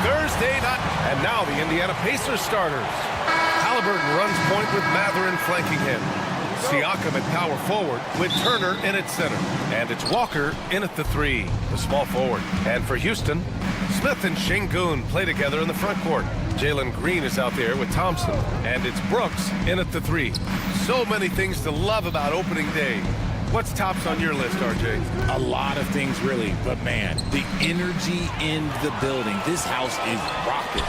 Thursday night, and now the Indiana Pacers starters. Halliburton runs point with Mathurin flanking him. Siakam at power forward with Turner in at center. And it's Walker in at the 3, the small forward. And for Houston, Smith and Şengün play together in the front court. Jalen Green is out there with Thompson. And it's Brooks in at the 3. So many things to love about opening day. What's tops on your list, RJ? A lot of things, really. But, man, the energy in the building. This house is rocking.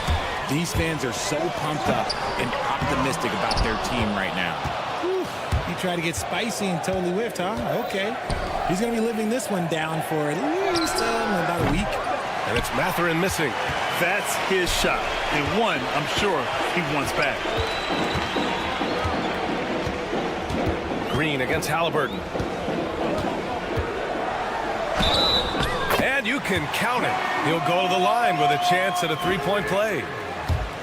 These fans are so pumped up and optimistic about their team right now. Whew. You try to get spicy and totally whiffed, huh? Okay. He's going to be living this one down for at least about a week. And it's Mathurin missing. That's his shot. And one, I'm sure, he wants back. Green against Halliburton. And you can count it. He'll go to the line with a chance at a three-point play.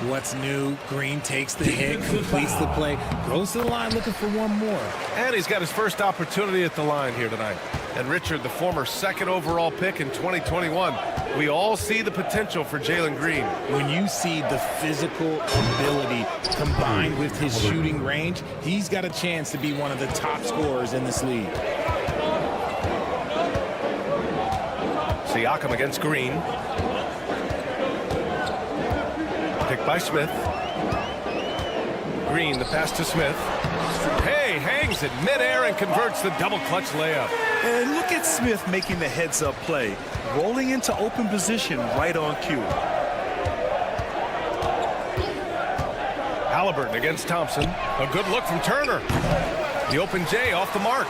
What's new? Green takes the hit, completes the play, goes to the line looking for one more. And he's got his first opportunity at the line here tonight. And Richard, the former second overall pick in 2021, we all see the potential for Jalen Green. When you see the physical ability combined with his shooting range, he's got a chance to be one of the top scorers in this league. Siakam against Green. Picked by Smith. Green, the pass to Smith. Hey, hangs it midair and converts the double clutch layup. And look at Smith making the heads-up play, rolling into open position right on cue. Halliburton against Thompson. A good look from Turner. The open J off the mark.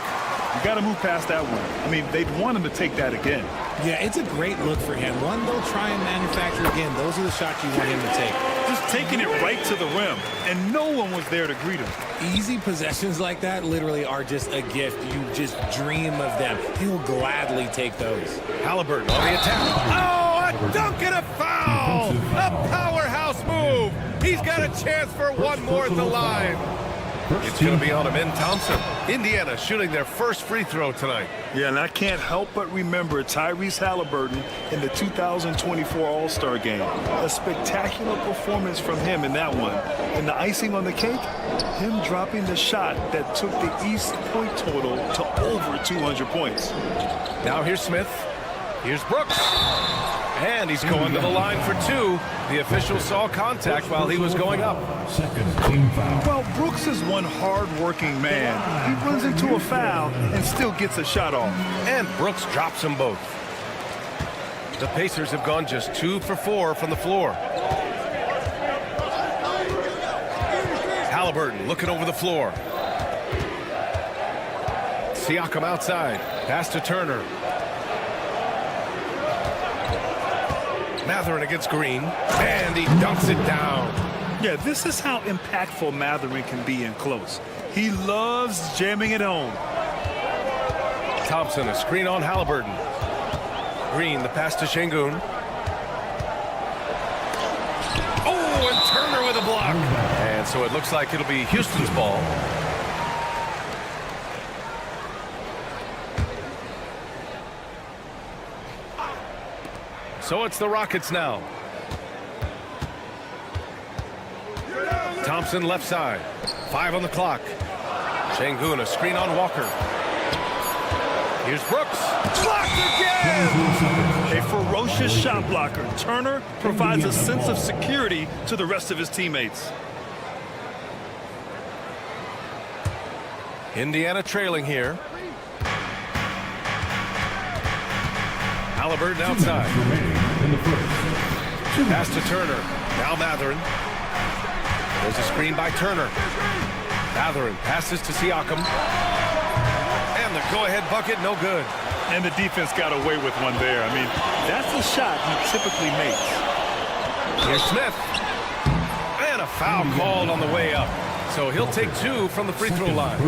You got to move past that one. I mean, they'd want him to take that again. Yeah, it's a great look for him. One they'll try and manufacture again. Those are the shots you want him to take. Just taking it right to the rim, and no one was there to greet him. Easy possessions like that literally are just a gift. You just dream of them. He'll gladly take those. Halliburton on the attack. Oh, a dunk and a foul! A powerhouse move! He's got a chance for one more at the line. It's going to be on him in Thompson. Indiana shooting their first free throw tonight. Yeah, and I can't help but remember Tyrese Halliburton in the 2024 All-Star Game. A spectacular performance from him in that one. And the icing on the cake, him dropping the shot that took the East point total to over 200 points. Now here's Smith. Here's Brooks. And he's going to the line for 2. The official saw contact while he was going up. Well, Brooks is one hard-working man. He runs into a foul and still gets a shot off. And Brooks drops them both. The Pacers have gone just 2 for 4 from the floor. Halliburton looking over the floor. Siakam outside. Pass to Turner. Mathurin against Green, and he dunks it down. Yeah, this is how impactful Mathurin can be in close. He loves jamming it home. Thompson, a screen on Halliburton. Green, the pass to Şengün. Oh, and Turner with a block. And so it looks like it'll be Houston's ball. So it's the Rockets now. Thompson left side. 5 on the clock. Şengün, a screen on Walker. Here's Brooks. Blocked again! A ferocious shot blocker. Turner provides a sense of security to the rest of his teammates. Indiana trailing here. Halliburton outside. Pass to Turner. Now Matherin. There's a screen by Turner. Matherin passes to Siakam. And the go-ahead bucket, no good. And the defense got away with one there. I mean, that's the shot he typically makes. Here's Smith. And a foul called on the way up. So he'll take 2 from the free throw line.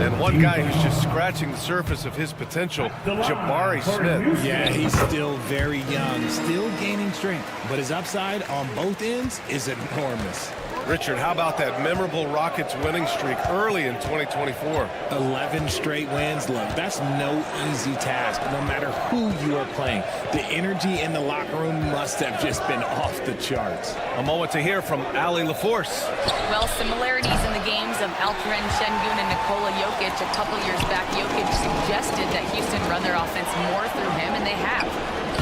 And one guy who's just scratching the surface of his potential, Jabari Smith. Yeah, he's still very young, still gaining strength, but his upside on both ends is enormous. Richard, how about that memorable Rockets winning streak early in 2024? 11 straight wins. Look, that's no easy task, no matter who you are playing. The energy in the locker room must have just been off the charts. A moment to hear from Ali LaForce. Well, similarities in the games of Alperen Şengün and Nikola Jokic. A couple years back, Jokic suggested that Houston run their offense more through him, and they have.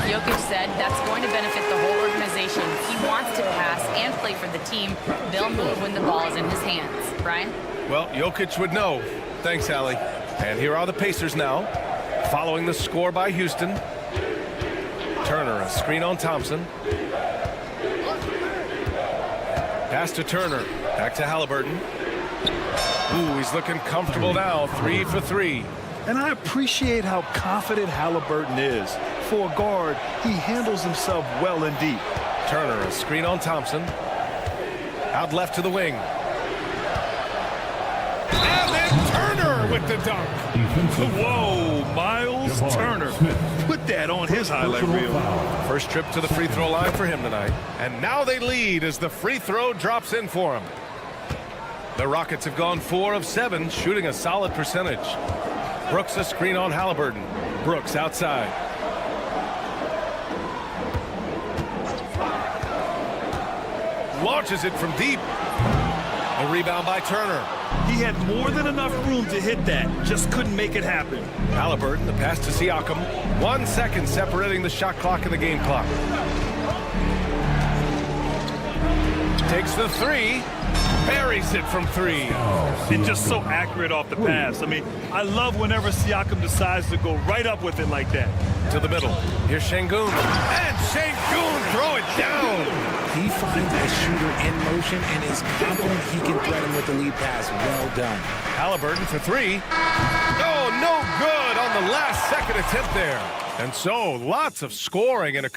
Jokic said that's going to benefit the whole organization. He wants to pass and play for the team. They'll move when the ball is in his hands. Brian? Well, Jokic would know. Thanks, Ali. And here are the Pacers now, following the score by Houston. Turner, a screen on Thompson. Pass to Turner. Back to Halliburton. Ooh, he's looking comfortable now. 3 for 3. And I appreciate how confident Halliburton is. For a guard, he handles himself well and deep. Turner, a screen on Thompson. Out left to the wing. And then Turner with the dunk. Whoa, Miles Turner. Put that on his highlight reel. First trip to the free throw line for him tonight. And now they lead as the free throw drops in for him. The Rockets have gone 4 of 7, shooting a solid percentage. Brooks a screen on Halliburton. Brooks outside. Launches it from deep. A rebound by Turner. He had more than enough room to hit that. Just couldn't make it happen. Halliburton, the pass to Siakam. 1 second separating the shot clock and the game clock. Takes the 3. Buries it from 3. And just so accurate off the pass. I mean, I love whenever Siakam decides to go right up with it like that. To the middle. Here's Şengün. And Şengün throw it down. He finds a shooter in motion and is confident he can thread him with the lead pass. Well done. Halliburton for 3. Oh, no good on the last second attempt there. And so lots of scoring and a...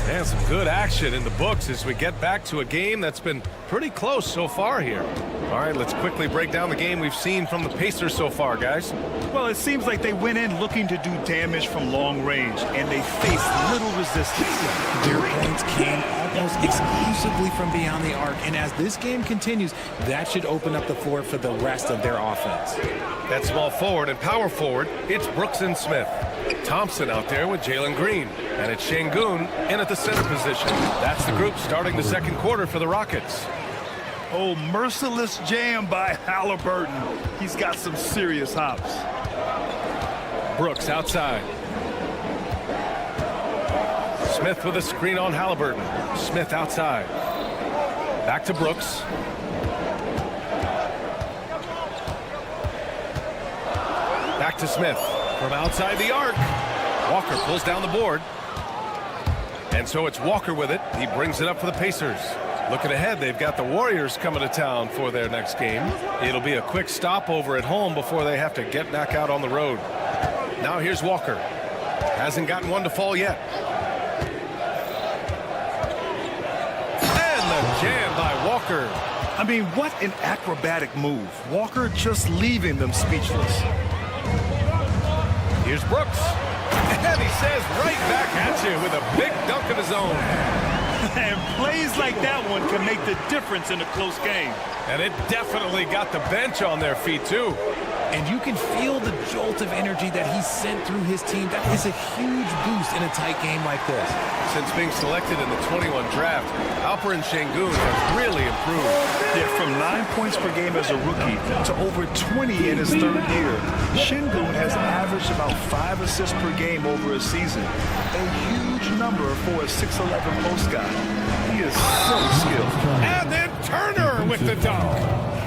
And some good action in the books as we get back to a game that's been pretty close so far here. All right, let's quickly break down the game we've seen from the Pacers so far, guys. Well, it seems like they went in looking to do damage from long range, and they faced little resistance. Their points came almost exclusively from beyond the arc, and as this game continues, that should open up the floor for the rest of their offense. That small forward and power forward, it's Brooks and Smith. Thompson out there with Jalen Green. And it's Şengün in at the center position. That's the group starting the second quarter for the Rockets. Oh, merciless jam by Halliburton. He's got some serious hops. Brooks outside. Smith with a screen on Halliburton. Smith outside. Back to Brooks. Back to Smith. From outside the arc. Walker pulls down the board. And so it's Walker with it. He brings it up for the Pacers. Looking ahead, they've got the Warriors coming to town for their next game. It'll be a quick stopover at home before they have to get back out on the road. Now here's Walker. Hasn't gotten one to fall yet. And the jam by Walker. I mean, what an acrobatic move. Walker just leaving them speechless. Here's Brooks. And he says right back at you with a big dunk of his own. And plays like that one can make the difference in a close game. And it definitely got the bench on their feet, too. And you can feel the jolt of energy that he sent through his team. That is a huge boost in a tight game like this. Since being selected in the 21 draft, Alperen Sengun has really improved. Yeah, from 9 points per game as a rookie to over 20 in his third year, Sengun has averaged about 5 assists per game over a season. A huge number for a 6'11" post guy. He is so skilled. And then Turner with the dunk.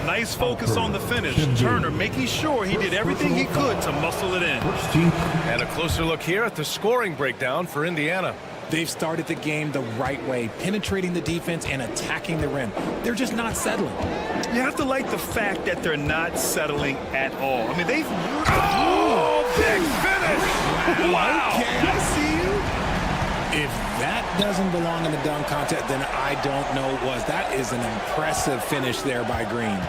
Nice focus on the finish. Turner making sure he did everything he could to muscle it in. And a closer look here at the scoring breakdown for Indiana. They've started the game the right way, penetrating the defense and attacking the rim. They're just not settling. You have to like the fact that they're not settling at all. I mean, they've... Oh, big finish! Wow! Okay, I see you. If that doesn't belong in the dunk contest, then I don't know what was. That is an impressive finish there by Green.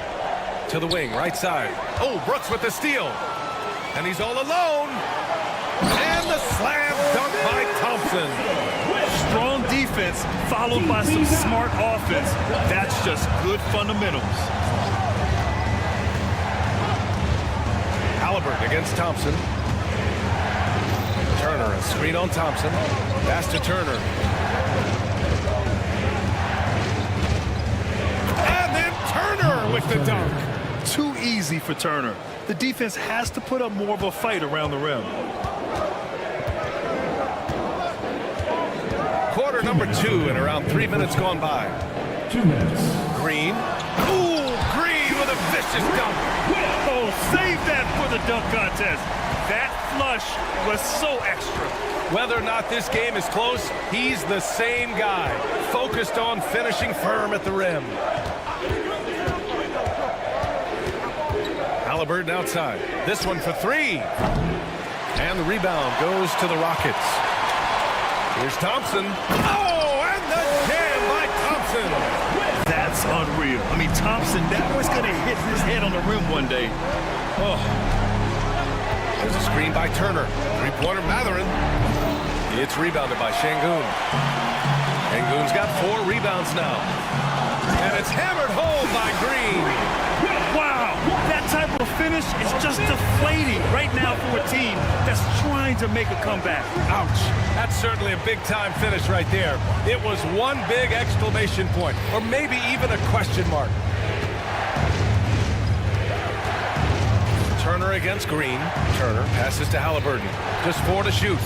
To the wing, right side. Oh, Brooks with the steal. And he's all alone. And the slam dunk by Thompson. Strong defense followed by some smart offense. That's just good fundamentals. Halliburton against Thompson. Turner, a screen on Thompson. Pass to Turner. And then Turner with the dunk. Too easy for Turner. The defense has to put up more of a fight around the rim. Quarter number 2 and around 3 minutes gone by. 2 minutes. Green. Ooh, Green with a vicious dunk. Oh, save that for the dunk contest. That flush was so extra. Whether or not this game is close, he's the same guy, focused on finishing firm at the rim. Halliburton outside. This one for 3. And the rebound goes to the Rockets. Here's Thompson. Oh, and the jam by Thompson. That's unreal. I mean, Thompson, that was going to hit his head on the rim one day. Oh. There's a screen by Turner. Three-pointer Mathurin. It's rebounded by Sengun. Sengun's got 4 rebounds now. And it's hammered home by Green. Wow, that type of finish is just deflating right now for a team that's trying to make a comeback. Ouch. That's certainly a big-time finish right there. It was one big exclamation point, or maybe even a question mark. Turner against Green. Turner passes to Halliburton. Just 4 to shoot.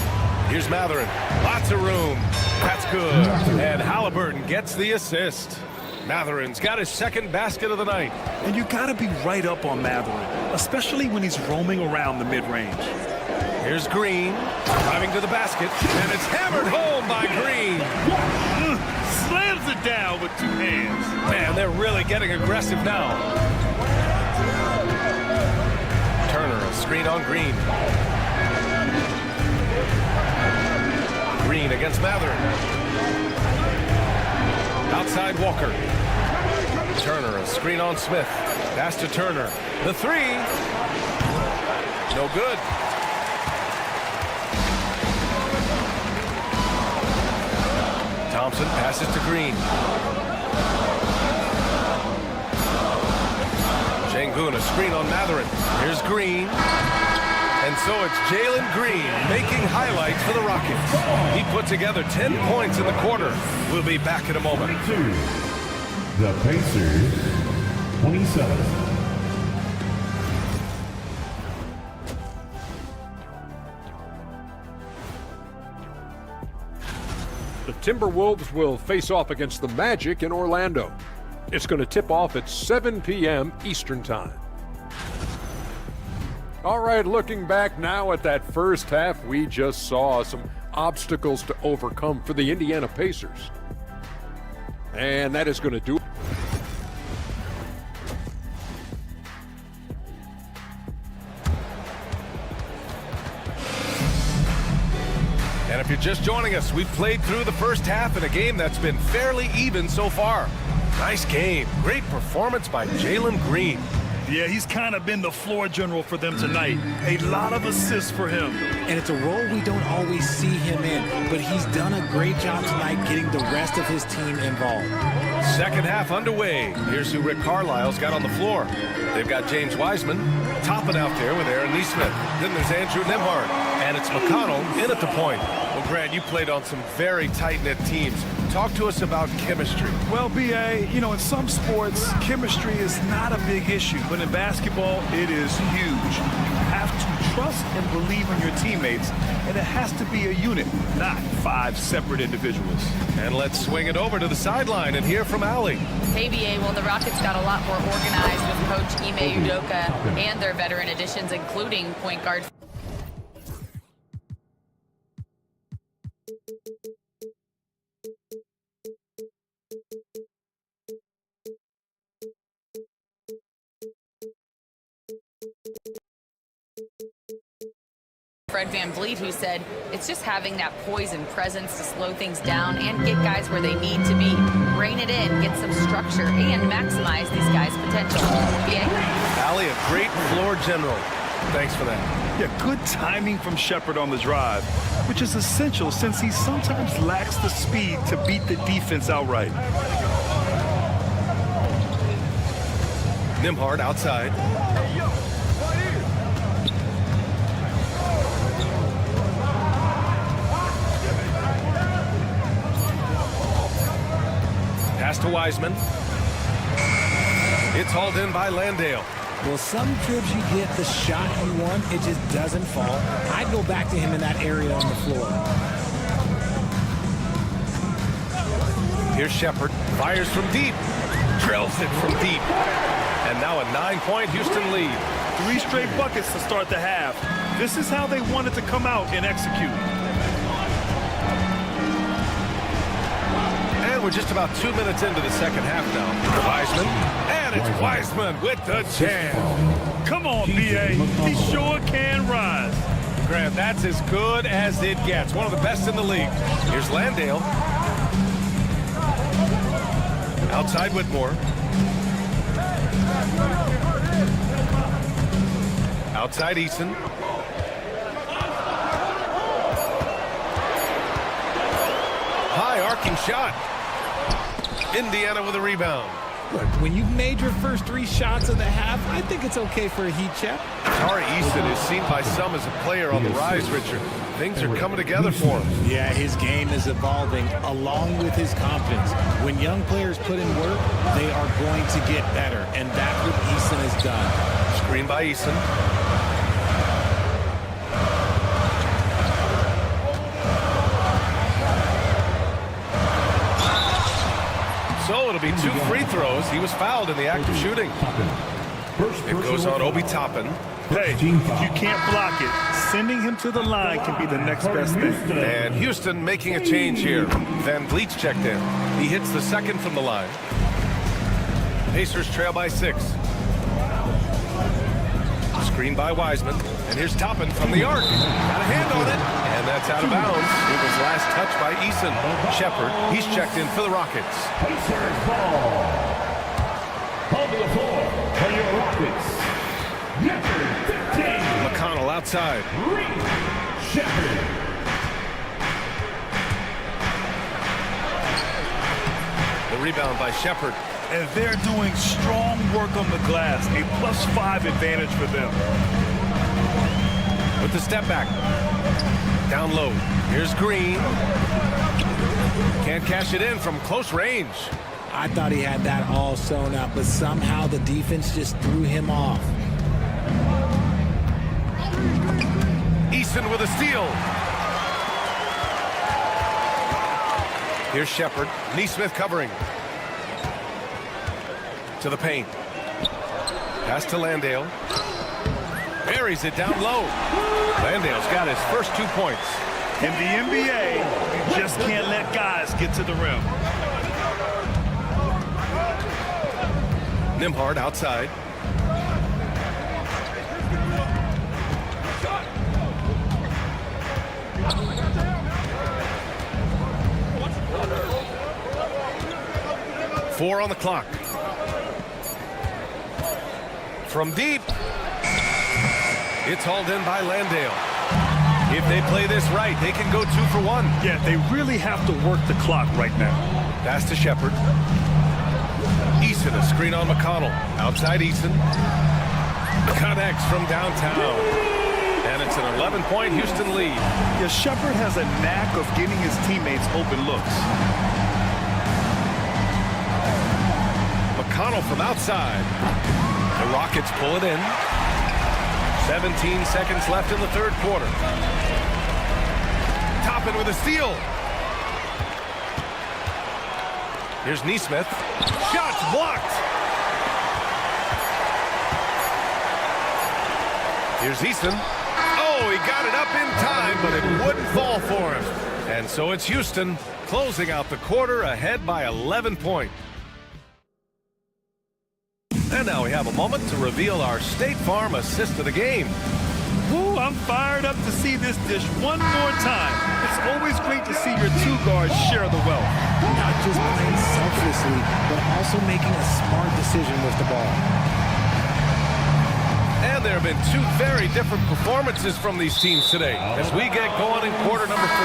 Here's Mathurin. Lots of room. That's good. And Halliburton gets the assist. Mathurin's got his second basket of the night. And you got to be right up on Mathurin, especially when he's roaming around the mid-range. Here's Green, driving to the basket, and it's hammered home by Green. Slams it down with 2 hands. Man, they're really getting aggressive now. Turner, a screen on Green. Green against Mathurin. Outside Walker. Turner, a screen on Smith. Pass to Turner. The 3. No good. Thompson passes to Green. Sengun, a screen on Mathurin. Here's Green. And so it's Jalen Green making highlights for the Rockets. He put together 10 points in the quarter. We'll be back in a moment. The Pacers, 27. The Timberwolves will face off against the Magic in Orlando. It's going to tip off at 7 p.m. Eastern Time. All right, looking back now at that first half, we just saw some obstacles to overcome for the Indiana Pacers. And that is going to do it. And if you're just joining us, we've played through the first half in a game that's been fairly even so far. Nice game. Great performance by Jalen Green. Yeah, he's kind of been the floor general for them tonight. A lot of assists for him. And it's a role we don't always see him in, but he's done a great job tonight getting the rest of his team involved. Second half underway. Here's who Rick Carlisle's got on the floor. They've got James Wiseman, Toppin out there with Aaron Neesmith. Then there's Andrew Nimhart. And it's McConnell in at the point. Well, Grant, you played on some very tight-knit teams. Talk to us about chemistry. Well, B.A., you know, in some sports, chemistry is not a big issue. But in basketball, it is huge. You have to trust and believe in your teammates. And it has to be a unit, not 5 separate individuals. And let's swing it over to the sideline and hear from Allie. Hey, BA, well, the Rockets got a lot more organized with Coach Ime Udoka and their veteran additions, including point guard Fred VanVleet, who said it's just having that poise and presence to slow things down and get guys where they need to be. Rein it in, get some structure, and maximize these guys' potential. BA? Allie, a great floor general. Thanks for that. Yeah, good timing from Shepherd on the drive, which is essential since he sometimes lacks the speed to beat the defense outright. Nimhart outside. Pass to Wiseman. It's hauled in by Landale. Well, some trips you get the shot you want, it just doesn't fall. I'd go back to him in that area on the floor. Here's Shepherd. Fires from deep. Drills it from deep. And now a 9-point Houston lead. 3 straight buckets to start the half. This is how they wanted to come out and execute. And we're just about 2 minutes into the second half now. Wiseman. And it's Wiseman with the jam. Come on, B.A. He sure can rise. Grant, that's as good as it gets. One of the best in the league. Here's Landale. Outside Whitmore. Outside Eason. High arcing shot. Indiana with a rebound. Look, when you've made your first 3 shots of the half, I think it's okay for a heat check. Tari Eason is seen by some as a player on the rise, Richard. Things are coming together for him. Yeah, his game is evolving along with his confidence. When young players put in work, they are going to get better, and that's what Eason has done. Screen by Eason. So it'll be 2 free throws. He was fouled in the act of shooting. It goes on Obi Toppin. Hey, if you can't block it, sending him to the line can be the next best thing. And Houston making a change here. VanVleet's checked in. He hits the second from the line. Pacers trail by 6. Screen by Wiseman. And here's Toppin from the arc. Got a hand on it. And that's out of bounds. It was last touched by Eason. Shepherd, he's checked in for the Rockets. Pacers ball. On the floor for your Rockets. Shepherd, 15. McConnell outside. Shepherd. The rebound by Shepherd. And they're doing strong work on the glass. A +5 advantage for them. With the step back. Down low. Here's Green. Can't cash it in from close range. I thought he had that all sewn up, but somehow the defense just threw him off. Eason with a steal. Here's Shepherd. Neesmith covering. To the paint. Pass to Landale. Buries it down low. Landale's got his first 2 points. In the NBA, you just can't let guys get to the rim. Nimhart outside. Four on the clock. From deep. It's hauled in by Landale. If they play this right, they can go 2 for 1. Yeah, they really have to work the clock right now. Pass to Shepherd. Eason, a screen on McConnell. Outside Eason. Connects from downtown. And it's an 11-point Houston lead. Yeah, Shepard has a knack of getting his teammates open looks. McConnell from outside. The Rockets pull it in. 17 seconds left in the third quarter. Toppin with a steal. Here's Nesmith. Shots blocked. Here's Easton. Oh, he got it up in time, but it wouldn't fall for him. And so it's Houston closing out the quarter ahead by 11 points. And now we have a moment to reveal our State Farm assist of the game. Ooh, I'm fired up to see this dish one more time. It's always great to see your two guards share the wealth. Not just playing selflessly, but also making a smart decision with the ball. And there have been two very different performances from these teams today as we get going in quarter number 4.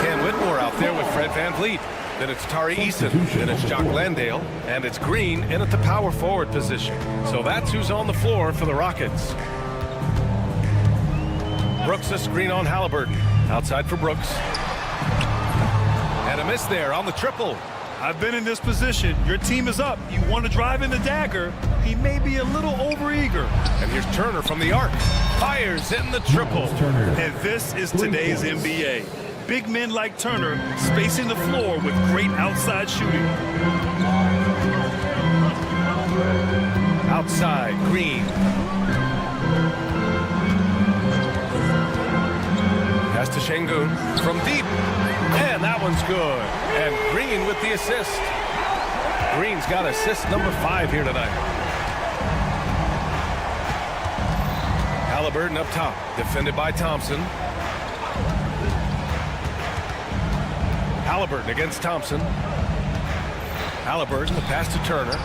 Ken Whitmore out there with Fred VanVleet. Then it's Tari Eason. Then it's Jock Landale. And it's Green in at the power forward position. So that's who's on the floor for the Rockets. Brooks a screen on Halliburton. Outside for Brooks. And a miss there on the triple. I've been in this position. Your team is up. You want to drive in the dagger. He may be a little overeager. And here's Turner from the arc. Fires in the triple. And this is today's NBA. Big men like Turner spacing the floor with great outside shooting. Outside, Green. Pass to Şengün from deep. And that one's good. And Green with the assist. Green's got assist number 5 here tonight. Halliburton up top, defended by Thompson. Halliburton against Thompson. Halliburton, the pass to Turner.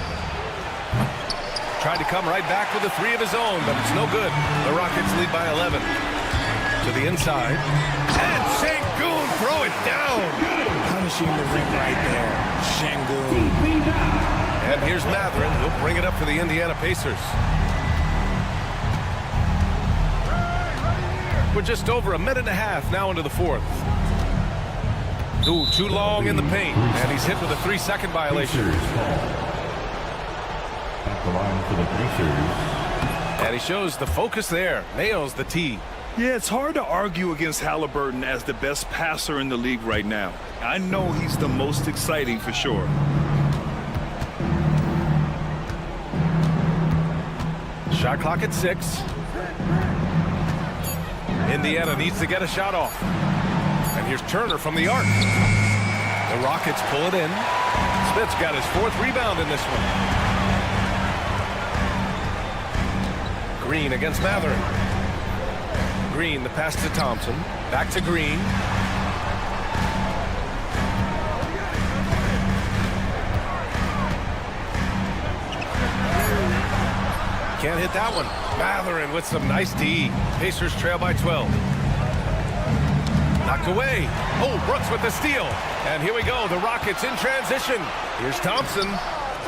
Tried to come right back with a 3 of his own, but it's no good. The Rockets lead by 11. To the inside. And Şengün throw it down. Punishing the ring right there. Şengün. And here's Mathurin. He'll bring it up for the Indiana Pacers. We're just over a minute and a half now into the fourth. Ooh, too long in the paint. And he's hit with a 3-second violation. At the line for the Pacers. And he shows the focus there. Nails the tee. Yeah, it's hard to argue against Halliburton as the best passer in the league right now. I know he's the most exciting for sure. Shot clock at 6. Indiana needs to get a shot off. And here's Turner from the arc. The Rockets pull it in. Smith's got his 4th rebound in this one. Green against Mathurin. Green, the pass to Thompson. Back to Green. Can't hit that one. Mathurin with some nice D. Pacers trail by 12. Knocked away. Oh, Brooks with the steal. And here we go. The Rockets in transition. Here's Thompson.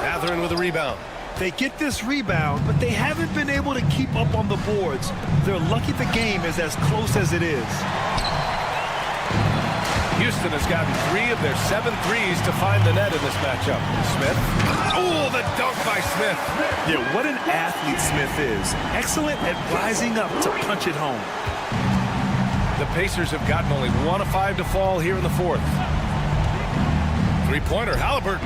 Mathurin with a rebound. They get this rebound, but they haven't been able to keep up on the boards. They're lucky the game is as close as it is. Houston has gotten 3 of their 7 threes to find the net in this matchup. Smith. Oh, the dunk by Smith. Yeah, what an athlete Smith is. Excellent at rising up to punch it home. The Pacers have gotten only 1 of 5 to fall here in the fourth. 3-pointer, Halliburton.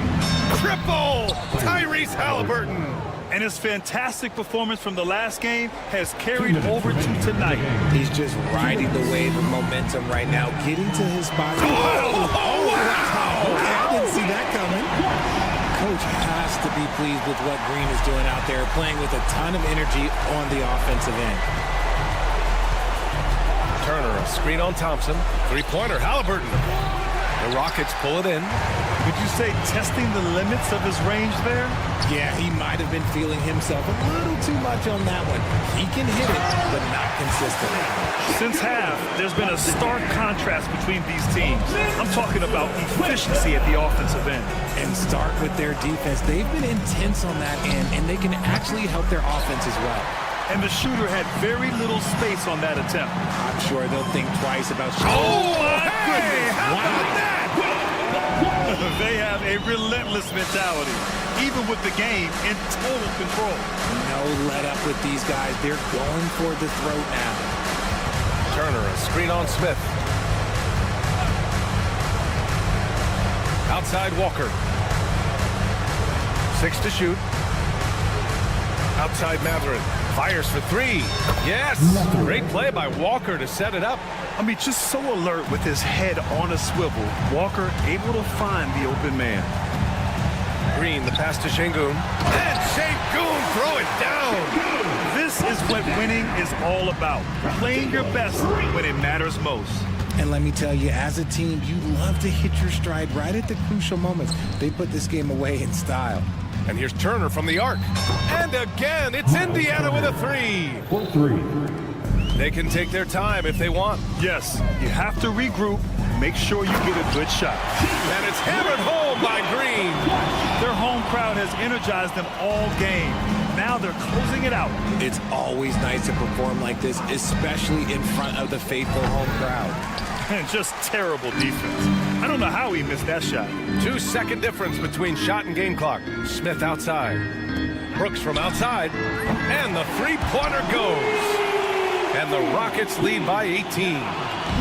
Triple! Tyrese Halliburton. And his fantastic performance from the last game has carried over to tonight. He's just riding the wave of momentum right now, getting to his spot. Oh, wow! Okay, I didn't see that coming. Coach has to be pleased with what Green is doing out there, playing with a ton of energy on the offensive end. Turner, a screen on Thompson. 3-pointer, Halliburton. The Rockets pull it in. Would you say testing the limits of his range there? Yeah, he might have been feeling himself a little too much on that one. He can hit it, but not consistently. Since half, there's been a stark contrast between these teams. I'm talking about efficiency at the offensive end. And start with their defense. They've been intense on that end, and they can actually help their offense as well. and the shooter had very little space on that attempt. I'm sure they'll think twice about Oh, my goodness! How about that? They have a relentless mentality, even with the game in total control. No let up with these guys. They're going for the throat now. Turner, a screen on Smith. Outside Walker. 6 to shoot. Outside Matherin. Fires for 3. Yes! Great play by Walker to set it up. I mean, just so alert with his head on a swivel. Walker able to find the open man. Green, the pass to Şengün. And Şengün throw it down! This is what winning is all about. Playing your best when it matters most. And let me tell you, as a team, you love to hit your stride right at the crucial moments. They put this game away in style. And here's Turner from the arc. And again, it's Indiana with a 3. For 3. They can take their time if they want. Yes, you have to regroup, make sure you get a good shot. And it's hammered home by Green. Their home crowd has energized them all game. Now they're closing it out. It's always nice to perform like this, especially in front of the faithful home crowd. And just terrible defense. I don't know how he missed that shot. 2-second difference between shot and game clock. Smith outside. Brooks from outside. And the three-pointer goes. And the Rockets lead by 18.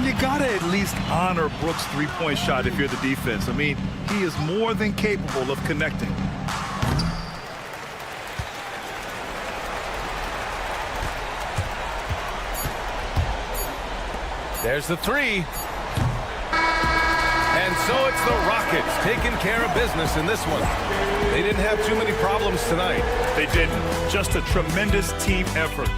You gotta at least honor Brooks' three-point shot if you're the defense. I mean, he is more than capable of connecting. There's the 3. And so it's the Rockets taking care of business in this one. They didn't have too many problems tonight. They didn't. Just a tremendous team effort.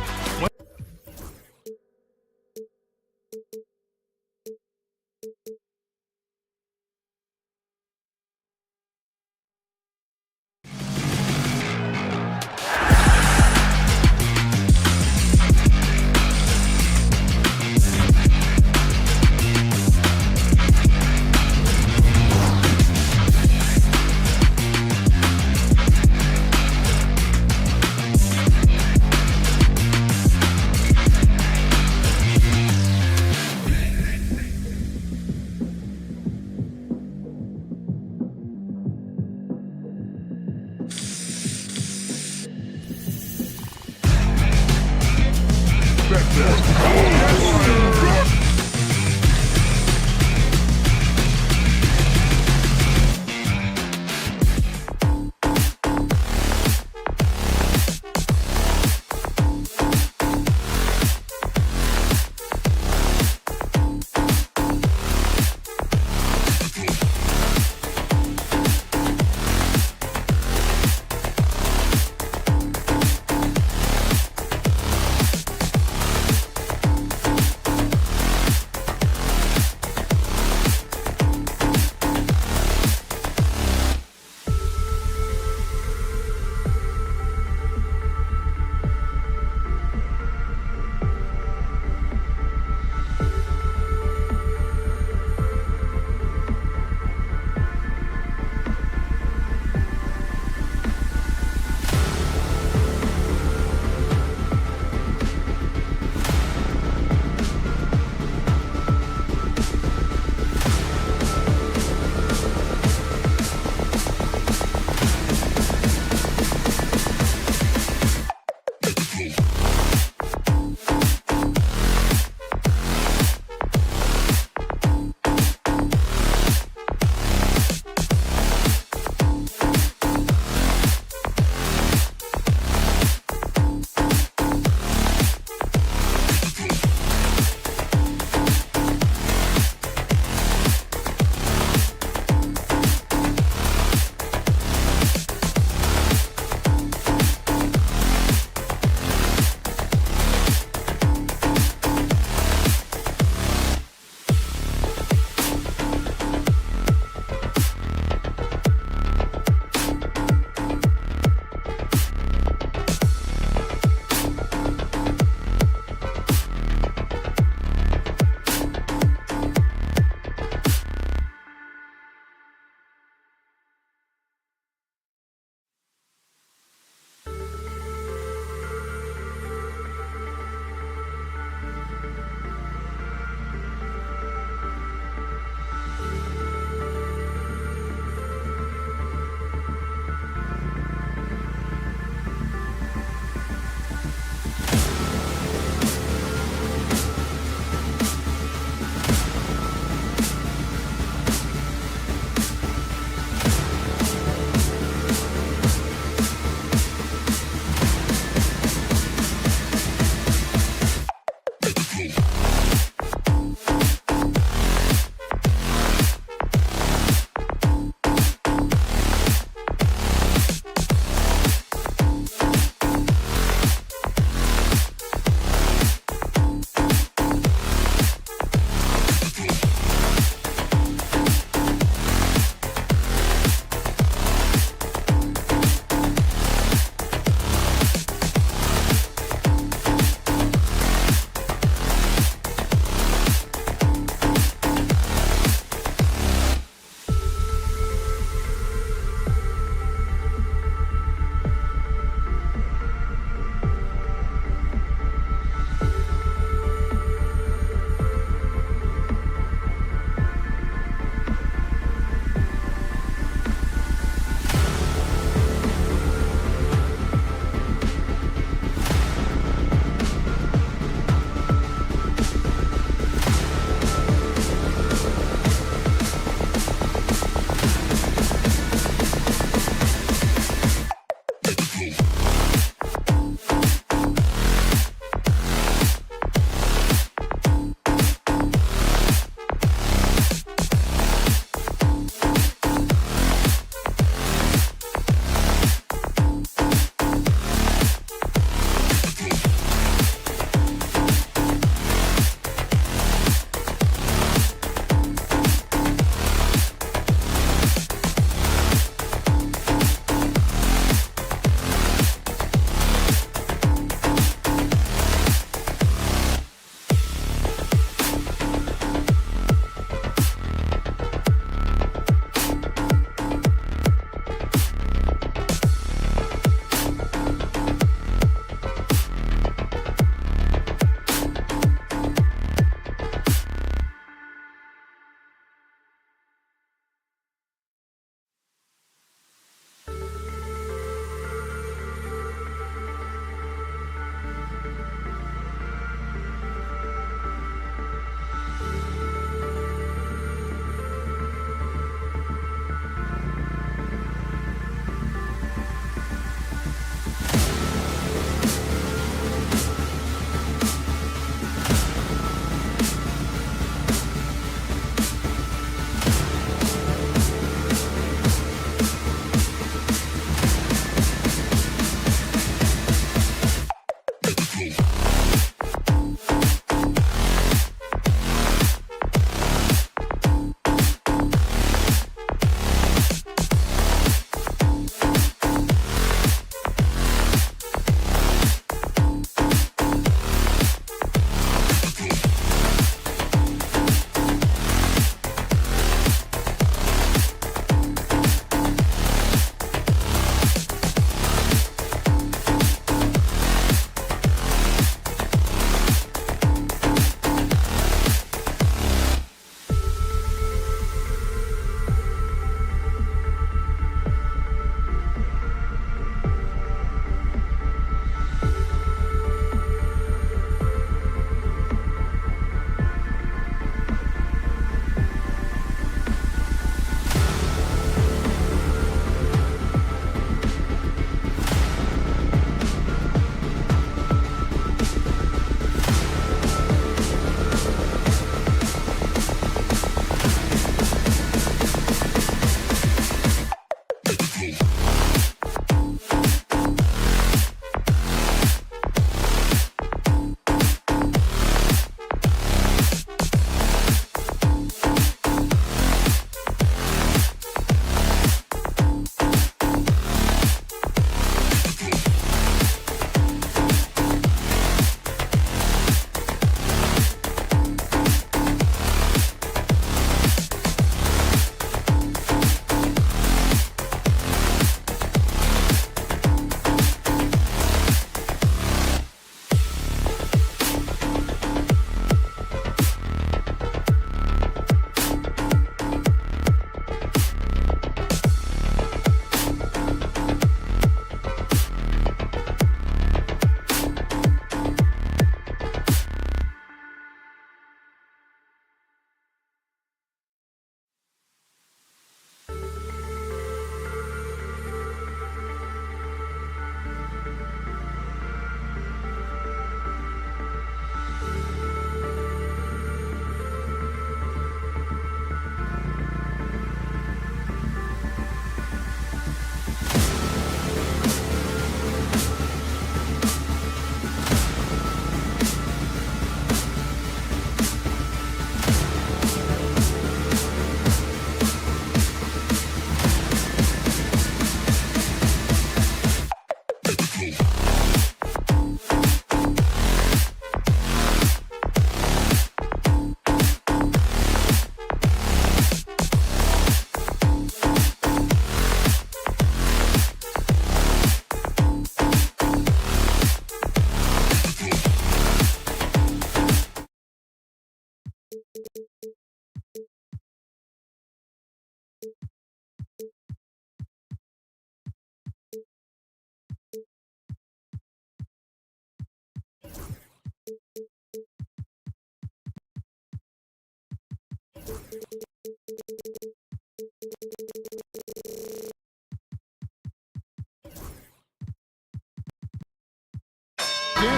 Dan,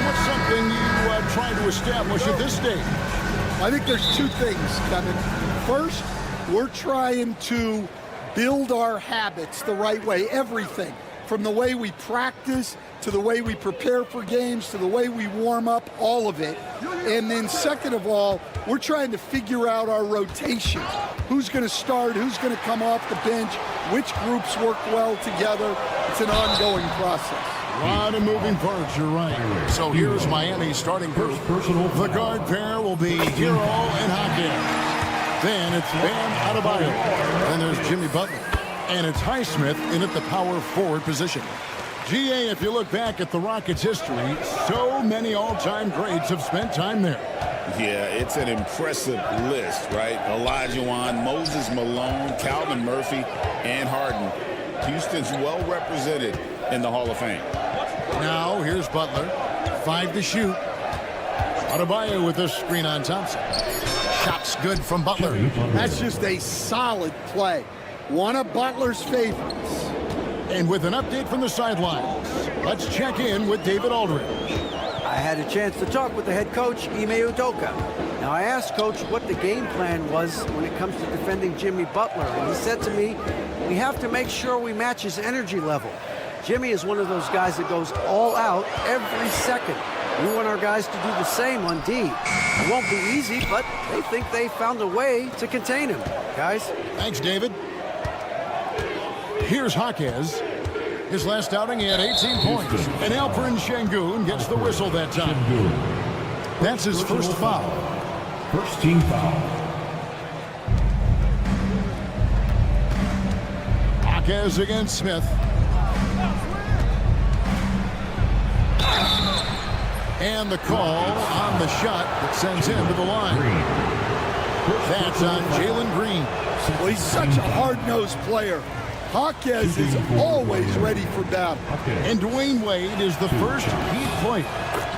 what's something you try to establish at this stage? I think there's two things, Kevin. First, we're trying to build our habits the right way, everything. From the way we practice, to the way we prepare for games, to the way we warm up, all of it. And then second of all, we're trying to figure out our rotation. Who's going to start, who's going to come off the bench, which groups work well together. It's an ongoing process. A lot of moving parts, you're right. So here's Miami's starting group. The guard pair will be Hero and Hackett. Then it's Bam Adebayo. Then there's Jimmy Butler. And it's Highsmith in at the power forward position. GA, if you look back at the Rockets' history, so many all-time greats have spent time there. Yeah, it's an impressive list, right? Olajuwon, Moses Malone, Calvin Murphy, and Harden. Houston's well represented in the Hall of Fame. Now, here's Butler. 5 to shoot. Adebayo with a screen on Thompson. Shots good from Butler. That's just a solid play. One of Butler's favorites. And with an update from the sidelines, let's check in with David Aldridge. I had a chance to talk with the head coach, Ime Udoka. Now, I asked Coach what the game plan was when it comes to defending Jimmy Butler, and he said to me, we have to make sure we match his energy level. Jimmy is one of those guys that goes all out every second. We want our guys to do the same on D. It won't be easy, but they think they found a way to contain him. Guys? Thanks, David. Here's Jaquez. His last outing, he had 18 points. And Alperen Şengün gets the whistle that time. That's his first foul. First team foul. Jaquez against Smith. And the call on the shot that sends him to the line. That's on Jalen Green. Well, he's such a hard-nosed player. Jaquez is always ready for battle. And Dwayne Wade is the first Heat player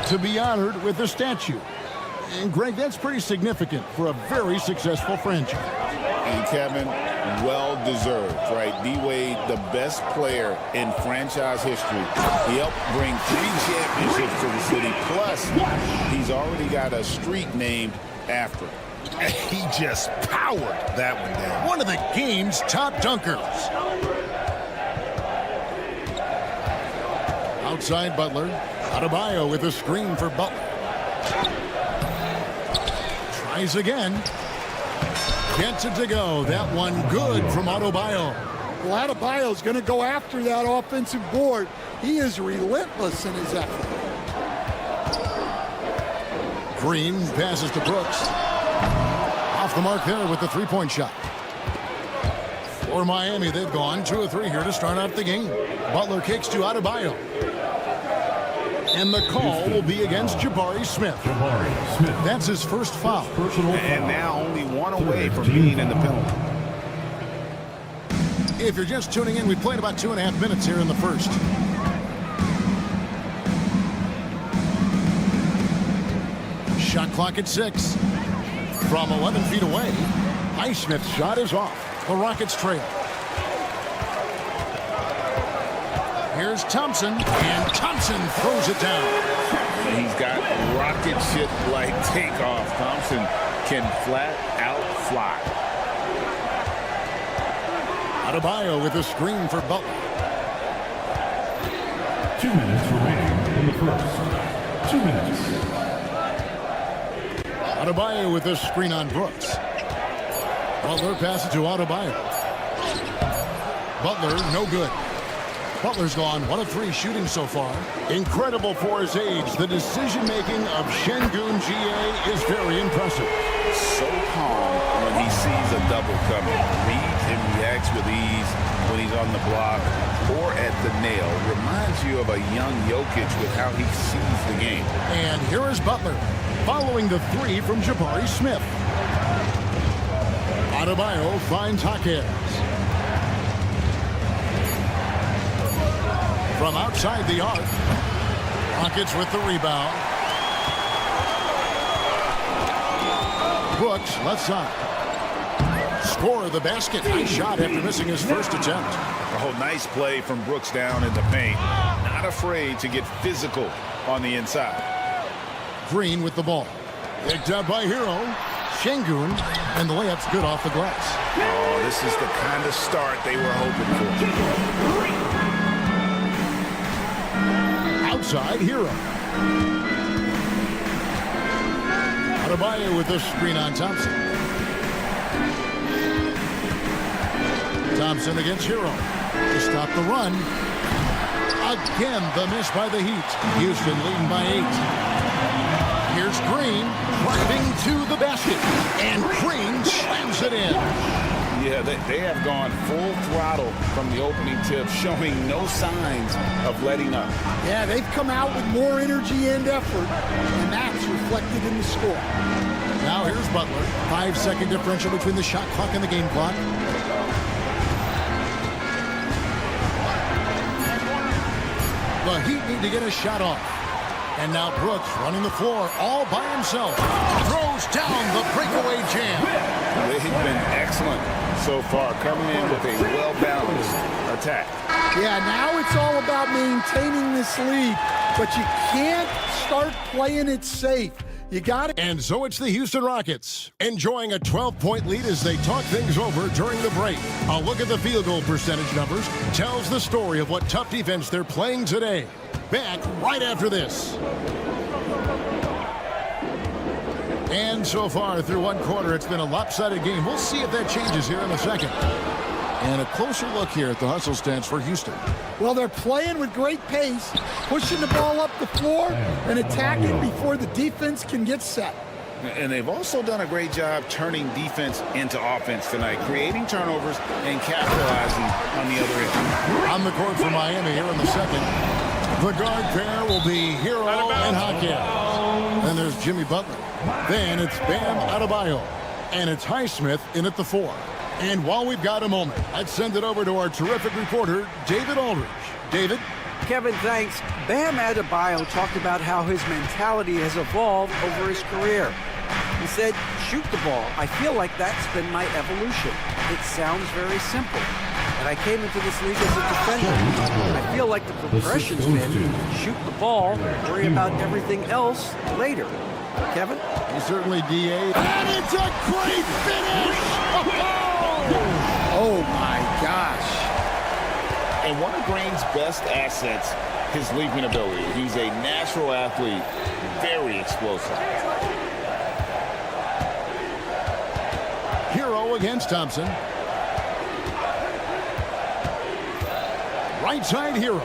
to be honored with a statue. And Greg, that's pretty significant for a very successful franchise. And Kevin, well-deserved, right? D-Wade, the best player in franchise history. He helped bring 3 championships to the city. Plus, he's already got a street named after him. He just powered that one down. One of the game's top dunkers. Outside Butler. Adebayo with a screen for Butler. Tries again. Gets it to go. That one good from Adebayo. Well, Adebayo's going to go after that offensive board. He is relentless in his effort. Green passes to Brooks. Off the mark there with the three-point shot. For Miami, they've gone 2 of 3 here to start out the game. Butler kicks to Adebayo. And the call will be against Jabari Smith. That's his first foul. And now only 1 away from being in the penalty. If you're just tuning in, we played about 2.5 minutes here in the first. Shot clock at 6. From 11 feet away, Highsmith's shot is off. The Rockets trail. Here's Thompson, and Thompson throws it down. He's got rocket ship-like takeoff. Thompson can flat out fly. Adebayo with a screen for Butler. 2 minutes remaining in the first. 2 minutes. Adebayo with a screen on Brooks. Butler passes to Adebayo. Butler, no good. Butler's gone 1 of 3 shooting so far. Incredible for his age. The decision-making of Şengün GA is very impressive. So calm when he sees a double coming. Reads and reacts with ease when he's on the block or at the nail. Reminds you of a young Jokic with how he sees the game. And here is Butler, following the 3 from Jabari Smith. Adebayo finds Jaquez. From outside the arc, Rockets with the rebound. Brooks left side. score the basket. Nice shot after missing his first attempt. Oh, nice play from Brooks down in the paint. Not afraid to get physical on the inside. Green with the ball. Picked up by Hero. Şengün, and the layup's good off the glass. Oh, this is the kind of start they were hoping for. Outside, Hero. Adebayo with the screen on Thompson. Thompson against Hero. To stop the run. Again, the miss by the Heat. Houston leading by 8. Here's Green driving to the basket. And Green slams it in. Yeah, they have gone full throttle from the opening tip, showing no signs of letting up. Yeah, they've come out with more energy and effort, and that's reflected in the score. Now here's Butler. 5-second differential between the shot clock and the game clock. The Heat need to get a shot off. And now Brooks running the floor all by himself. Throws down the breakaway jam. They've been excellent so far, coming in with a well-balanced attack. Yeah, now it's all about maintaining this lead, but you can't start playing it safe. You got it. And so it's the Houston Rockets enjoying a 12-point lead as they talk things over during the break. A look at the field goal percentage numbers tells the story of what tough defense they're playing today. Back right after this. And so far through one quarter, it's been a lopsided game. We'll see if that changes here in the second. And a closer look here at the hustle stats for Houston. Well, they're playing with great pace, pushing the ball up the floor and attacking before the defense can get set. And they've also done a great job turning defense into offense tonight, creating turnovers and capitalizing on the other end. On the court for Miami here in the second. The guard pair will be Hero and Hakeem. Then there's Jimmy Butler. Then it's Bam Adebayo. And it's Highsmith in at the 4. And while we've got a moment, let's send it over to our terrific reporter, David Aldridge. David? Kevin, thanks. Bam Adebayo talked about how his mentality has evolved over his career. He said, shoot the ball. I feel like that's been my evolution. It sounds very simple. And I came into this league as a defender. I feel like the progression's been shoot the ball, worry about everything else later. Kevin? He certainly DA. And it's a great finish! Oh my gosh. And one of Green's best assets, his leaping ability. He's a natural athlete, very explosive. Hero against Thompson. Right side Hero.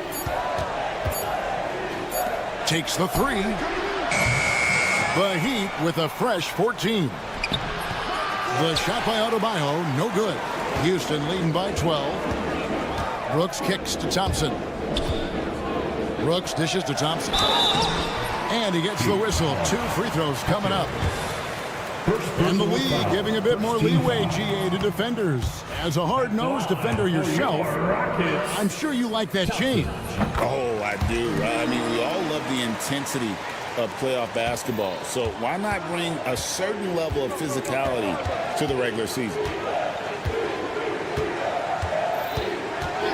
Takes the 3. The Heat with a fresh 14. The shot by Adebayo, no good. Houston leading by 12. Brooks kicks to Thompson. Brooks dishes to Thompson. And he gets the whistle. 2 free throws coming up. And the league giving a bit more leeway, GA, to defenders. As a hard-nosed defender yourself, I'm sure you like that change. Oh, I do. I mean, we all love the intensity of playoff basketball. So why not bring a certain level of physicality to the regular season?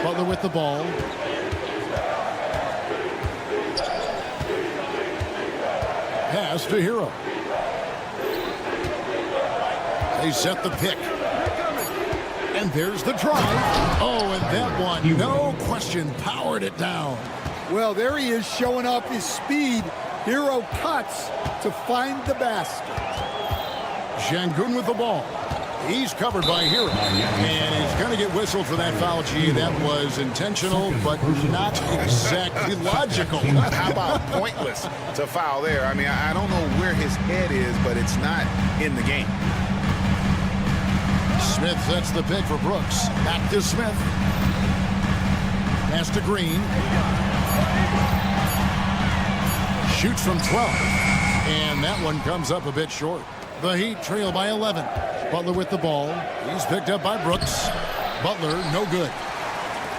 Butler with the ball. Pass to Hero. They set the pick. And there's the drive. Oh, and that one, no question, powered it down. Well, there he is showing off his speed. Hero cuts to find the basket. Şengün with the ball. He's covered by Hero. And he's going to get whistled for that foul, G. That was intentional, but not exactly logical. How about pointless to foul there? I mean, I don't know where his head is, but it's not in the game. Smith sets the pick for Brooks. Back to Smith. Pass to Green. Shoots from 12. And that one comes up a bit short. The Heat trail by 11. Butler with the ball. He's picked up by Brooks. Butler, no good.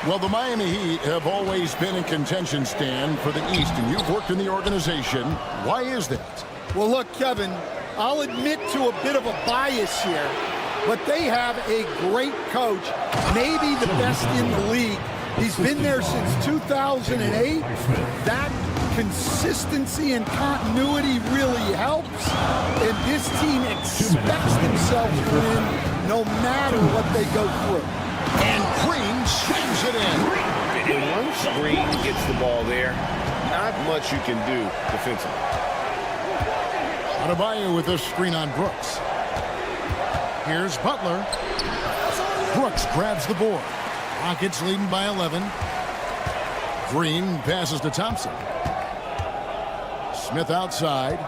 Well, the Miami Heat have always been in contention, Stan, for the East, and you've worked in the organization. Why is that? Well, look, Kevin, I'll admit to a bit of a bias here. But they have a great coach, maybe the best in the league. He's been there since 2008. That consistency and continuity really helps. And this team expects themselves to win no matter what they go through. And Green slams it in. And once Green gets the ball there, not much you can do defensively. Adebayo with a screen on Brooks. Here's Butler. Brooks grabs the board. Rockets leading by 11. Green passes to Thompson. Smith outside.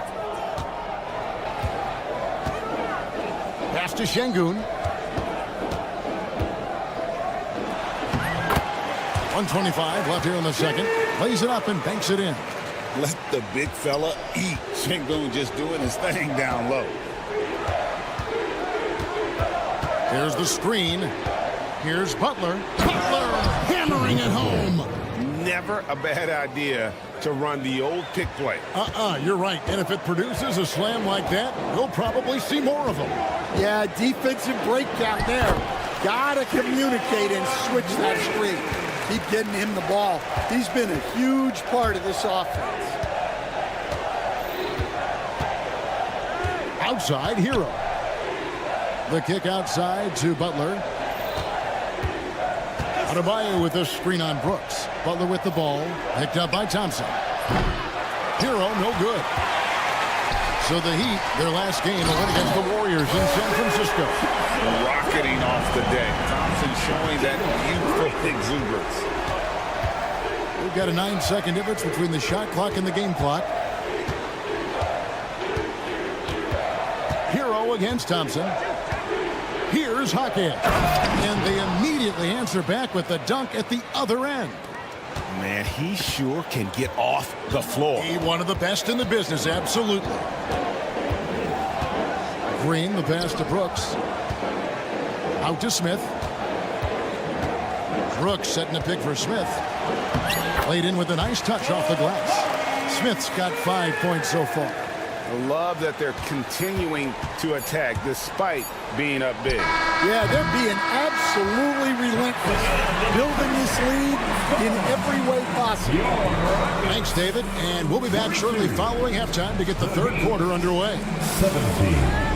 Pass to Şengün. 1:25 left here in the second. Lays it up and banks it in. Let the big fella eat. Şengün just doing his thing down low. Here's the screen. Here's Butler. Butler hammering it home. Never a bad idea to run the old pick play. You're right. And if it produces a slam like that, we'll probably see more of them. Yeah, defensive breakdown there. Gotta communicate and switch that screen. Keep getting him the ball. He's been a huge part of this offense. Outside, Hero. The kick outside to Butler. Adebayo with a screen on Brooks. Butler with the ball. Picked up by Thompson. Hero, no good. So the Heat, their last game, will win against the Warriors in San Francisco. Rocketing off the day. Thompson showing that youthful exuberance. We've got a 9-second difference between the shot clock and the game clock. Hero against Thompson. Here's Hackett. And they immediately answer back with the dunk at the other end. Man, he sure can get off the floor. He one of the best in the business, absolutely. Green, the pass to Brooks. Out to Smith. Brooks setting a pick for Smith. Played in with a nice touch off the glass. Smith's got 5 points so far. I love that they're continuing to attack despite being up big. Yeah, they're being absolutely relentless, building this lead in every way possible. Thanks, David. And we'll be back shortly following halftime to get the third quarter underway. 17.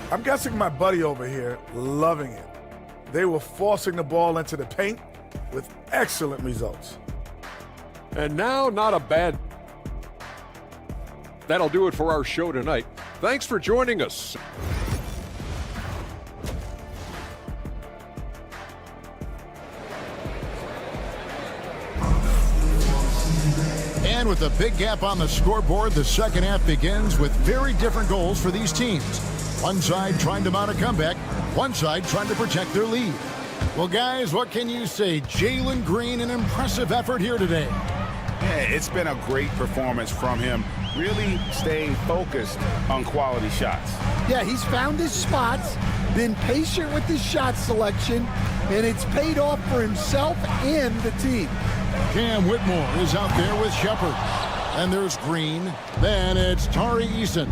I'm guessing my buddy over here loving it. They were forcing the ball into the paint with excellent results. And now, not a bad... That'll do it for our show tonight. Thanks for joining us. And with a big gap on the scoreboard, the second half begins with very different goals for these teams. One side trying to mount a comeback, one side trying to protect their lead. Well, guys, what can you say? Jalen Green, an impressive effort here today. Yeah, it's been a great performance from him, really staying focused on quality shots. Yeah, he's found his spots, been patient with his shot selection, and it's paid off for himself and the team. Cam Whitmore is out there with Shepard. And there's Green. Then it's Tari Eason.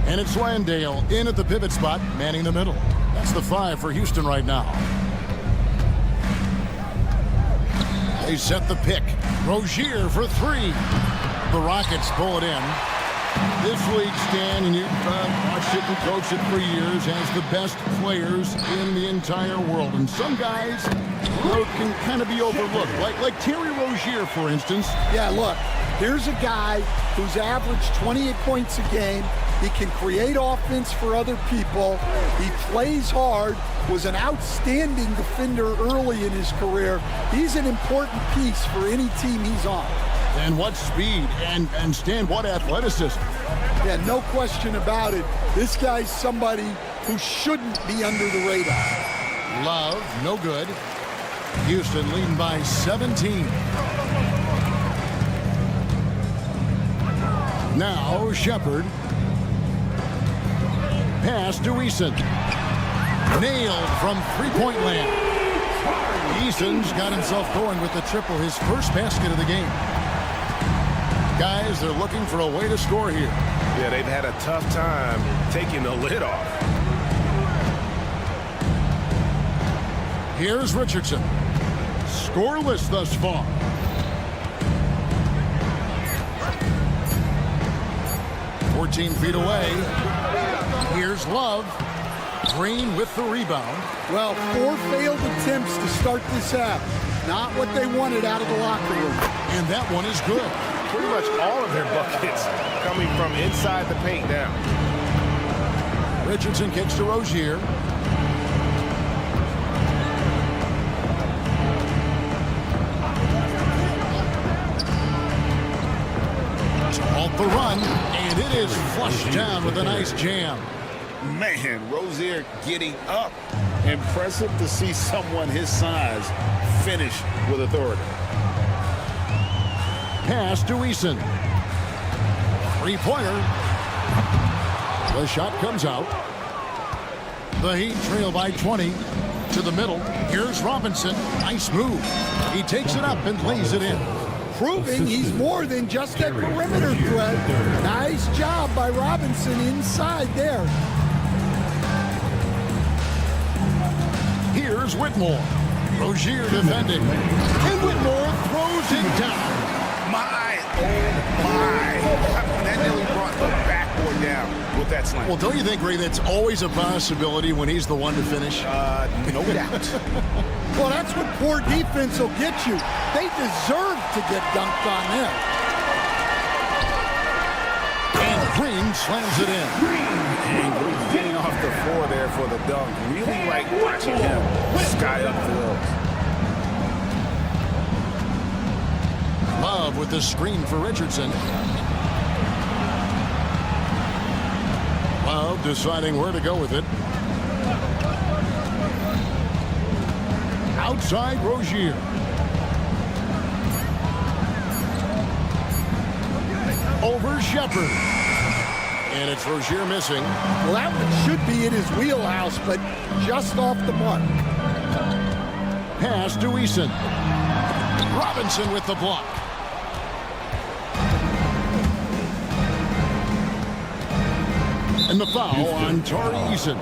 And it's Landale in at the pivot spot, manning the middle. That's the 5 for Houston right now. They set the pick. Rozier for 3. The Rockets pull it in. This league, Stan, and you've watched it and coached it for years, has the best players in the entire world. And some guys, can kind of be overlooked, like Terry Rozier, for instance. Yeah, look, here's a guy who's averaged 28 points a game. He can create offense for other people. He plays hard, was an outstanding defender early in his career. He's an important piece for any team he's on. And what speed, and Stan, what athleticism. Yeah, no question about it. This guy's somebody who shouldn't be under the radar. Love, no good. Houston leading by 17. Now Shepard. Pass to Eason. Nailed from three-point land. Eason's got himself going with the triple, his first basket of the game. Guys, they're looking for a way to score here. Yeah, they've had a tough time taking the lid off. Here's Richardson. Scoreless thus far. "14 feet away. Here's Love. Green with the rebound. Well, 4 failed attempts to start this half. Not what they wanted out of the locker room. And that one is good. Pretty much all of their buckets coming from inside the paint now. Richardson kicks to Rozier. Off the run, and it is flushed down with a nice jam. Man, Rozier getting up. Impressive to see someone his size finish with authority. Pass to Eason. Three-pointer. The shot comes out. The Heat trail by 20 to the middle. Here's Robinson. Nice move. He takes it up and lays it in. Proving he's more than just a perimeter threat. Nice job by Robinson inside there. Here's Whitmore. Rozier defending. And Whitmore throws it down. My, oh my. That nearly brought the backboard down with that slam. Well, don't you think, Ray, that's always a possibility when he's the one to finish? No doubt. Well, that's what poor defense will get you. They deserve to get dunked on them. And Green slams it in. And Green getting off the floor there for the dunk. Really like watching him sky up the hills. Love with the screen for Richardson. Love deciding where to go with it. Outside Rozier. Over Shepard. And it's Rozier missing. Well, that one should be in his wheelhouse, but just off the mark. Pass to Eason. Robinson with the block. And the foul on Tari Eason.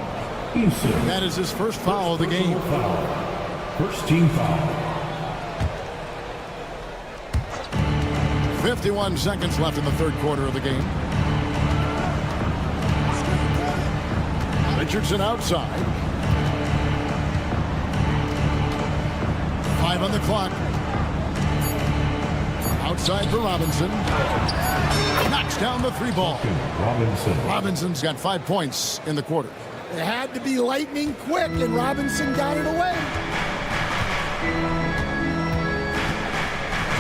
That is his first foul of the game. First team foul. 51 seconds left in the third quarter of the game. Richardson outside. 5 on the clock. Outside for Robinson. Knocks down the three ball. Robinson's got 5 points in the quarter. It had to be lightning quick, and Robinson got it away.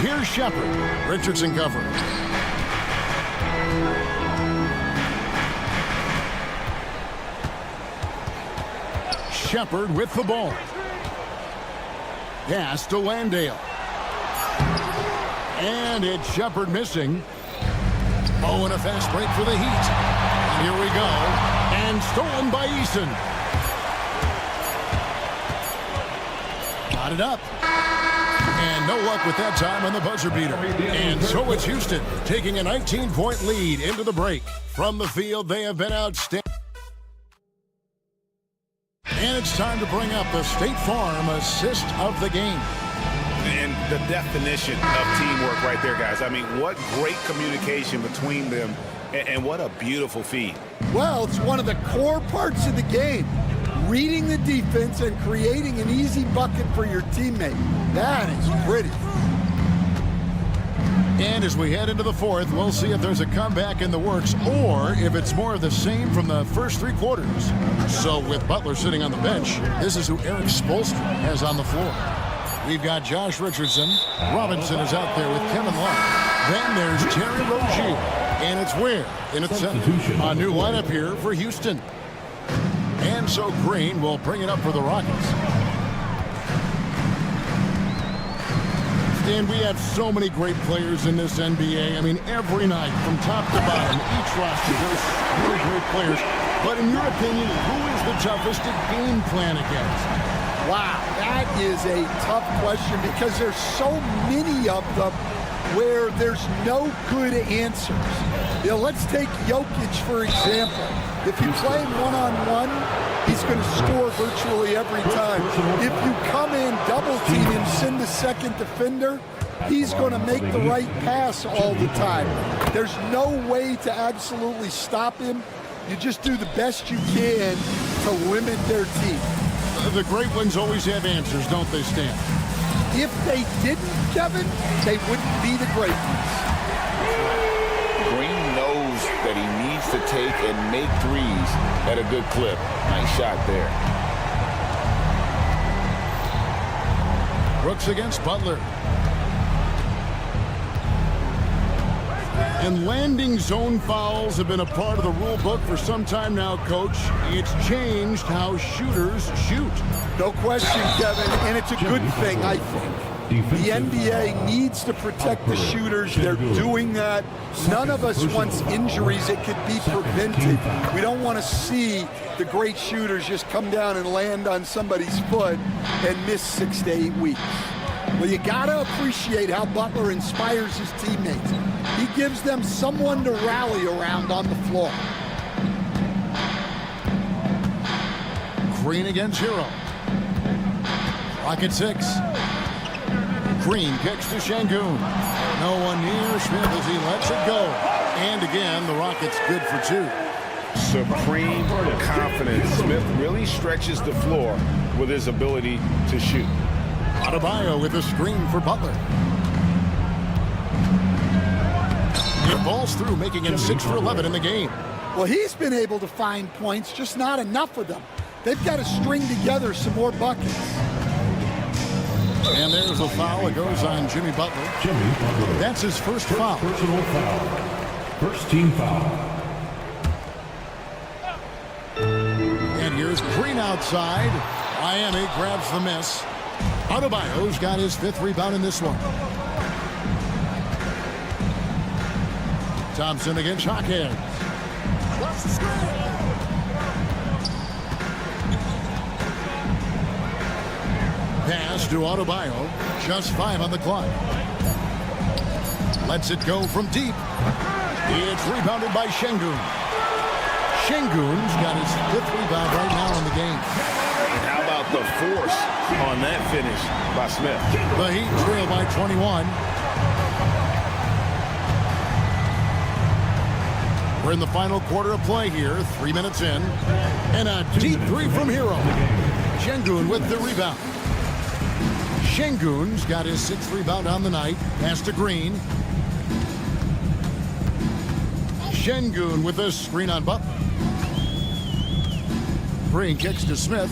Here's Shepard. Richardson covering. Shepard with the ball. Pass to Landale. And it's Shepard missing. Oh, and a fast break for the Heat. And here we go. And stolen by Eason. Got it up. And no luck with that time on the buzzer beater. And so it's Houston taking a 19-point lead into the break. From the field, they have been outstanding. And it's time to bring up the State Farm assist of the game. And the definition of teamwork right there, guys. I mean, what great communication between them, and what a beautiful feed. Well, it's one of the core parts of the game. Reading the defense and creating an easy bucket for your teammate. That is pretty. And as we head into the fourth, we'll see if there's a comeback in the works or if it's more of the same from the first 3 quarters. So with Butler sitting on the bench, this is who Eric Spoelstra has on the floor. We've got Josh Richardson. Robinson is out there with Kevin Love. Then there's Terry Rozier. And it's Ware in its center. A new lineup here for Houston. And so Green will bring it up for the Rockets. And we have so many great players in this NBA. I mean, every night, from top to bottom, each roster, there's really great players. But in your opinion, who is the toughest to game plan against? Wow, that is a tough question because there's so many of them where there's no good answers. You know, let's take Jokic, for example. If you play him one-on-one, he's going to score virtually every time. If you come in, double team him, send the second defender, he's going to make the right pass all the time. There's no way to absolutely stop him. You just do the best you can to limit their team. The great ones always have answers, don't they, Stan? If they didn't, Kevin, they wouldn't be the great ones. Green knows that he needs to take and make threes at a good clip. Nice shot there. Brooks against Butler. And landing zone fouls have been a part of the rule book for some time now, Coach. It's changed how shooters shoot. No question, Kevin, and it's a good thing, I think. The NBA needs to protect the shooters. They're doing that. None of us wants injuries that could be prevented. We don't want to see the great shooters just come down and land on somebody's foot and miss 6 to 8 weeks. Well, you got to appreciate how Butler inspires his teammates. He gives them someone to rally around on the floor. Green against Hero. Rocket 6. Green kicks to Şengün. No one near Smith as he lets it go. And again, the Rockets good for 2. Supreme confidence. Smith really stretches the floor with his ability to shoot. Adebayo with a screen for Butler. It falls through, making him 6 for 11 in the game. Well, he's been able to find points, just not enough of them. They've got to string together some more buckets. And there's a foul. It goes on Jimmy Butler. That's his first foul. Personal foul. First team foul. And here's Green outside. Miami grabs the miss. Adebayo's got his 5th rebound in this one. Thompson against Hawkins. Pass to Adebayo. Just 5 on the clock. Lets it go from deep. It's rebounded by Şengün. Şengün's got his 5th rebound right now in the game. And how about the force on that finish by Smith? The Heat trail by 21. We're in the final quarter of play here, 3 minutes in. And a deep 3 from Hero. Şengün with the rebound. Şengün's got his 6th rebound on the night. Pass to Green. Şengün with a screen on Butler. Green kicks to Smith.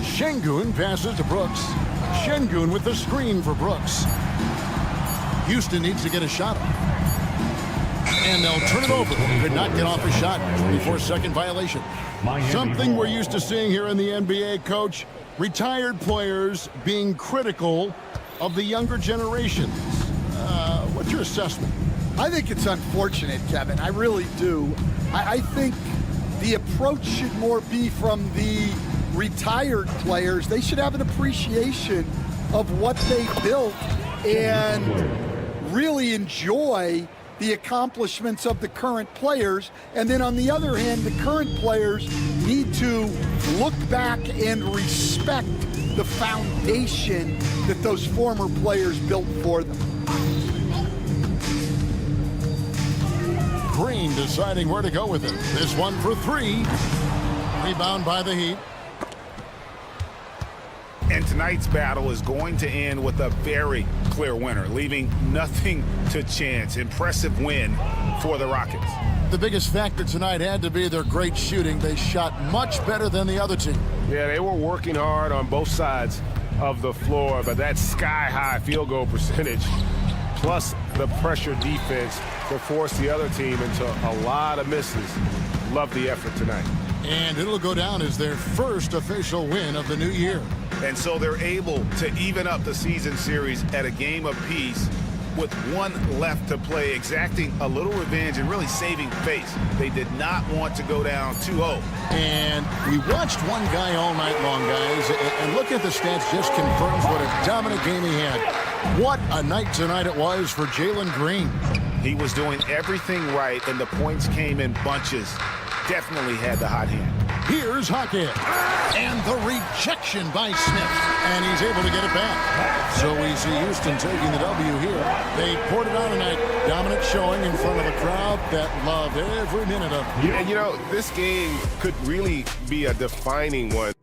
Şengün passes to Brooks. Şengün with the screen for Brooks. Houston needs to get a shot off. And they'll turn it over. Could not get off a shot. 24-second violation. Something we're used to seeing here in the NBA, Coach. Retired players being critical of the younger generations. What's your assessment? I think it's unfortunate, Kevin. I really do. I think the approach should more be from the retired players. They should have an appreciation of what they built and really enjoy the accomplishments of the current players. And then on the other hand, the current players need to look back and respect the foundation that those former players built for them. Green deciding where to go with it. This one for 3. Rebound by the Heat. And tonight's battle is going to end with a very clear winner, leaving nothing to chance. Impressive win for the Rockets. The biggest factor tonight had to be their great shooting. They shot much better than the other team. Yeah, they were working hard on both sides of the floor, but that sky-high field goal percentage plus the pressure defense to force the other team into a lot of misses. Love the effort tonight. And it'll go down as their first official win of the new year. And so they're able to even up the season series at a game apiece with 1 left to play, exacting a little revenge and really saving face. They did not want to go down 2-0. And we watched one guy all night long, guys, and look at the stats just confirms what a dominant game he had. What a night tonight it was for Jalen Green. He was doing everything right, and the points came in bunches. Definitely had the hot hand. Here's Hockett. And the rejection by Smith. And he's able to get it back. So we see Houston taking the W here. They poured it on tonight. Dominant showing in front of a crowd that loved every minute of it. And you know, this game could really be a defining one.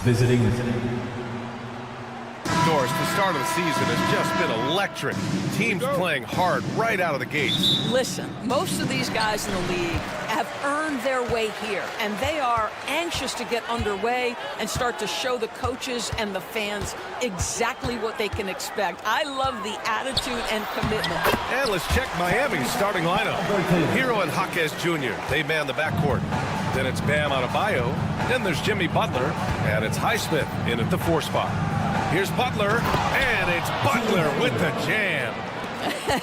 Visiting. Doris, the start of the season has just been electric. Teams playing hard right out of the gates. Listen, most of these guys in the league have earned their way here, and they are anxious to get underway and start to show the coaches and the fans exactly what they can expect. I love the attitude and commitment. And let's check Miami's starting lineup. Hero and Jaquez Jr., they man the backcourt. Then it's Bam Adebayo. Then there's Jimmy Butler. And it's Highsmith in at the 4 spot. Here's Butler, and it's Butler with the jam.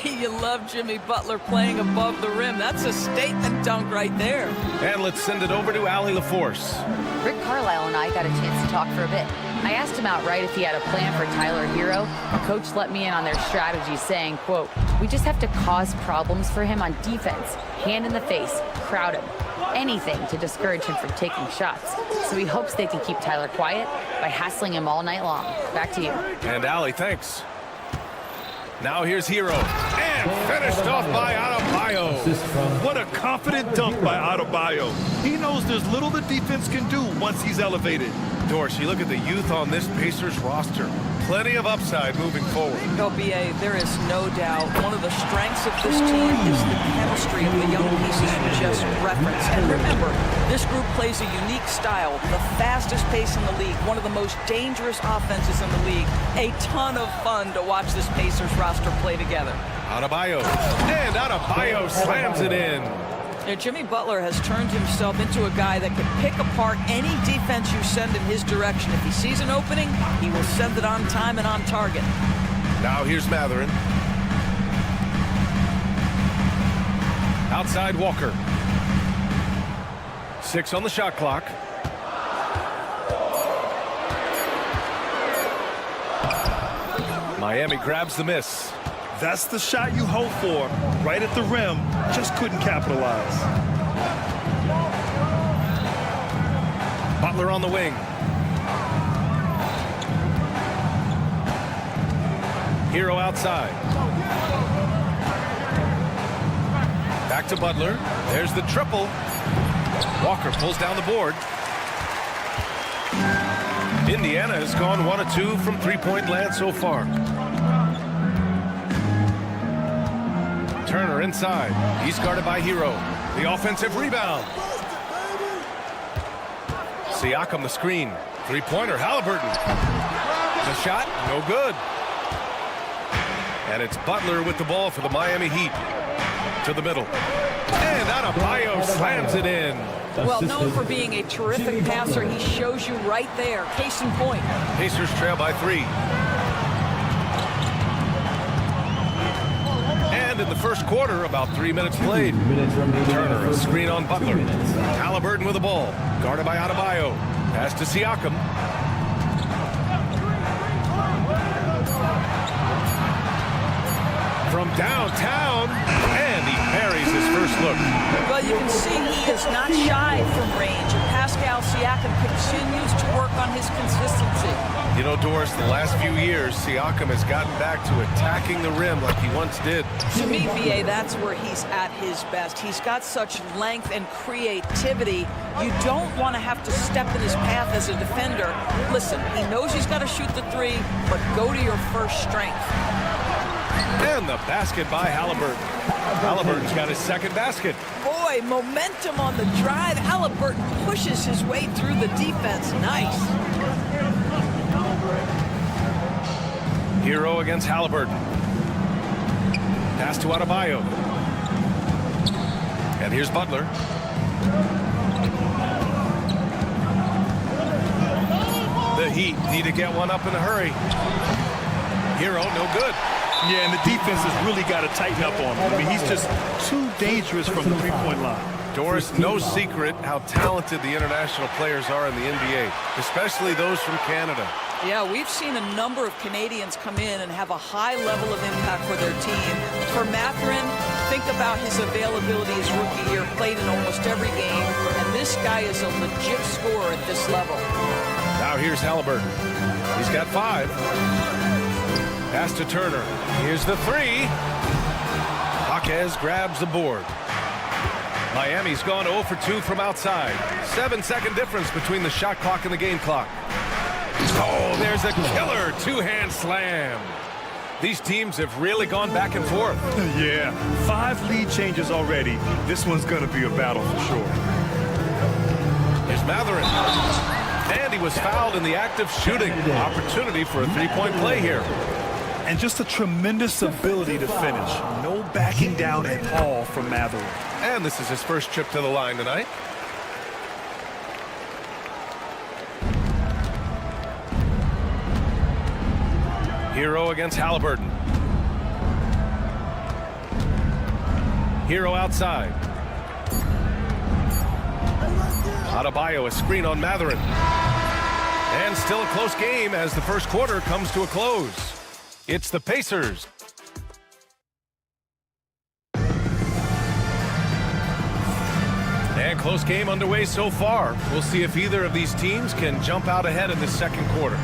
You love Jimmy Butler playing above the rim. That's a statement dunk right there. And let's send it over to Allie LaForce. Rick Carlisle and I got a chance to talk for a bit. I asked him outright if he had a plan for Tyler Hero. The coach let me in on their strategy, saying, quote, "We just have to cause problems for him on defense. Hand in the face, crowd him. Anything to discourage him from taking shots. So he hopes they can keep Tyler quiet by hassling him all night long." Back to you. And Allie, thanks. Now here's Hero. And finished off by Adebayo. What a confident dunk by Adebayo. He knows there's little the defense can do once he's elevated. Doris, you look at the youth on this Pacers roster. Plenty of upside moving forward. BA, there is no doubt one of the strengths of this team is the chemistry of the young pieces you just referenced. And remember, this group plays a unique style, the fastest pace in the league, one of the most dangerous offenses in the league. A ton of fun to watch this Pacers roster play together. Adebayo. And Adebayo slams it in. Now, Jimmy Butler has turned himself into a guy that can pick apart any defense you send in his direction. If he sees an opening, he will send it on time and on target. Now here's Matherin. Outside Walker. 6 on the shot clock. Miami grabs the miss. That's the shot you hope for. Right at the rim, just couldn't capitalize. Butler on the wing. Hero outside. Back to Butler. There's the triple. Walker pulls down the board. Indiana has gone 1 of 2 from three-point land so far. Turner inside. He's guarded by Hero. The offensive rebound. Siakam the screen. Three-pointer, Halliburton. The shot, no good. And it's Butler with the ball for the Miami Heat. To the middle. And Adebayo slams it in. Well, known for being a terrific passer, he shows you right there. Case in point. Pacers trail by 3. And in the first quarter, about 3 minutes played. Turner, a screen on Butler. Halliburton with the ball. Guarded by Adebayo. Pass to Siakam. From downtown. And he buries his first look. Well, you can see he is not shy from range. And Pascal Siakam continues to work on his consistency. You know, Doris, the last few years, Siakam has gotten back to attacking the rim like he once did. To me, VA, that's where he's at his best. He's got such length and creativity. You don't want to have to step in his path as a defender. Listen, he knows he's got to shoot the 3, but go to your first strength. And the basket by Halliburton. Halliburton's got his second basket. Boy, momentum on the drive. Halliburton pushes his way through the defense. Nice. Hero against Halliburton. Pass to Adebayo. And here's Butler. The Heat need to get one up in a hurry. Hero, no good. Yeah, and the defense has really got to tighten up on him. I mean, he's just too dangerous from the three-point line. Doris, no secret how talented the international players are in the NBA, especially those from Canada. Yeah, we've seen a number of Canadians come in and have a high level of impact for their team. For Matherin, think about his availability his rookie year, played in almost every game, and this guy is a legit scorer at this level. Now here's Halliburton. He's got 5. Pass to Turner. Here's the 3. Jaquez grabs the board. Miami's gone 0 for 2 from outside. 7-second difference between the shot clock and the game clock. Oh, there's a killer two-hand slam. These teams have really gone back and forth. Yeah, 5 lead changes already. This one's going to be a battle for sure. Here's Matherin. And he was fouled in the act of shooting. Opportunity for a three-point play here. And just a tremendous ability to finish. No backing down at all from Matherin. And this is his first trip to the line tonight. Hero against Halliburton. Hero outside. Adebayo, a screen on Matherin. And still a close game as the first quarter comes to a close. It's the Pacers. And close game underway so far. We'll see if either of these teams can jump out ahead in this second quarter.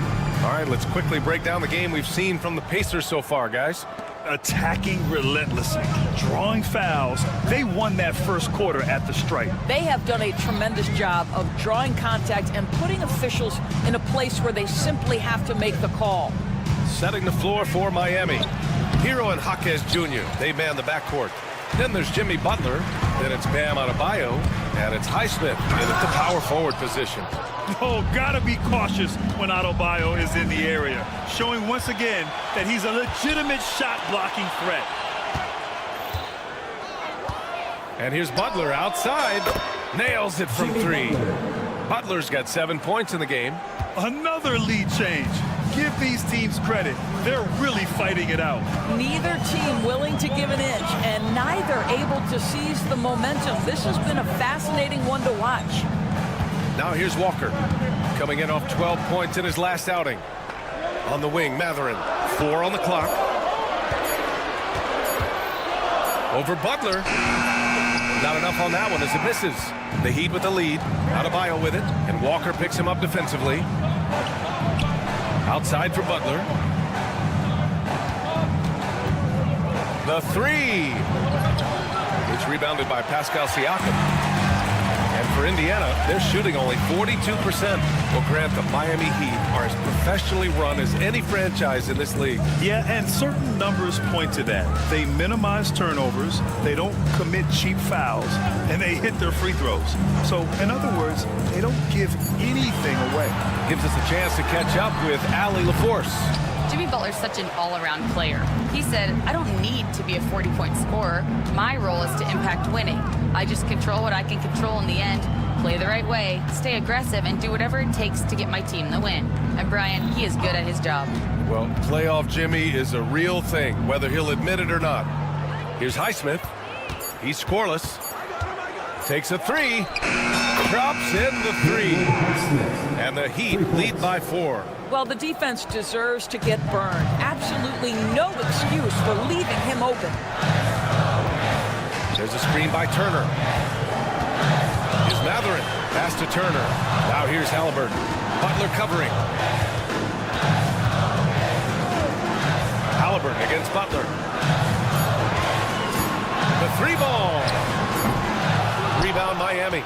All right, let's quickly break down the game we've seen from the Pacers so far, guys. Attacking relentlessly, drawing fouls. They won that first quarter at the stripe. They have done a tremendous job of drawing contact and putting officials in a place where they simply have to make the call. Setting the floor for Miami. Hero and Jaquez Jr. They man the backcourt. Then there's Jimmy Butler. Then it's Bam Adebayo. And it's Highsmith in the power forward position. Oh, gotta be cautious when Adebayo is in the area. Showing once again that he's a legitimate shot-blocking threat. And here's Butler outside. Nails it from 3. Butler's got 7 points in the game. Another lead change. Give these teams credit. They're really fighting it out. Neither team willing to give an inch and neither able to seize the momentum. This has been a fascinating one to watch. Now here's Walker, coming in off 12 points in his last outing. On the wing, Matherin, 4 on the clock. Over Butler. Not enough on that one as it misses. The Heat with the lead. Adebayo with it, and Walker picks him up defensively. Outside for Butler. The 3. It's rebounded by Pascal Siakam. And for Indiana, they're shooting only 42%. Well, Grant, the Miami Heat are as professionally run as any franchise in this league. Yeah, and certain numbers point to that. They minimize turnovers, they don't commit cheap fouls, and they hit their free throws. So, in other words, they don't give anything away. Gives us a chance to catch up with Allie LaForce. Jimmy Butler's such an all-around player. He said, I don't need to be a 40-point scorer. My role is to impact winning. I just control what I can control in the end, play the right way, stay aggressive, and do whatever it takes to get my team the win. And Brian, he is good at his job. Well, playoff Jimmy is a real thing, whether he'll admit it or not. Here's Highsmith. He's scoreless. Takes a 3. Drops in the 3. And the Heat lead by 4. Well, the defense deserves to get burned. Absolutely no excuse for leaving him open. There's a screen by Turner. Here's Matherin. Pass to Turner. Now here's Halliburton. Butler covering. Halliburton against Butler. The 3-ball. Rebound Miami.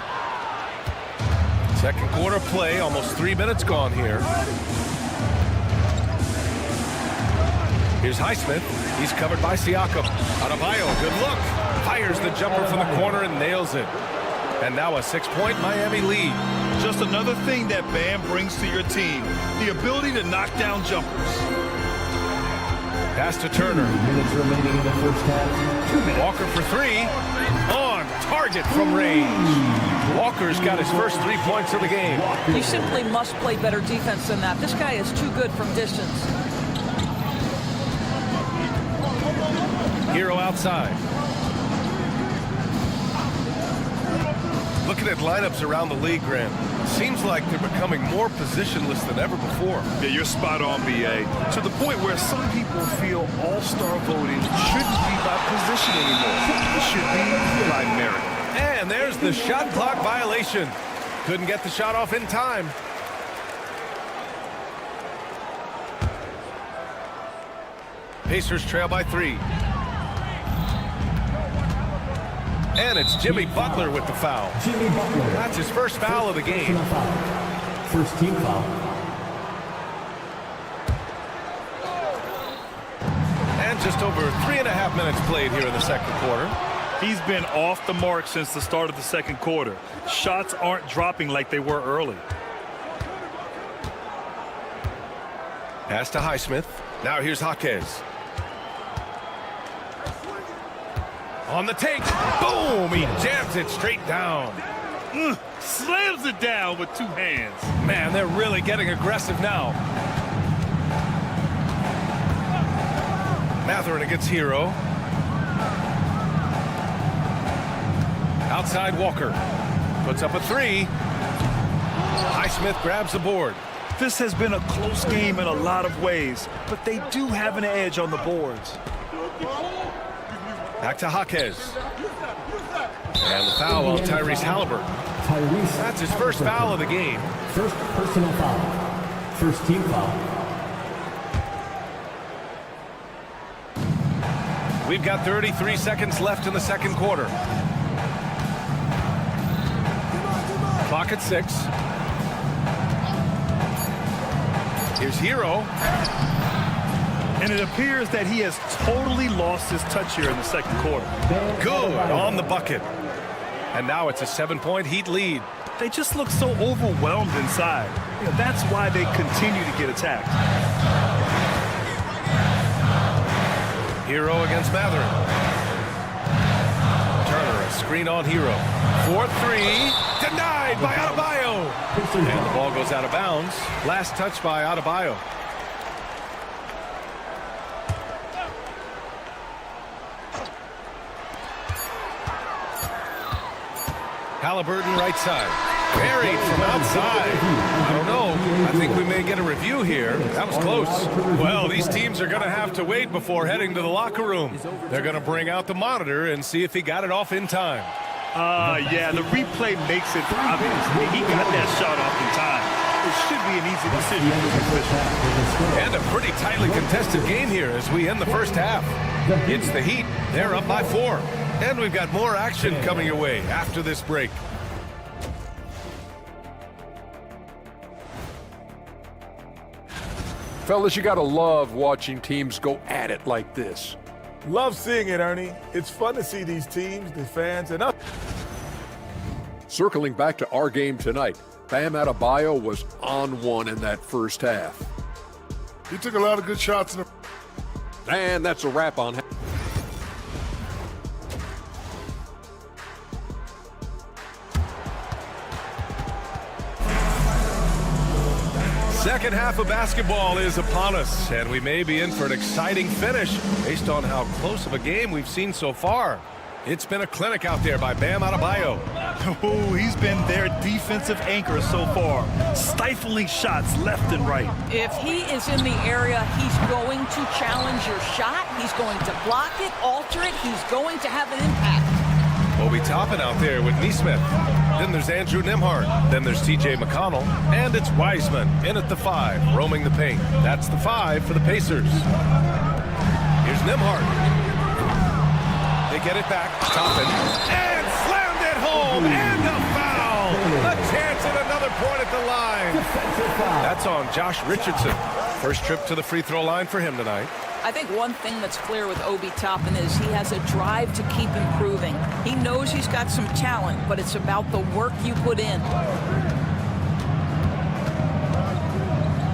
Second quarter play, almost 3 minutes gone here. Here's Highsmith. He's covered by Siakam. Adebayo, good look. Fires the jumper from the corner and nails it. And now a 6-point Miami lead. Just another thing that Bam brings to your team. The ability to knock down jumpers. Pass to Turner. Minutes remaining in the first half. 2 minutes. Walker for 3. On target from range. Walker's got his first 3 points of the game. You simply must play better defense than that. This guy is too good from distance. Hero outside. Looking at lineups around the league, Grant, seems like they're becoming more positionless than ever before. Yeah, you're spot on, B.A. To the point where some people feel all-star voting shouldn't be by position anymore. It should be by merit. And there's the shot clock violation. Couldn't get the shot off in time. Pacers trail by 3. And it's Jimmy Butler with the foul. Jimmy Butler. That's his first foul of the game. First team foul. And just over 3.5 minutes played here in the second quarter. He's been off the mark since the start of the second quarter. Shots aren't dropping like they were early. Pass to Highsmith. Now here's Jaquez. On the take. Boom! He jams it straight down. Slams it down with two hands. Man, they're really getting aggressive now. Mathurin against Hero. Outside Walker. Puts up a three. Highsmith grabs the board. This has been a close game in a lot of ways, but they do have an edge on the boards. Back to Jaquez. And the foul on Tyrese Halliburton. That's his first foul of the game. First personal foul. First team foul. We've got 33 seconds left in the second quarter. Clock at 6. Here's Hero. And it appears that he has totally lost his touch here in the second quarter. Good on the bucket. And now it's a 7-point Heat lead. They just look so overwhelmed inside. You know, that's why they continue to get attacked. Hero against Mathurin. Turner, a screen on Hero. 4-3. Denied by Adebayo. And the ball goes out of bounds. Last touch by Adebayo. Halliburton right side. Buried from outside. I don't know. I think we may get a review here. That was close. Well, these teams are going to have to wait before heading to the locker room. They're going to bring out the monitor and see if he got it off in time. Yeah, the replay makes it obvious. He got that shot off in time. It should be an easy decision for the official. And a pretty tightly contested game here as we end the first half. It's the Heat. They're up by 4. And we've got more action coming your way after this break. Fellas, you gotta love watching teams go at it like this. Love seeing it, Ernie. It's fun to see these teams, the fans, and us. Circling back to our game tonight, Bam Adebayo was on one in that first half. He took a lot of good shots. And that's a wrap on. Second half of basketball is upon us, and we may be in for an exciting finish based on how close of a game we've seen so far. It's been a clinic out there by Bam Adebayo. Oh, he's been their defensive anchor so far, stifling shots left and right. If he is in the area, he's going to challenge your shot. He's going to block it, alter it. He's going to have an impact. Obi Toppin out there with Neesmith. Then there's Andrew Nembhard. Then there's TJ McConnell. And it's Wiseman in at the 5, roaming the paint. That's the 5 for the Pacers. Here's Nembhard. They get it back. Toppin. And slammed it home. And a foul. A chance at another point at the line. That's on Josh Richardson. First trip to the free throw line for him tonight. I think one thing that's clear with Obi Toppin is he has a drive to keep improving. He knows he's got some talent, but it's about the work you put in.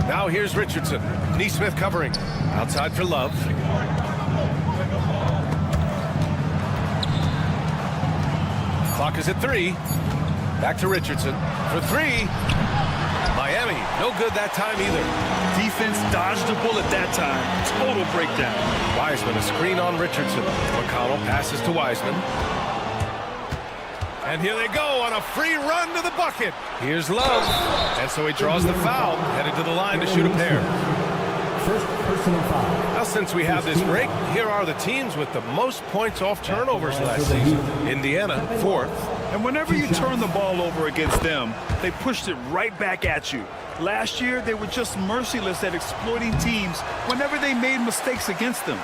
Now here's Richardson. Neesmith covering. Outside for Love. Clock is at 3. Back to Richardson for 3. Miami, no good that time either. Defense dodged a bullet that time. Total breakdown. Wiseman, a screen on Richardson. McConnell passes to Wiseman. And here they go on a free run to the bucket. Here's Love. And so he draws the foul, headed to the line to shoot a pair. First personal foul. Now, since we have this break, here are the teams with the most points off turnovers last season. Indiana, 4th. And whenever you turn the ball over against them, they pushed it right back at you. Last year, they were just merciless at exploiting teams whenever they made mistakes against them.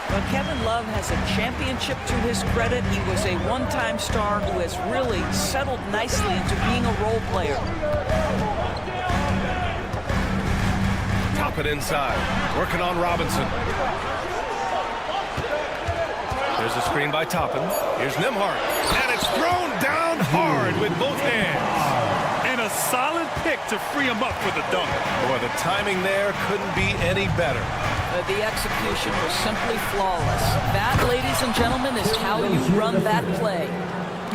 Well, Kevin Love has a championship to his credit. He was a one-time star who has really settled nicely into being a role player. Top it inside. Working on Robinson. There's a screen by Toppin. Here's Nembhard. And it's thrown down hard with both hands. And a solid pick to free him up for the dunk. Boy, the timing there couldn't be any better. The execution was simply flawless. That, ladies and gentlemen, is how you run that play.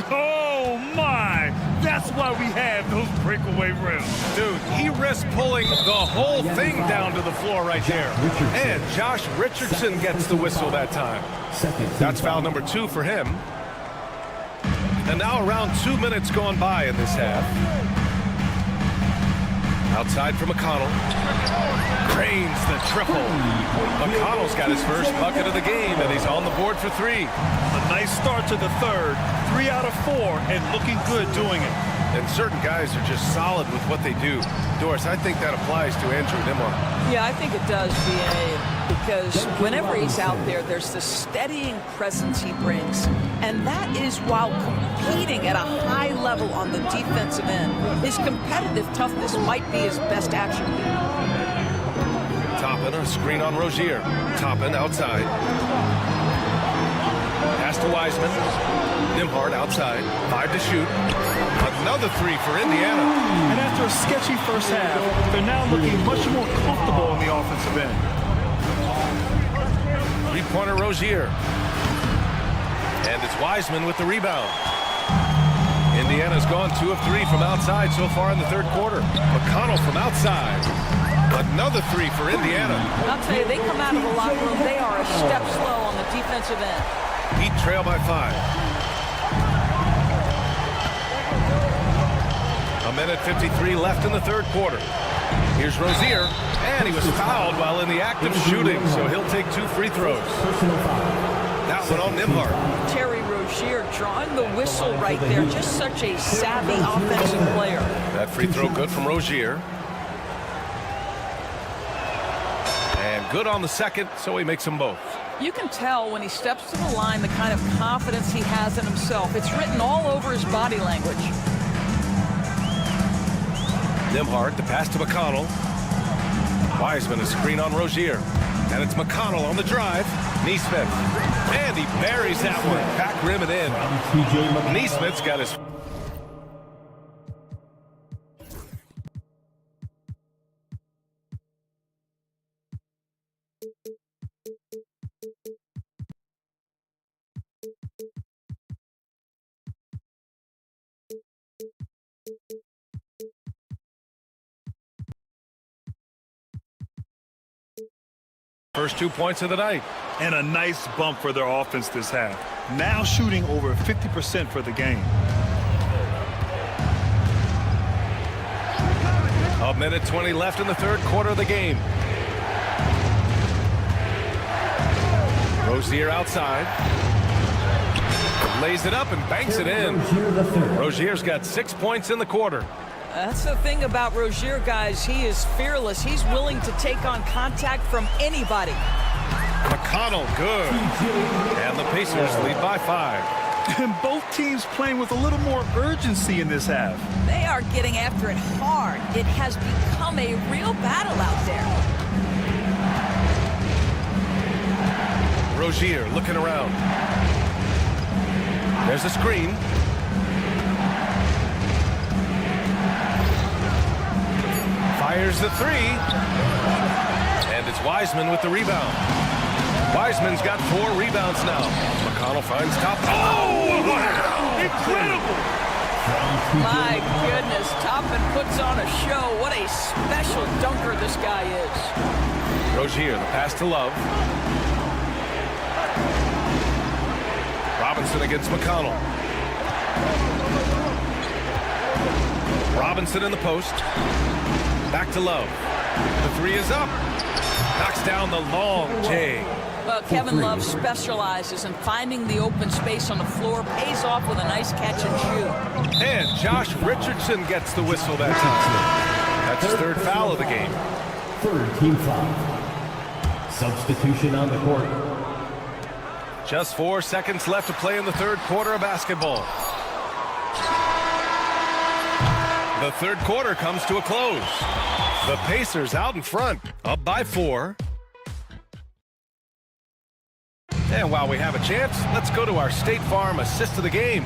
Oh, my! That's why we have those breakaway rims. Dude, he risked pulling the whole thing down to the floor right there. And Josh Richardson gets the whistle that time. That's foul number 2 for him. And now around 2 minutes gone by in this half. Outside for McConnell. Cranes the triple. McConnell's got his first bucket of the game, and he's on the board for 3. A nice start to the third. 3 out of 4, and looking good doing it. And certain guys are just solid with what they do. Doris, I think that applies to Andrew Nembhard. Yeah, I think it does, B.A., because whenever he's out there, there's this steadying presence he brings. And that is while competing at a high level on the defensive end. His competitive toughness might be his best attribute. Toppin, a screen on Rozier. Toppin outside. Pass to Wiseman. Nembhard outside. 5 to shoot. Another 3 for Indiana. And after a sketchy first half, they're now looking much more comfortable on the offensive end. Three-pointer Rozier. And it's Wiseman with the rebound. Indiana's gone 2 of 3 from outside so far in the third quarter. McConnell from outside. Another 3 for Indiana. I'll tell you, they come out of the locker room, they are a step slow on the defensive end. Heat trail by 5. A minute 53 left in the third quarter. Here's Rozier, and he was fouled while in the act of shooting, so he'll take 2 free throws. That one on Nembhard. Terry Rozier drawing the whistle right there. Just such a savvy offensive player. That free throw good from Rozier. And good on the second, so he makes them both. You can tell when he steps to the line the kind of confidence he has in himself. It's written all over his body language. Nembhard, the pass to McConnell. Wiseman, a screen on Rozier. And it's McConnell on the drive. Neesmith. And he buries that one. Back rim and in. Neesmith's got his... First 2 points of the night. And a nice bump for their offense this half. Now shooting over 50% for the game. A minute 20 left in the third quarter of the game. Rozier outside. Lays it up and banks it in. Rozier's got 6 points in the quarter. That's the thing about Rozier, guys. He is fearless. He's willing to take on contact from anybody. McConnell, good. And the Pacers lead by 5. And both teams playing with a little more urgency in this half. They are getting after it hard. It has become a real battle out there. Rozier looking around. There's a screen. Fires the 3. And it's Wiseman with the rebound. Wiseman's got 4 rebounds now. McConnell finds Toppin. Oh, wow! Incredible! My goodness, Toppin puts on a show. What a special dunker this guy is. Rozier, the pass to Love. Robinson against McConnell. Robinson in the post. Back to Love. The 3 is up. Knocks down the long J. Well, Kevin Love specializes in finding the open space on the floor, pays off with a nice catch and shoot. And Josh Richardson gets the whistle that time. That's his 3rd foul of the game. 3rd team foul. Substitution on the court. Just 4 seconds left to play in the third quarter of basketball. The third quarter comes to a close. The Pacers out in front, up by 4. And while we have a chance, let's go to our State Farm assist of the game.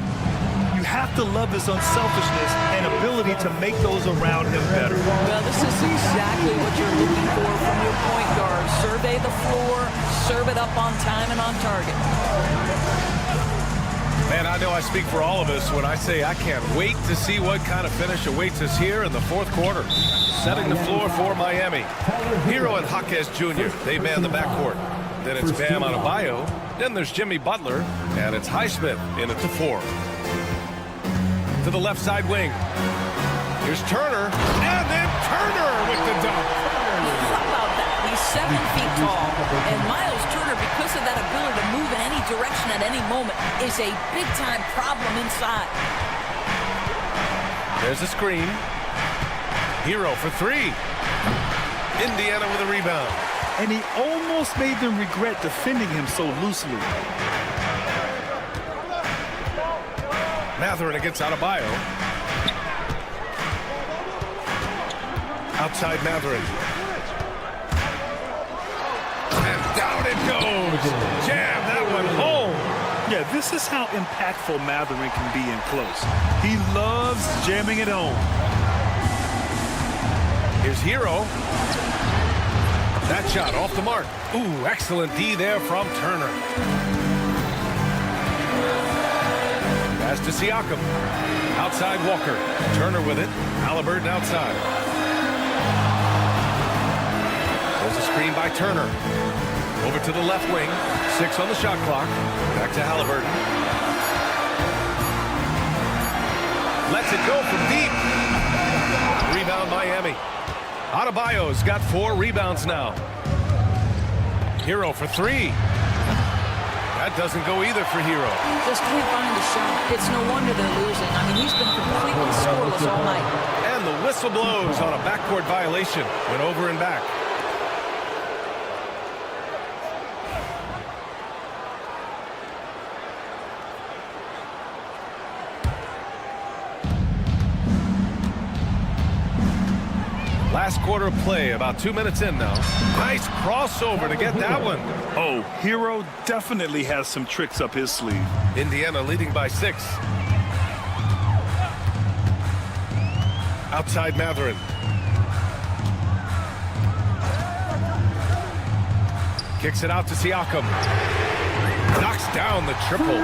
You have to love his unselfishness and ability to make those around him better. Well, this is exactly what you're looking for from your point guard. Survey the floor, serve it up on time and on target. Man, I know I speak for all of us when I say I can't wait to see what kind of finish awaits us here in the fourth quarter. Setting the floor for Miami. Hero and Jaquez Jr., they man the backcourt. Then it's Bam Adebayo. Then there's Jimmy Butler. And it's Highsmith in at the 4. To the left side wing. Here's Turner. And then Turner with the dunk. How about that? He's 7 feet tall. And Miles Turner, because of that ability to move in any direction at any moment, is a big-time problem inside. There's a screen. Hero for 3. Indiana with a rebound. And he almost made them regret defending him so loosely. Matherin against Adebayo. Outside Matherin. And down it goes. Jam that one home. Yeah, this is how impactful Matherin can be in close. He loves jamming it home. Here's Hero. That shot off the mark. Ooh, excellent D there from Turner. Pass to Siakam. Outside Walker. Turner with it. Halliburton outside. There's a screen by Turner. Over to the left wing. 6 on the shot clock. Back to Halliburton. Lets it go from deep. Rebound Miami. Adebayo's got 4 rebounds now. Hero for 3. That doesn't go either for Hero. Just can't find the shot. It's no wonder they're losing. I mean, he's been completely scoreless all night. And the whistle blows on a backcourt violation. Went over and back. Last quarter of play, about 2 minutes in now. Nice crossover to get that one. Oh, Hero definitely has some tricks up his sleeve. Indiana leading by 6. Outside Matherin. Kicks it out to Siakam. Knocks down the triple.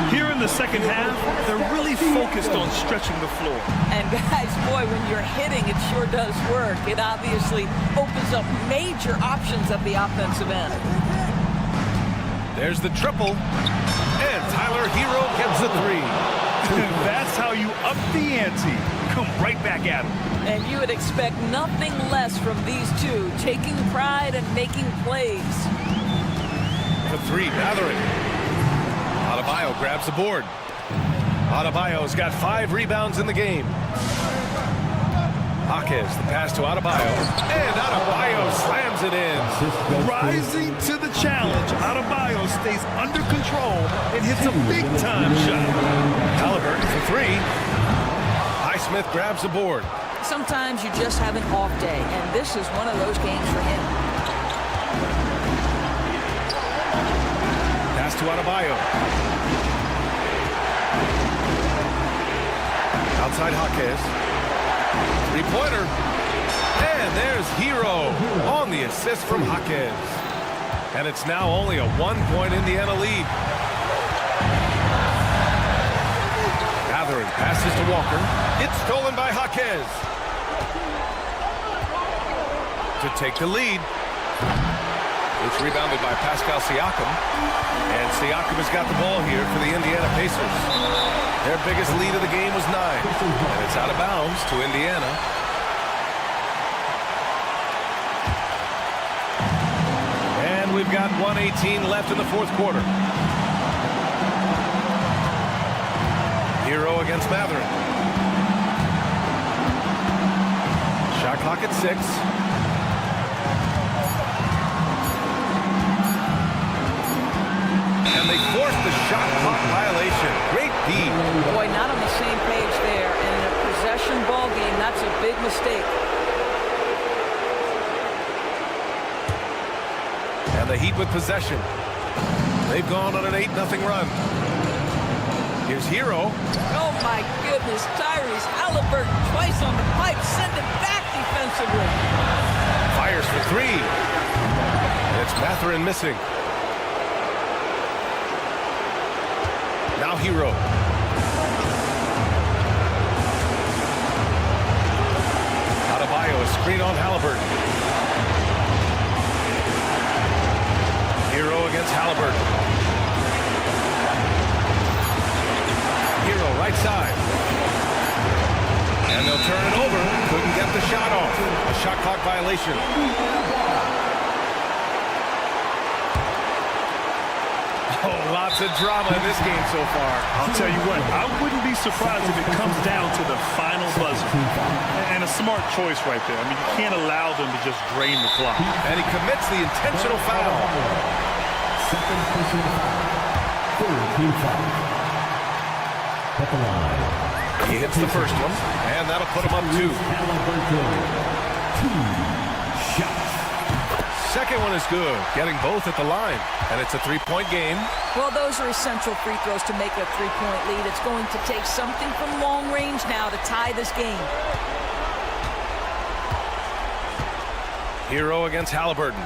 Here in the second half, they're really focused on stretching the floor. And guys, boy, when you're hitting, it sure does work. It obviously opens up major options at the offensive end. There's the triple. And Tyler Hero gets a 3. That's how you up the ante. Come right back at him. And you would expect nothing less from these two, taking pride and making plays. For 3, Matherin. Adebayo grabs the board. Adebayo's got 5 rebounds in the game. Jaquez, the pass to Adebayo. And Adebayo slams it in. Rising to the challenge, Adebayo stays under control and hits a big-time shot. Halliburton for 3. Highsmith grabs the board. Sometimes you just have an off day, and this is one of those games for him. Pass to Adebayo. Outside Jaquez. 3-pointer. And there's Hero on the assist from Jaquez. And it's now only a 1-point Indiana lead. Matherin passes to Walker. It's stolen by Jaquez. To take the lead. It's rebounded by Pascal Siakam. And Siakam has got the ball here for the Indiana Pacers. Their biggest lead of the game was 9. And it's out of bounds to Indiana. And we've got 1:18 left in the fourth quarter. Hero against Matherin. Shot clock at 6. And And they forced the shot clock violation. Great D. Boy, not on the same page there. And in a possession ball game, that's a big mistake. And the Heat with possession. They've gone on an 8-0 run. Here's Hero. Oh, my goodness. Tyrese Halliburton twice on the pipe. Send it back defensively. Fires for three. And it's Mathurin missing. Now Hero. Adebayo, a screen on Halliburton. Hero against Halliburton. Hero right side. And they'll turn it over. Couldn't get the shot off. A shot clock violation. Oh, lots of drama in this game so far. I'll tell you what, I wouldn't be surprised if it comes down to the final buzzer. And a smart choice right there. I mean, you can't allow them to just drain the clock. And he commits the intentional foul. Second personal foul. Third team foul. At the line. He hits the first one, and that'll put him up 2. 2 shots. Second one is good, getting both at the line. And it's a 3-point game. Well, those are essential free throws to make a 3-point lead. It's going to take something from long range now to tie this game. Hero against Halliburton.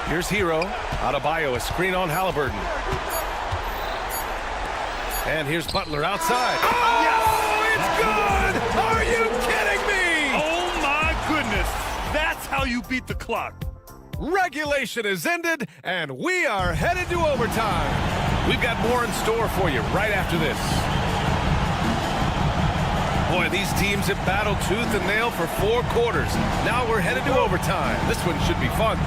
Here's Hero. Adebayo, a screen on Halliburton. And here's Butler outside. Oh, yes! It's good! Are you kidding me? Oh, my goodness. That's how you beat the clock. Regulation is ended, and we are headed to overtime. We've got more in store for you right after this. Boy, these teams have battled tooth and nail for 4 quarters. Now we're headed to overtime. This one should be fun.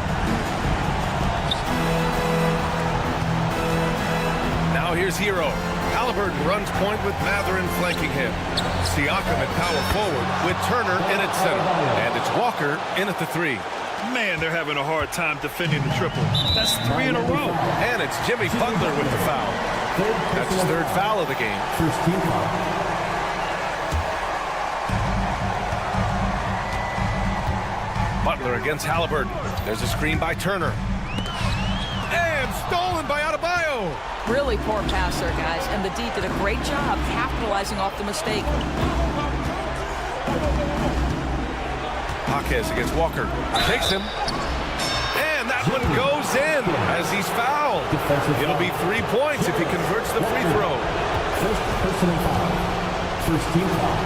Now here's Hero. Halliburton runs point with Mathurin flanking him. Siakam at power forward with Turner in at center. And it's Walker in at the 3. Man, they're having a hard time defending the triple. That's 3 in a row. And it's Jimmy Butler with the foul. That's his 3rd foul of the game. First team foul. Butler against Halliburton. There's a screen by Turner. And stolen by Adebayo. Really poor pass there, guys. And the D did a great job capitalizing off the mistake. Jaquez against Walker. Takes him. And that one goes in as he's fouled. It'll be 3 points if he converts the free throw. First personal foul. First team foul.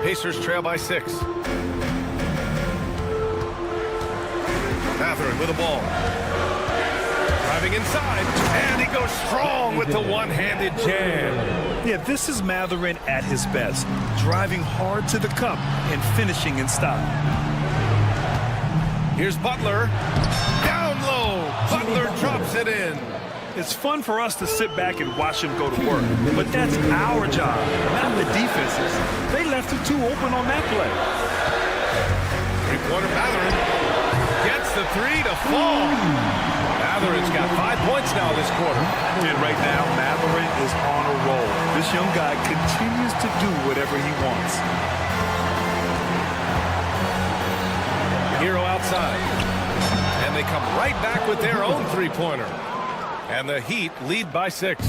Pacers trail by 6. Mathurin with the ball. Driving inside. And he goes strong with the one-handed jam. Yeah, this is Mathurin at his best. Driving hard to the cup and finishing in style. Here's Butler. Down low. Butler drops it in. It's fun for us to sit back and watch him go to work, but that's our job, not the defense's. They left him too open on that play. Three-pointer Mathurin gets the 3 to fall. Mathurin's got 5 points now this quarter. And right now, Mathurin is on a roll. This young guy continues to do whatever he wants. Hero outside. And they come right back with their own three-pointer. And the Heat lead by 6.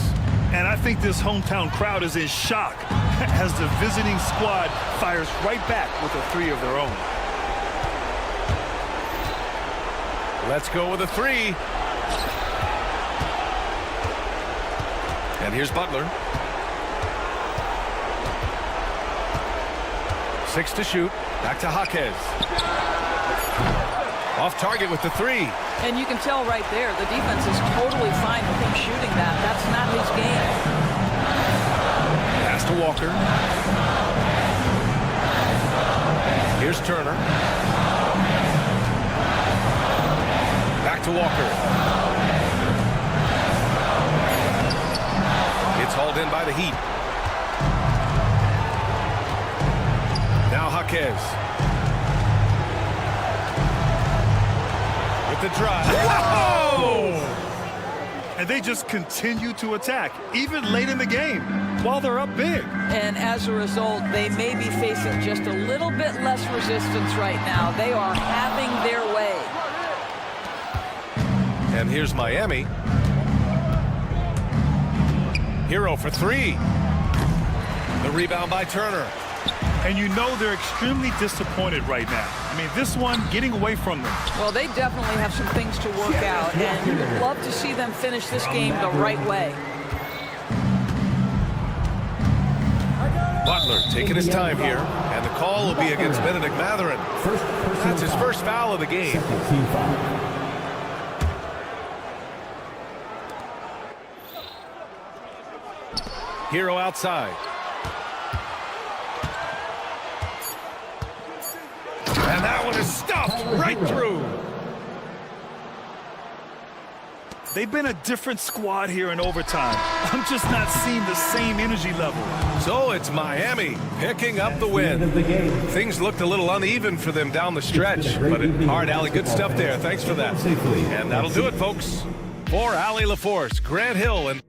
And I think this hometown crowd is in shock as the visiting squad fires right back with a 3 of their own. Let's go with a 3. And here's Butler. 6 to shoot. Back to Jaquez. Off target with the 3. And you can tell right there, the defense is totally fine with him shooting that. That's not his game. Pass to Walker. Here's Turner. Back to Walker. It's hauled in by the Heat. Now Jaquez. the drive. Whoa! And they just continue to attack, even late in the game, while they're up big. And as a result, they may be facing just a little bit less resistance right now. They are having their way. And here's Miami. Hero for three. The rebound by Turner. And you know they're extremely disappointed right now. I mean, this one getting away from them. Well, they definitely have some things to work out, and you would love to see them finish this game the right way. Butler taking his time here, and the call will be against Benedict Mathurin. That's his first foul of the game. Hero outside. And that one is stuffed right through. They've been a different squad here in overtime. I'm just not seeing the same energy level. So it's Miami picking up the win. Things looked a little uneven for them down the stretch, but hard, Allie, good stuff there. Thanks for that. And that'll do it, folks. For Allie LaForce, Grant Hill, and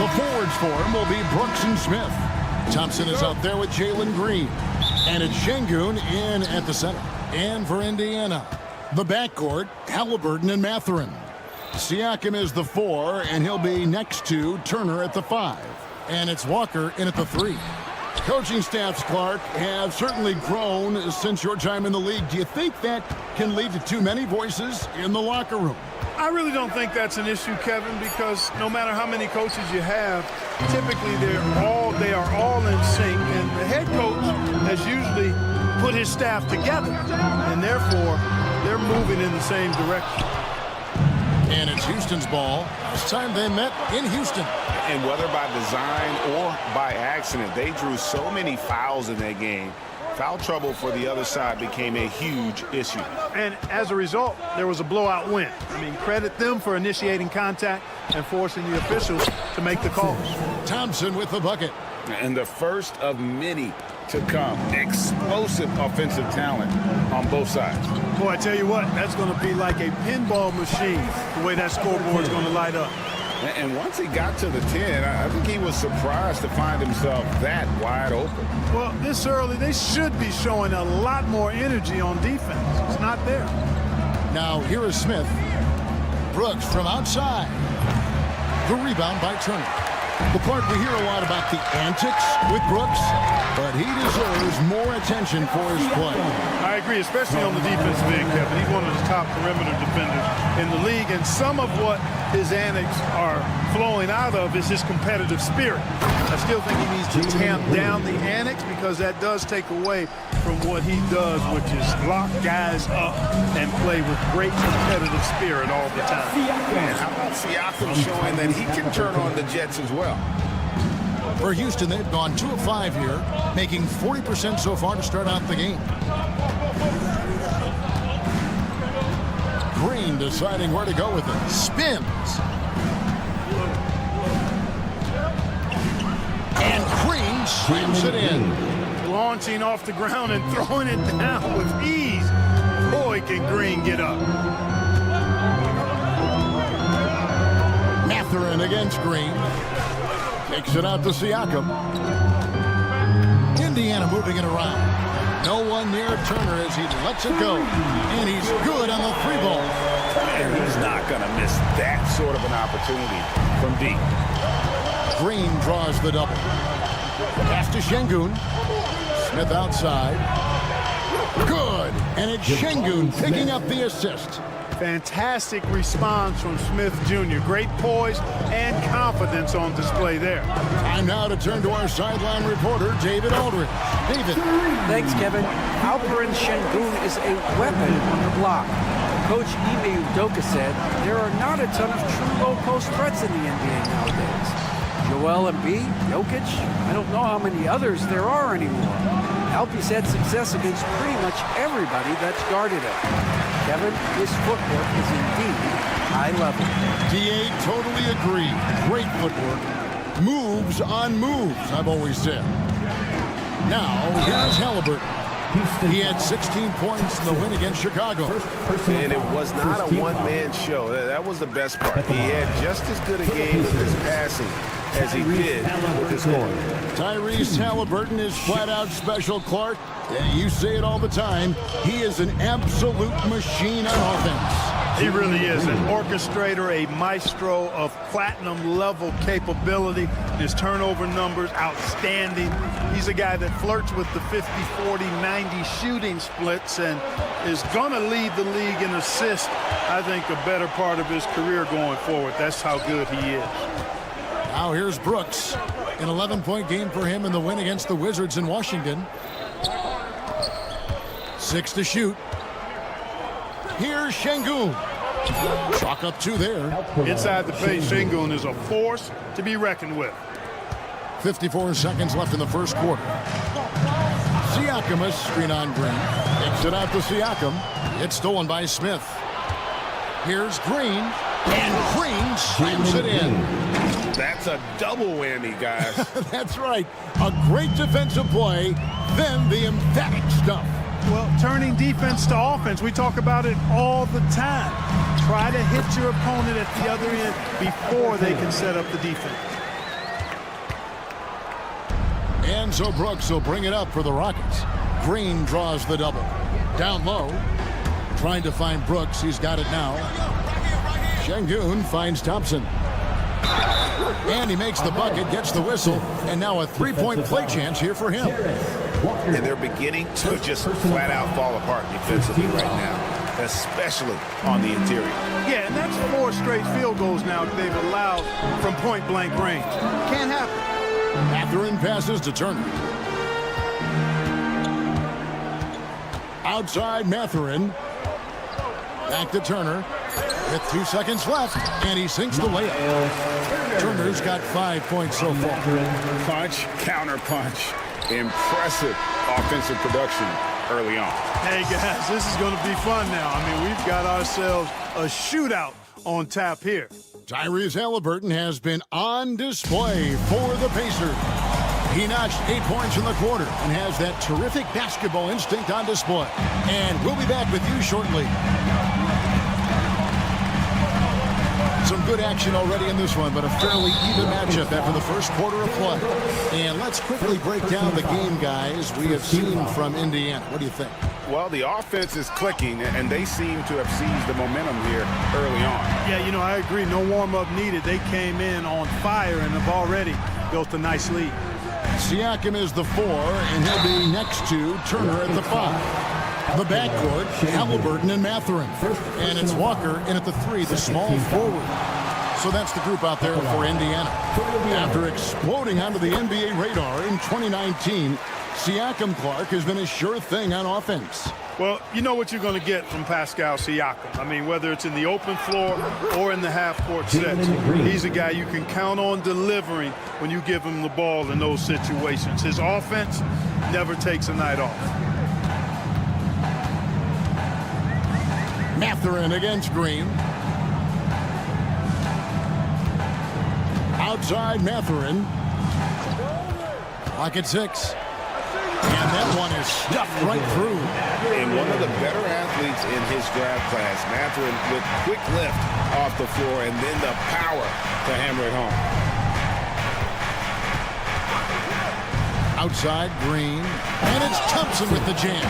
The forwards for him will be Brooks and Smith. Thompson is out there with Jalen Green. And it's Şengün in at the center. And for Indiana, the backcourt, Halliburton and Mathurin. Siakam is the 4, and he'll be next to Turner at the 5. And it's Walker in at the 3. Coaching staffs, Clark, have certainly grown since your time in the league. Do you think that can lead to too many voices in the locker room? I really don't think that's an issue, Kevin, because no matter how many coaches you have, typically they are all in sync, and the head coach has usually put his staff together, and therefore they're moving in the same direction. And it's Houston's ball. Last time they met in Houston. And whether by design or by accident, they drew so many fouls in that game. Foul trouble for the other side became a huge issue. And as a result, there was a blowout win. I mean, credit them for initiating contact and forcing the officials to make the calls. Thompson with the bucket. And the first of many to come. Explosive offensive talent on both sides. Boy, I tell you what, that's going to be like a pinball machine, the way that scoreboard's going to light up. And once he got to the 10, I think he was surprised to find himself that wide open. Well, this early, they should be showing a lot more energy on defense. It's not there. Now, here is Smith. Brooks from outside. The rebound by Turner. Well, Clark, we hear a lot about the antics with Brooks, but he deserves more attention for his play. I agree, especially on the defensive end, Kevin. He's one of the top perimeter defenders in the league, and some of what his antics are flowing out of is his competitive spirit. I still think he needs to tamp down the antics because that does take away from what he does, which is lock guys up and play with great competitive spirit all the time. And how about Siakam showing that he can turn on the Jets as well? For Houston, they've gone 2 of 5 here, making 40% so far to start out the game. Green deciding where to go with it. Spins. And Green slams it in. Launching off the ground and throwing it down with ease. Boy, can Green get up. Mathurin against Green. Takes it out to Siakam. Indiana moving it around. No one near Turner as he lets it go. And he's good on the 3 ball. And he's not going to miss that sort of an opportunity from deep. Green draws the double. Pass to Şengün. Smith outside. Good. And it's Şengün picking up the assist. Fantastic response from Smith Jr. Great poise and confidence on display there. Time now to turn to our sideline reporter, David Aldridge. David. Thanks, Kevin. Alperen Şengün is a weapon on the block. Coach EuroCup said there are not a ton of true low-post threats in the NBA nowadays. Joel Embiid, Jokic, I don't know how many others there are anymore. Alpie's had success against pretty much everybody that's guarded him. Kevin, his footwork is indeed high level. DA totally agree. Great footwork. Moves on moves, I've always said. Now, here's Halliburton. He had 16 points in the win against Chicago. And it was not a one-man show. That was the best part. He had just as good a game with his passing as he did with his scoring. Tyrese Halliburton is flat-out special, Clark. You say it all the time. He is an absolute machine on offense. He really is an orchestrator, a maestro of platinum-level capability. His turnover numbers, outstanding. He's a guy that flirts with the 50, 40, 90 shooting splits and is going to lead the league in assists, I think, a better part of his career going forward. That's how good he is. Now here's Brooks. An 11-point game for him in the win against the Wizards in Washington. 6 to shoot. Here's Şengün. Chalk up 2 there. Inside the paint, Şengün is a force to be reckoned with. 54 seconds left in the first quarter. Siakam, a screen on Green. Takes it out to Siakam. It's stolen by Smith. Here's Green. And Green slams it in. That's a double whammy, guys. That's right. A great defensive play, then the emphatic stuff. Well, turning defense to offense, we talk about it all the time. Try to hit your opponent at the other end before they can set up the defense. And so Brooks will bring it up for the Rockets. Green draws the double. Down low. Trying to find Brooks. He's got it now. Şengün finds Thompson. And he makes the bucket, gets the whistle, and now a three-point play chance here for him. And they're beginning to just flat-out fall apart defensively right now, especially on the interior. Yeah, and that's 4 straight field goals now that they've allowed from point-blank range. Can't happen. Mathurin passes to Turner. Outside Mathurin. Back to Turner. With 2 seconds left, and he sinks the layup. Turner's got 5 points so far. Punch, counter punch. Impressive offensive production early on. Hey, guys, this is going to be fun now. I mean, we've got ourselves a shootout on tap here. Tyrese Halliburton has been on display for the Pacers. He notched 8 points in the quarter and has that terrific basketball instinct on display. And we'll be back with you shortly. Some good action already in this one, but a fairly even matchup after the first quarter of play. And let's quickly break down the game, guys, we have seen from Indiana. What do you think? Well, the offense is clicking, and they seem to have seized the momentum here early on. Yeah, you know, I agree. No warm-up needed. They came in on fire and have already built a nice lead. Siakam is the 4, and he'll be next to Turner at the 5. The backcourt, Halliburton and Mathurin. And it's Walker in at the 3, the small forward. So that's the group out there for Indiana. After exploding onto the NBA radar in 2019, Siakam Clark has been a sure thing on offense. Well, you know what you're going to get from Pascal Siakam. I mean, whether it's in the open floor or in the half-court sets, he's a guy you can count on delivering when you give him the ball in those situations. His offense never takes a night off. Mathurin against Green. Outside Mathurin. Lock at 6. And that one is stuffed right through. And one of the better athletes in his draft class, Mathurin, with quick lift off the floor and then the power to hammer it home. Outside Green. And it's Thompson with the jam.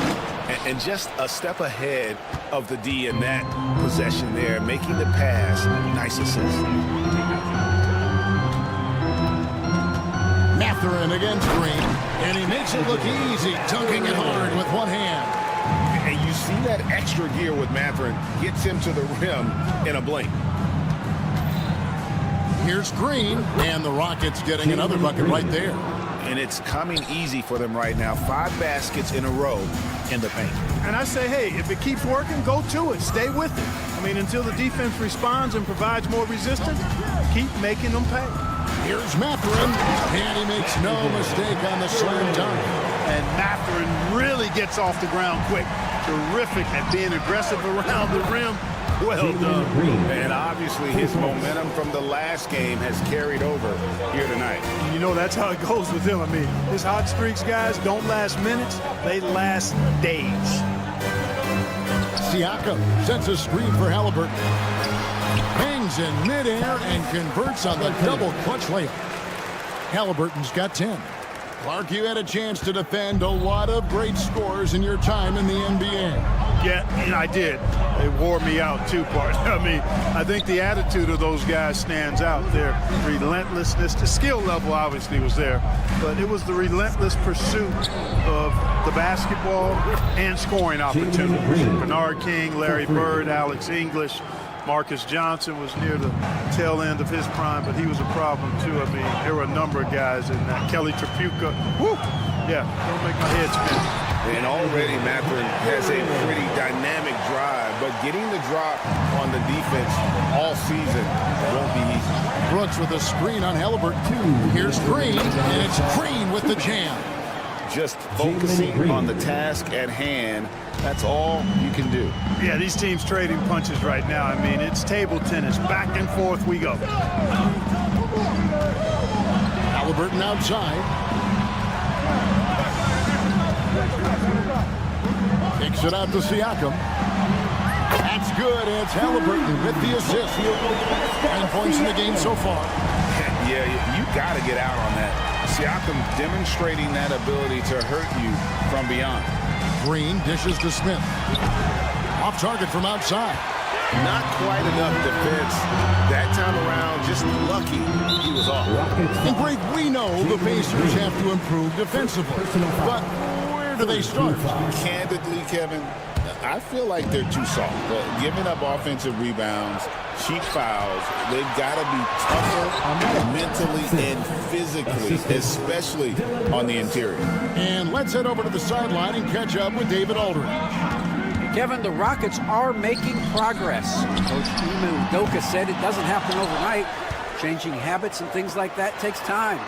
And just a step ahead of the D in that possession there, making the pass. Nice assist. Mathurin against Green, and he makes it look easy, dunking it hard with one hand. And you see that extra gear with Mathurin, gets him to the rim in a blink. Here's Green, and the Rockets getting another bucket right there. And it's coming easy for them right now. 5 baskets in a row in the paint. And I say, hey, if it keeps working, go to it. Stay with it. I mean, until the defense responds and provides more resistance, keep making them pay. Here's Mathurin, and he makes no mistake on the slam dunk. And Mathurin really gets off the ground quick. Terrific at being aggressive around the rim. Well done. And obviously his momentum from the last game has carried over here tonight. You know, that's how it goes with him. I mean, his hot streaks, guys, don't last minutes. They last days. Siakam sends a screen for Halliburton. Hangs in midair and converts on the double clutch layup. Halliburton's got 10. Clark, you had a chance to defend a lot of great scores in your time in the NBA. Yeah, and I did. It wore me out too, partner. I mean, I think the attitude of those guys stands out. Their relentlessness, the skill level obviously was there, but it was the relentless pursuit of the basketball and scoring opportunities. Bernard King, Larry Bird, Alex English, Marcus Johnson was near the tail end of his prime, but he was a problem too. I mean, there were a number of guys in that. Kelly Tripucka, whoo, yeah, don't make my head spin. And already Mathurin has a pretty dynamic drive, but getting the drop on the defense all season won't be easy. Brooks with a screen on Halliburton. Here's Green, and it's Green with the jam. Just focusing on the task at hand, that's all you can do. Yeah, these teams trading punches right now. I mean, it's table tennis. Back and forth we go. Halliburton outside. Kicks it out to Siakam. That's good. It's Halliburton with the assist. 9 points in the game so far. Yeah, you got to get out on that. Siakam demonstrating that ability to hurt you from beyond. Green dishes to Smith. Off target from outside. Not quite enough defense. That time around, just lucky he was off. And Greg, we know the Pacers have to improve defensively. But where do they start? Candidly, Kevin, I feel like they're too soft. Giving up offensive rebounds, cheap fouls, they've got to be tougher mentally and physically, especially on the interior. And let's head over to the sideline and catch up with David Aldridge. Kevin, the Rockets are making progress. Coach Ime Udoka said it doesn't happen overnight. Changing habits and things like that takes time.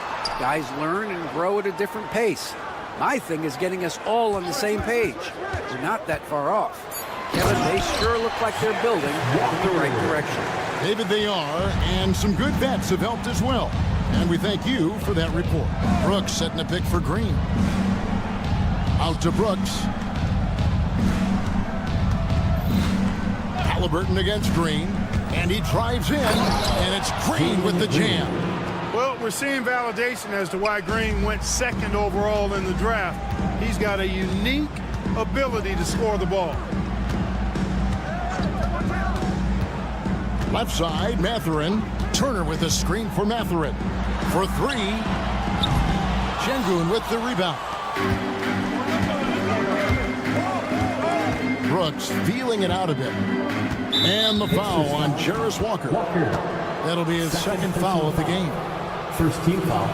Guys learn and grow at a different pace. My thing is getting us all on the same page. We're not that far off. Kevin, they sure look like they're building in the right direction. David, they are, and some good bets have helped as well. And we thank you for that report. Brooks setting a pick for Green. Out to Brooks. Halliburton against Green, and he drives in, and it's Green with the jam. Well, we're seeing validation as to why Green went second overall in the draft. He's got a unique ability to score the ball. Left side, Mathurin. Turner with a screen for Mathurin. For three, Şengün with the rebound. Brooks feeling it out a bit. And the foul on Jarris Walker. That'll be his second foul of the game. First team foul.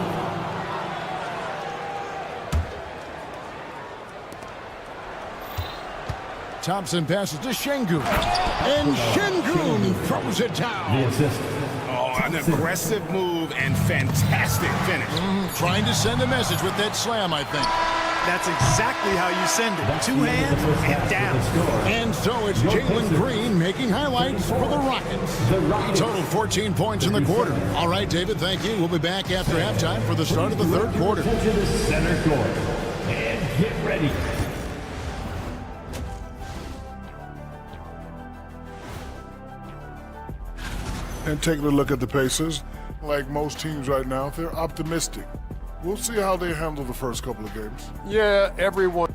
Thompson passes to Şengün. And Şengün throws it down. The assist. Oh, an aggressive move and fantastic finish. Trying to send a message with that slam, I think. That's exactly how you send it. Two hands and down. And so it's Jalen Green making highlights for the Rockets. He totaled 14 points in the quarter. All right, David, thank you. We'll be back after halftime for the start of the third quarter. To the center court. And get ready. And taking a look at the Pacers, like most teams right now, they're optimistic. We'll see how they handle the first couple of games. Yeah, everyone.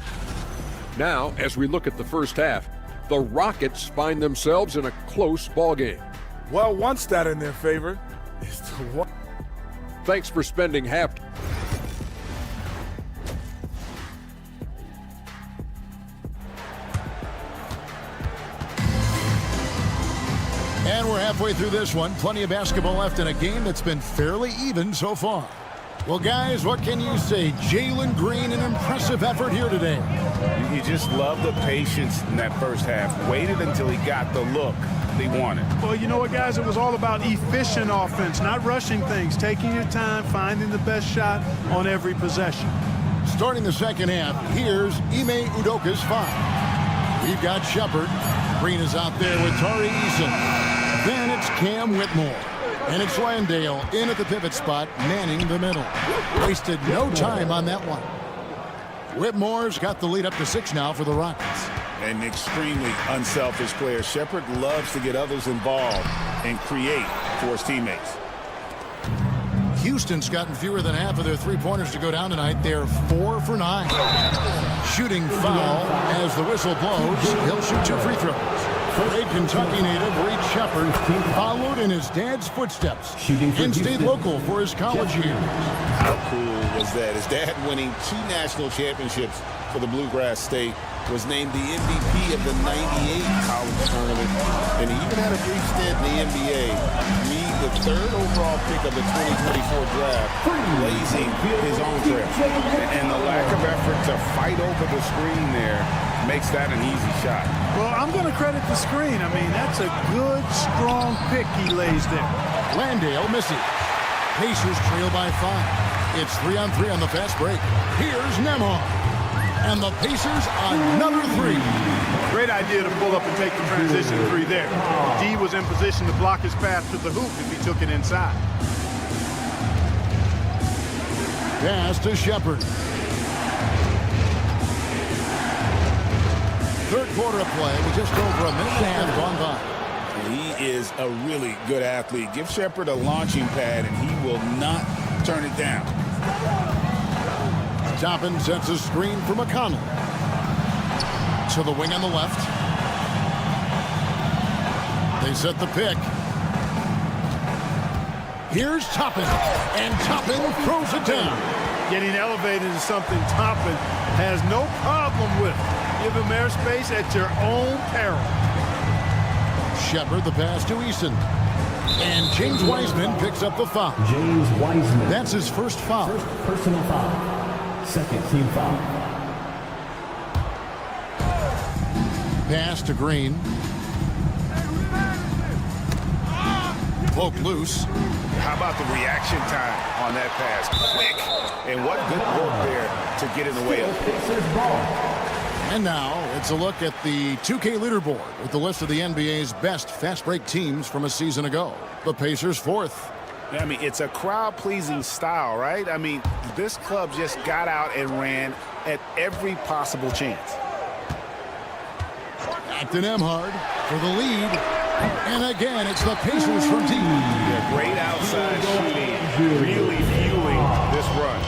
Now, as we look at the first half, the Rockets find themselves in a close ball game. Well, one stat in their favor is to one. Thanks for spending half. And we're halfway through this one. Plenty of basketball left in a game that's been fairly even so far. Well, guys, what can you say? Jalen Green, an impressive effort here today. You just love the patience in that first half. Waited until he got the look they wanted. Well, you know what, guys? It was all about efficient offense, not rushing things, taking your time, finding the best shot on every possession. Starting the second half, here's Ime Udoka's five. We've got Shepard. Green is out there with Tari Eason. Then it's Cam Whitmore. And it's Landale in at the pivot spot, manning the middle. Wasted no time on that one. Whitmore's got the lead up to 6 now for the Rockets. An extremely unselfish player. Shepard loves to get others involved and create for his teammates. Houston's gotten fewer than half of their three-pointers to go down tonight. They're 4 for 9. Shooting foul as the whistle blows. He'll shoot 2 free throws. A Kentucky native, Reed Shepard, followed in his dad's footsteps and stayed local for his college years. How cool was that? His dad winning 2 national championships for the Bluegrass State, was named the MVP of the '98 college tournament, and he even had a brief stint in the NBA. Reed, the 3rd overall pick of the 2024 draft, blazing his own trail. And the lack of effort to fight over the screen there makes that an easy shot. Well, I'm going to credit the screen. I mean, that's a good, strong pick he lays there. Landale missing. Pacers trail by 5. It's 3-on-3 on the fast break. Here's Nemo. And the Pacers another 3. Great idea to pull up and take the transition 3 there. D was in position to block his path to the hoop if he took it inside. Pass to Shepard. Third quarter of play with just over a minute and a half gone by. He is a really good athlete. Give Shepard a launching pad, and he will not turn it down. Toppin sets a screen for McConnell. To the wing on the left. They set the pick. Here's Toppin, and Toppin throws it down. Getting elevated is something Toppin has no problem with. Give him airspace at your own peril. Shepard the pass to Eason. And James Wiseman picks up the foul. James Wiseman. That's his first foul. First personal foul. Second team foul. Pass to Green. Poke loose. How about the reaction time on that pass? Quick. And what good work there to get in the way of it. And now it's a look at the 2K leaderboard with the list of the NBA's best fast break teams from a season ago. The Pacers 4th. I mean, it's a crowd-pleasing style, right? I mean, this club just got out and ran at every possible chance. Acton Emhard for the lead. And again, it's the Pacers from deep. Yeah, great outside shooting, really fueling this run.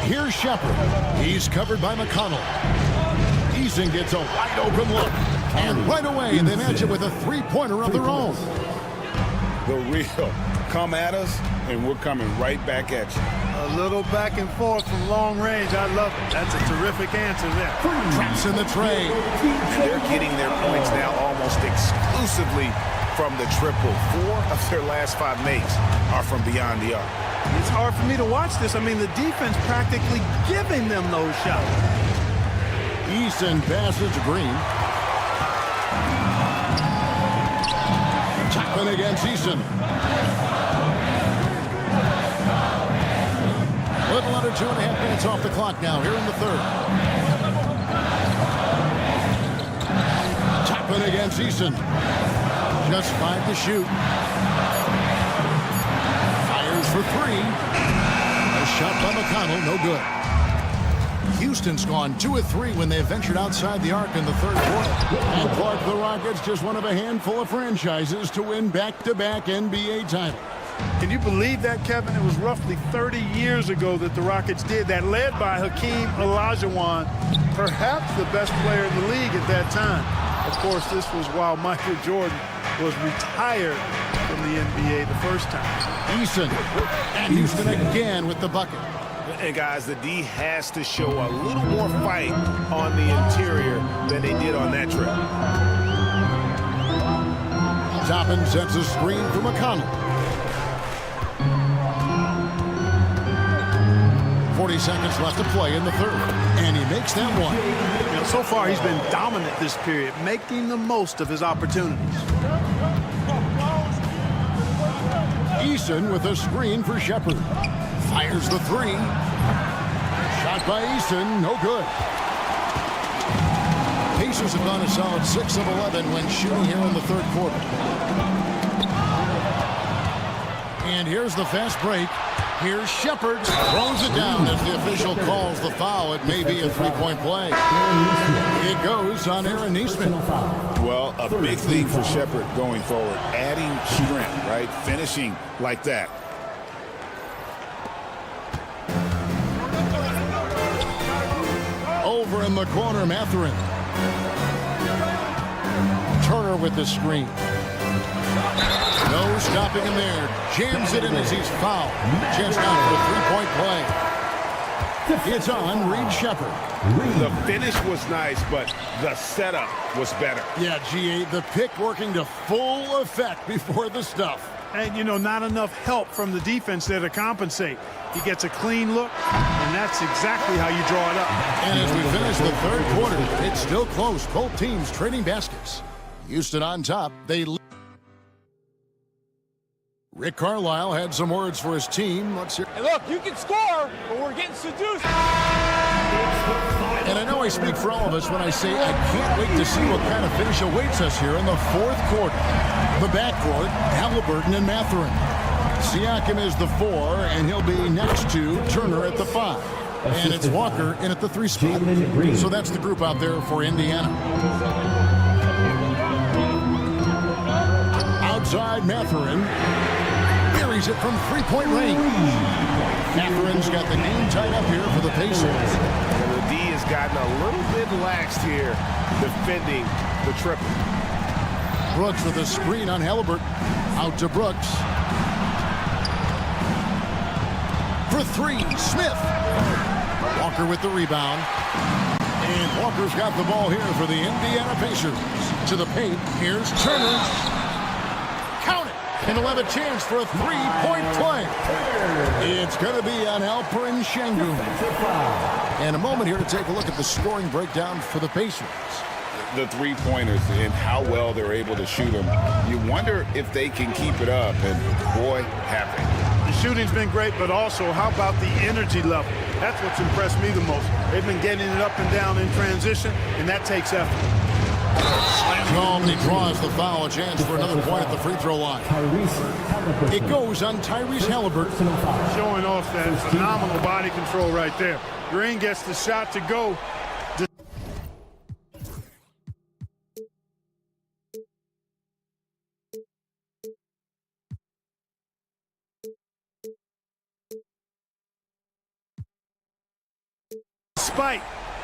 Here's Shepard. He's covered by McConnell. Eason gets a wide open look. And right away, they match it with a three-pointer of their own. The real. Come at us, and we're coming right back at you. A little back and forth from long range. I love it. That's a terrific answer there. Traps in the tray. They're getting their points now almost exclusively from the triple. 4 of their last 5 makes are from beyond the arc. It's hard for me to watch this. I mean, the defense practically giving them those shots. Eason passes to Green. Chapman against Eason. Little under 2.5 minutes off the clock now here in the third. Chapman against Eason. Just 5 to shoot. Fires for 3. A shot by McConnell, no good. Houston's gone 2 of 3 when they ventured outside the arc in the third quarter. And Clark, the Rockets, just one of a handful of franchises to win back-to-back NBA titles. Can you believe that, Kevin? It was roughly 30 years ago that the Rockets did that, led by Hakeem Olajuwon, perhaps the best player in the league at that time. Of course, this was while Michael Jordan was retired from the NBA the first time. Eason, and Houston again with the bucket. And guys, the D has to show a little more fight on the interior than they did on that trip. Toppin sets a screen for McConnell. 40 seconds left to play in the third, and he makes that one. You know, so far he's been dominant this period, making the most of his opportunities. Eason with a screen for Shepard. Fires the 3. Shot by Eason, no good. Pacers have gone a solid 6 of 11 when shooting here in the third quarter. And here's the fast break. Here's Shepard, throws it down as the official calls the foul. It may be a three-point play. It goes on Aaron Neesmith. Well, a big thing for Shepard going forward, adding strength, right? Finishing like that. Over in the corner, Mathurin. Turner with the screen. No stopping him there. Jams it in as he's fouled. Chance now for a three-point play. It's on Reed Shepard. The finish was nice, but the setup was better. Yeah, G8, the pick working to full effect before the stuff. And, you know, not enough help from the defense there to compensate. He gets a clean look, and that's exactly how you draw it up. And as we finish the third quarter, it's still close. Both teams trading baskets. Houston on top. They lead. Rick Carlisle had some words for his team. Let's hear. Hey, look, you can score, but we're getting seduced. And I know I speak for all of us when I say I can't wait to see what kind of finish awaits us here in the fourth quarter. The backcourt, Halliburton and Mathurin. Siakam is the 4, and he'll be next to Turner at the 5. And it's Walker in at the 3 spot. So that's the group out there for Indiana. Outside Mathurin. Buries it from 3-point range. Mathurin's got the game tied up here for the Pacers. And the D has gotten a little bit laxed here defending the triple. Brooks with a screen on Halliburton. Out to Brooks. For 3, Smith. Walker with the rebound. And Walker's got the ball here for the Indiana Pacers. To the paint, here's Turner. Count it! And he'll have a chance for a 3-point play. It's going to be on Alperen Şengün. And a moment here to take a look at the scoring breakdown for the Pacers. The three-pointers and how well they're able to shoot them. You wonder if they can keep it up, and boy, have they. The shooting's been great, but also how about the energy level? That's what's impressed me the most. They've been getting it up and down in transition, and that takes effort. He draws the foul, a chance for another point at the free throw line. It goes on Tyrese Halliburton. Showing off that phenomenal body control right there. Green gets the shot to go. Despite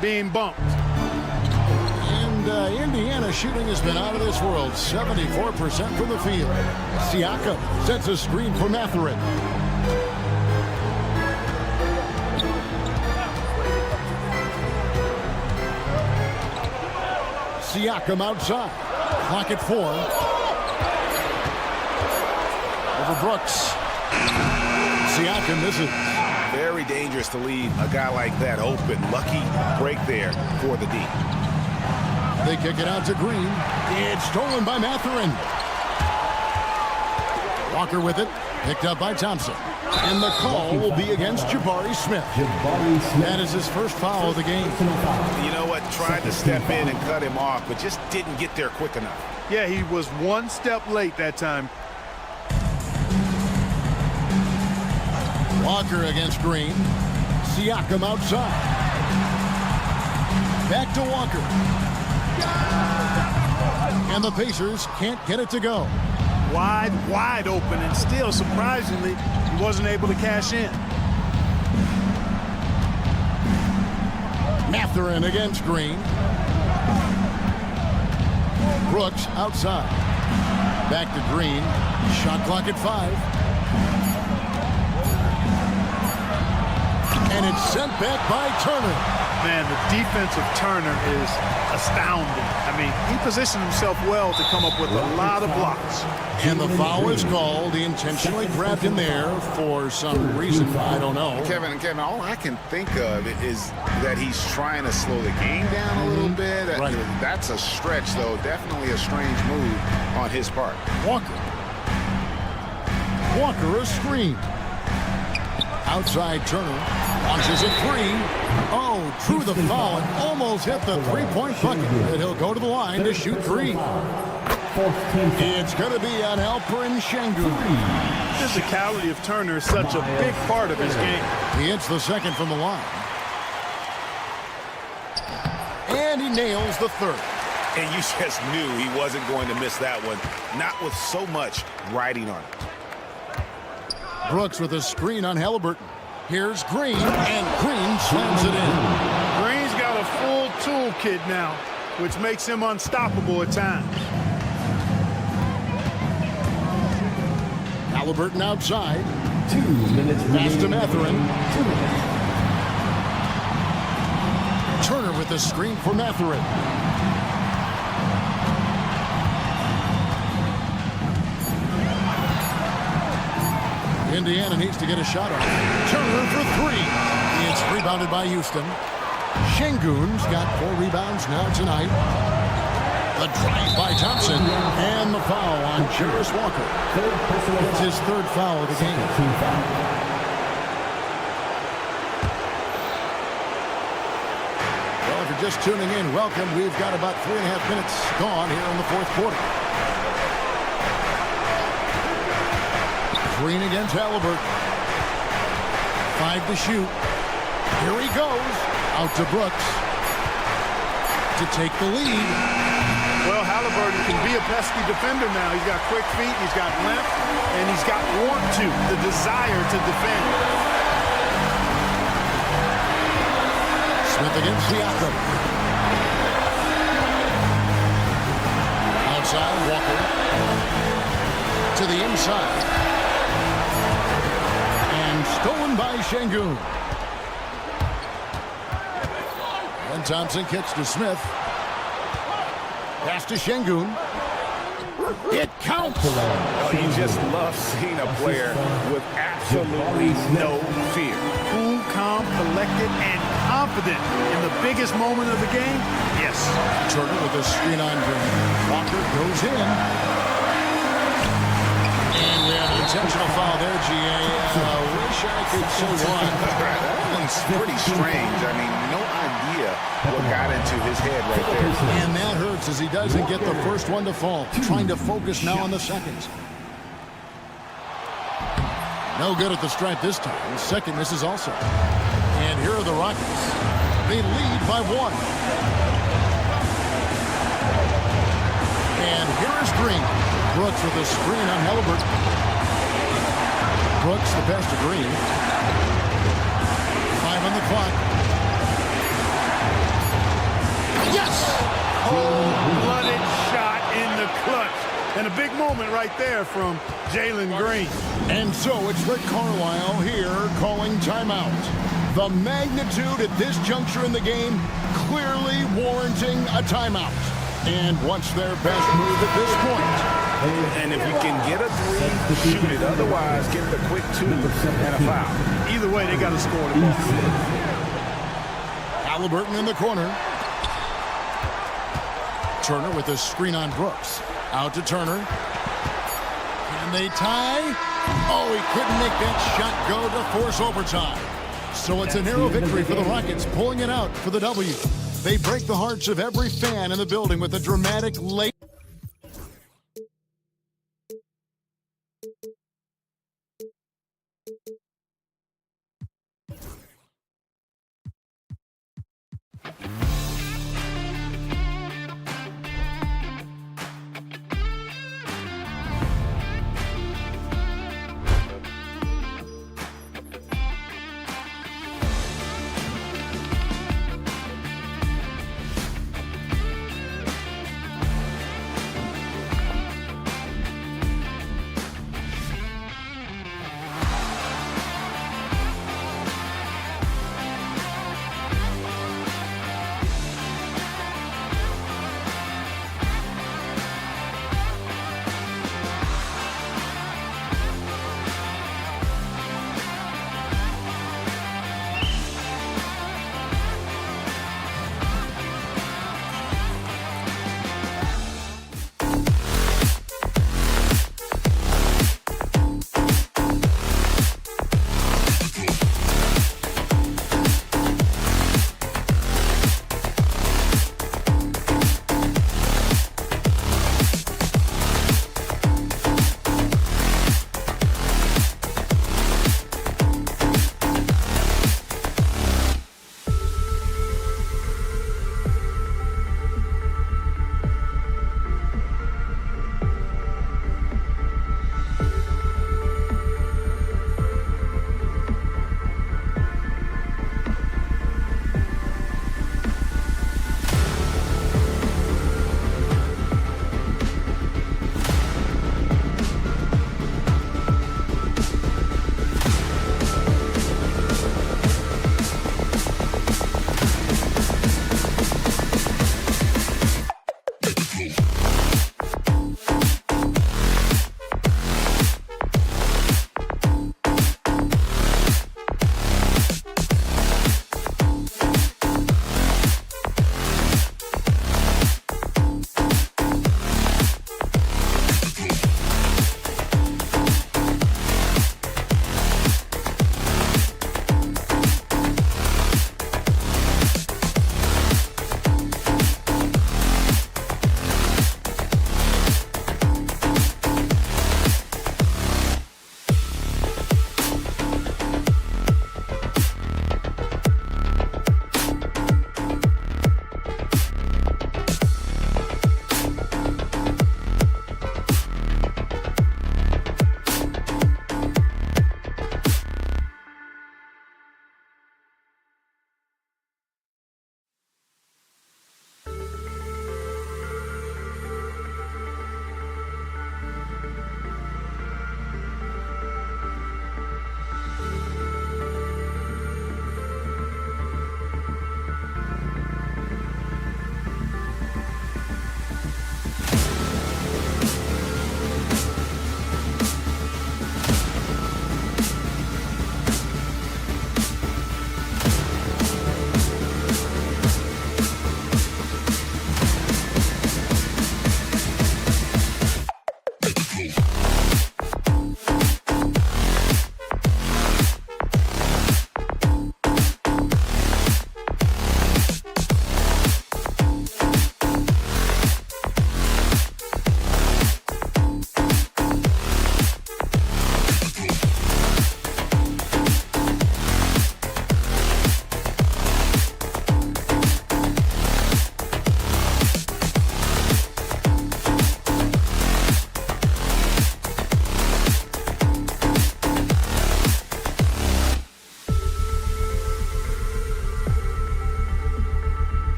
being bumped. And Indiana shooting has been out of this world. 74% from the field. Siakam sets a screen for Mathurin. Siakam outside. Clock at 4. Over Brooks. Siakam misses. Very dangerous to leave a guy like that open. Lucky break there for the D. They kick it out to Green. It's stolen by Mathurin. Walker with it. Picked up by Thompson. And the call will be against Jabari Smith. That is his first foul of the game. You know what? Tried to step in and cut him off, but just didn't get there quick enough. Yeah, he was one step late that time. Walker against Green. Siakam outside. Back to Walker. And the Pacers can't get it to go. Wide open, and still, surprisingly, he wasn't able to cash in. Mathurin against Green. Brooks outside. Back to Green. Shot clock at 5. And it's sent back by Turner. Man, the defense of Turner is astounding. I mean, he positioned himself well to come up with a lot of blocks. And the foul is called. He intentionally grabbed him there for some reason. I don't know. Kevin, all I can think of is that he's trying to slow the game down a little bit. Right. That's a stretch, though. Definitely a strange move on his part. Walker a screen. Outside Turner. Launches a 3. Oh, drew the foul and almost hit the 3-point bucket. And he'll go to the line to shoot 3. It's going to be on Alperen Şengün. The physicality of Turner is such a big part of his game. He hits the second from the line. And he nails the third. And you just knew he wasn't going to miss that one. Not with so much riding on it. Brooks with a screen on Halliburton. Here's Green, and Green slams it in. Green's got a full toolkit now, which makes him unstoppable at times. Halliburton outside. 2 minutes. Pass to Mathurin. Turner with the screen for Mathurin. Indiana needs to get a shot off. Turner for 3. It's rebounded by Houston. Şengün's got 4 rebounds now tonight. The drive by Thompson. And the foul on Jarvis Walker. It's his 3rd foul of the game. Well, if you're just tuning in, welcome. We've got about 3.5 minutes gone here in the 4th quarter. Green against Halliburton. 5 to shoot. Here he goes. Out to Brooks to take the lead. Well, Halliburton can be a pesky defender now. He's got quick feet, he's got length, and he's got the desire to defend. Smith against Siakam. Outside, Walker. To the inside. And stolen by Şengün. And Thompson kicks to Smith. Pass to Şengün. It counts. Oh, you just love seeing a player with absolutely no fear. Cool, calm, collected, and confident in the biggest moment of the game. Yes. Turner with a screen on Green. Walker goes in. And we have an intentional foul there, GA. Wish I could say why. That one's pretty strange. I mean, no idea what got into his head right there. And that hurts as he doesn't get the first one to fall. Trying to focus now on the second. No good at the stripe this time. The second misses also. And here are the Rockets. They lead by 1. And here is Green. Brooks with a screen on Halliburton. Brooks the pass to Green. 5 on the clock. Yes! Cold-blooded shot in the clutch. And a big moment right there from Jalen Green. And so it's Rick Carlisle here calling timeout. The magnitude at this juncture in the game clearly warranting a timeout. And what's their best move at this point? And if you can get a 3, shoot it. Otherwise, get the quick 2 and a foul. Either way, they got to score the ball. Halliburton in the corner. Turner with a screen on Brooks. Out to Turner. Can they tie? Oh, he couldn't make that shot go to force overtime. So it's a narrow victory for the Rockets, pulling it out for the W. They break the hearts of every fan in the building with a dramatic late.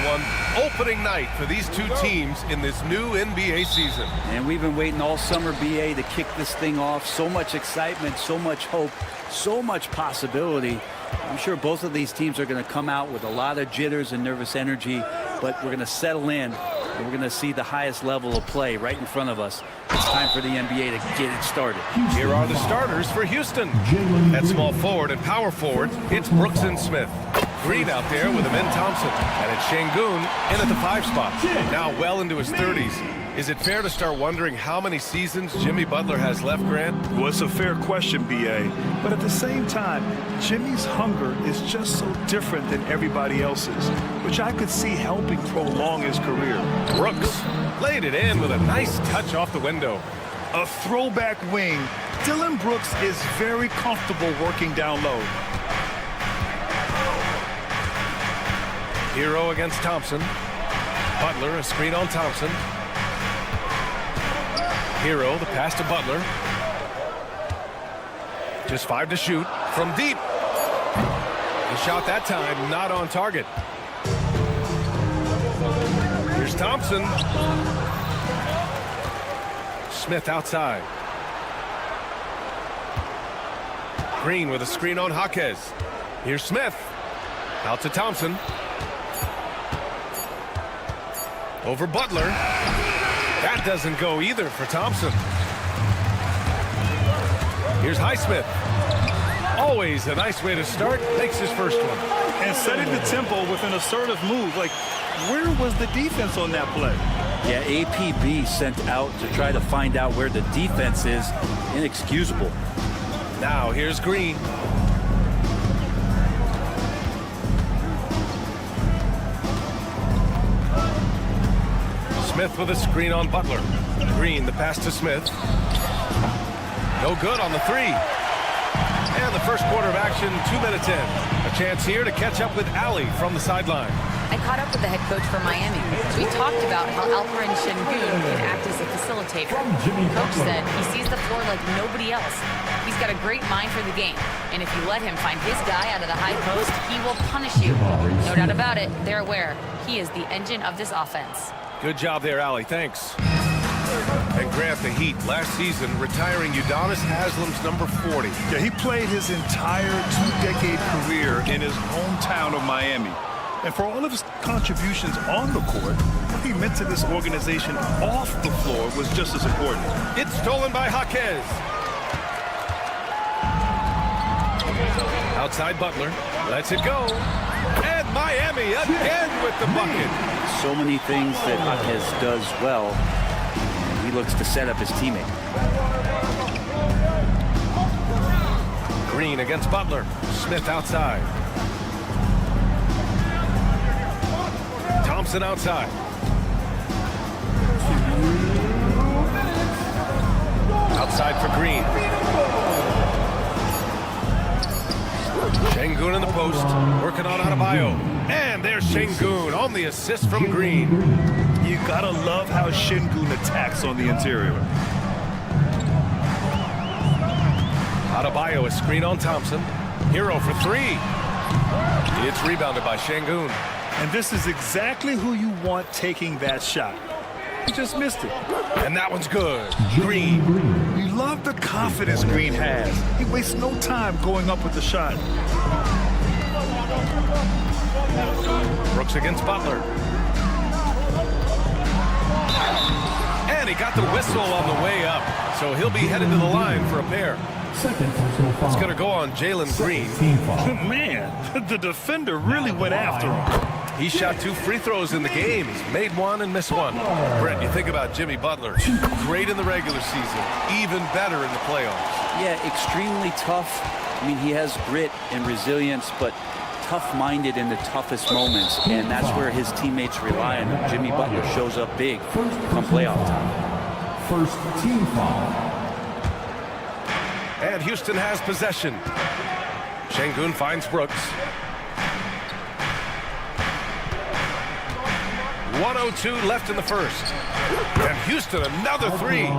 everyone. Opening night for these two teams in this new NBA season. And we've been waiting all summer, BA, to kick this thing off. So much excitement, so much hope, so much possibility. I'm sure both of these teams are going to come out with a lot of jitters and nervous energy, but we're going to settle in, and we're going to see the highest level of play right in front of us. It's time for the NBA to get it started. Here are the starters for Houston. At small forward and power forward, it's Brooks and Smith. Green out there with Amin Thompson. And it's Şengün in at the 5 spot. Now well into his 30s. Is it fair to start wondering how many seasons Jimmy Butler has left, Grant? Well, it's a fair question, B.A. But at the same time, Jimmy's hunger is just so different than everybody else's, which I could see helping prolong his career. Brooks laid it in with a nice touch off the window. A throwback wing. Dylan Brooks is very comfortable working down low. Hero against Thompson. Butler, a screen on Thompson. Hero, the pass to Butler. Just 5 to shoot from deep. The shot that time not on target. Here's Thompson. Smith outside. Green with a screen on Jaquez. Here's Smith. Out to Thompson. Over Butler. That doesn't go either for Thompson. Here's Highsmith. Always a nice way to start. Makes his first one. And setting the tempo with an assertive move. Like, where was the defense on that play? Yeah, APB sent out to try to find out where the defense is. Inexcusable. Now here's Green. Smith with a screen on Butler. Green, the pass to Smith. No good on the 3. And the first quarter of action, 2 minutes in. A chance here to catch up with Allie from the sideline. I caught up with the head coach for Miami. We talked about how Alperen Şengün can act as a facilitator. Coach said he sees the floor like nobody else. He's got a great mind for the game. And if you let him find his guy out of the high post, he will punish you. No doubt about it, they're aware. He is the engine of this offense. Good job there, Allie. Thanks. And Grant, the Heat, last season, retiring Udonis Haslam's number 40. Yeah, he played his entire 2-decade career in his hometown of Miami. And for all of his contributions on the court, what he meant to this organization off the floor was just as important. It's stolen by Jaquez. Outside Butler. Lets it go. And Miami again with the bucket. So many things that Jaquez does well. He looks to set up his teammate. Green against Butler. Smith outside. Thompson outside. Outside for Green. Şengün in the post. Working on Adebayo. And there's Şengün on the assist from Green. You gotta love how Şengün attacks on the interior. Adebayo, a screen on Thompson. Hero for 3. It's rebounded by Şengün. And this is exactly who you want taking that shot. He just missed it. And that one's good. Green. You love the confidence Green has. He wastes no time going up with the shot. Brooks against Butler. And he got the whistle on the way up. So he'll be headed to the line for a pair. It's going to go on Jalen Green. Man, the defender really went after him. He shot 2 free throws in the game. He's made 1 and missed 1. Brent, you think about Jimmy Butler. Great in the regular season. Even better in the playoffs. Yeah, extremely tough. I mean, he has grit and resilience, but tough-minded in the toughest moments. And that's where his teammates rely on him. Jimmy Butler shows up big come playoff time. First team foul. And Houston has possession. Şengün finds Brooks. 1:02 left in the first. And Houston, another 3. You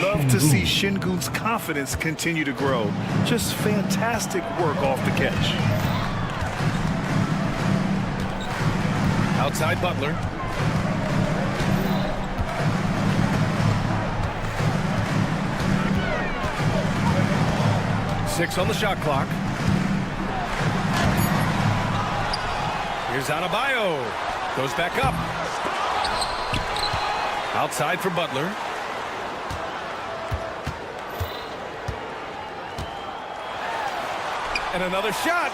love to see Şengün's confidence continue to grow. Just fantastic work off the catch. Outside Butler. Six on the shot clock. Here's Adebayo. Goes back up. Outside for Butler. And another shot.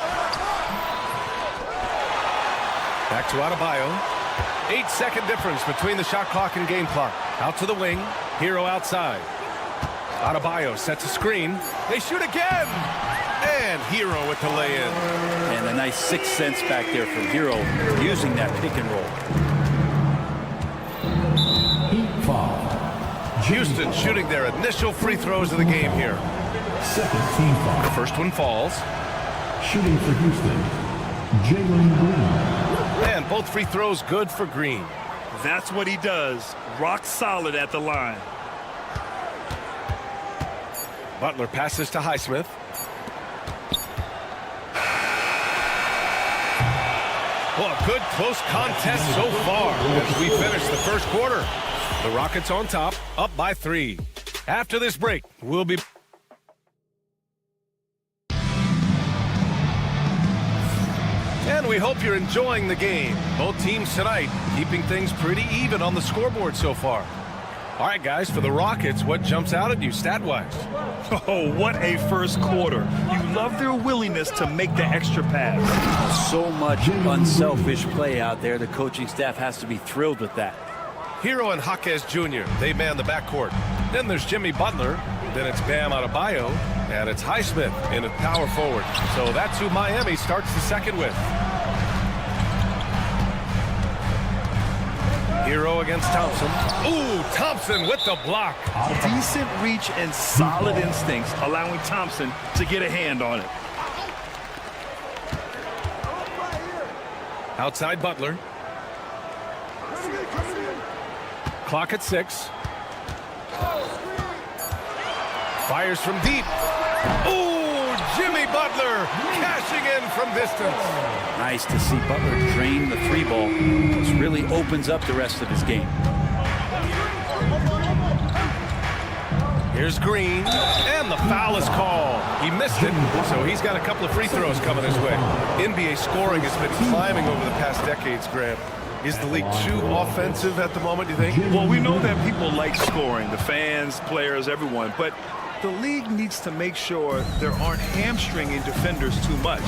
Back to Adebayo. 8-second difference between the shot clock and game clock. Out to the wing. Hero outside. Adebayo sets a screen. They shoot again. And Hero with the lay-in. And a nice 6 cents back there from Hero using that pick and roll. Houston shooting their initial free throws of the game here. Second team foul. The first one falls. Shooting for Houston, Jalen Green. And both free throws good for Green. That's what he does. Rock solid at the line. Butler passes to Highsmith. Well, a good close contest so far as we finish the first quarter. The Rockets on top, up by 3. After this break, we'll be... And we hope you're enjoying the game. Both teams tonight keeping things pretty even on the scoreboard so far. All right, guys, for the Rockets, what jumps out at you stat-wise? Oh, what a first quarter. You love their willingness to make the extra pass. So much unselfish play out there. The coaching staff has to be thrilled with that. Hero and Jaquez Jr., they man the backcourt. Then there's Jimmy Butler. Then it's Bam Adebayo. And it's Highsmith in at power forward. So that's who Miami starts the second with. Hero against Thompson. Ooh, Thompson with the block. Decent reach and solid instincts, allowing Thompson to get a hand on it. Outside Butler. Clock at 6. Fires from deep. Ooh, Jimmy Butler cashing in from distance. Nice to see Butler drain the 3-ball. This really opens up the rest of his game. Here's Green, and the foul is called. He missed it, so he's got a couple of free throws coming his way. NBA scoring has been climbing over the past decades, Graham. Is the league too offensive at the moment, do you think? Well, we know that people like scoring, the fans, players, everyone, but the league needs to make sure there aren't hamstringing defenders too much.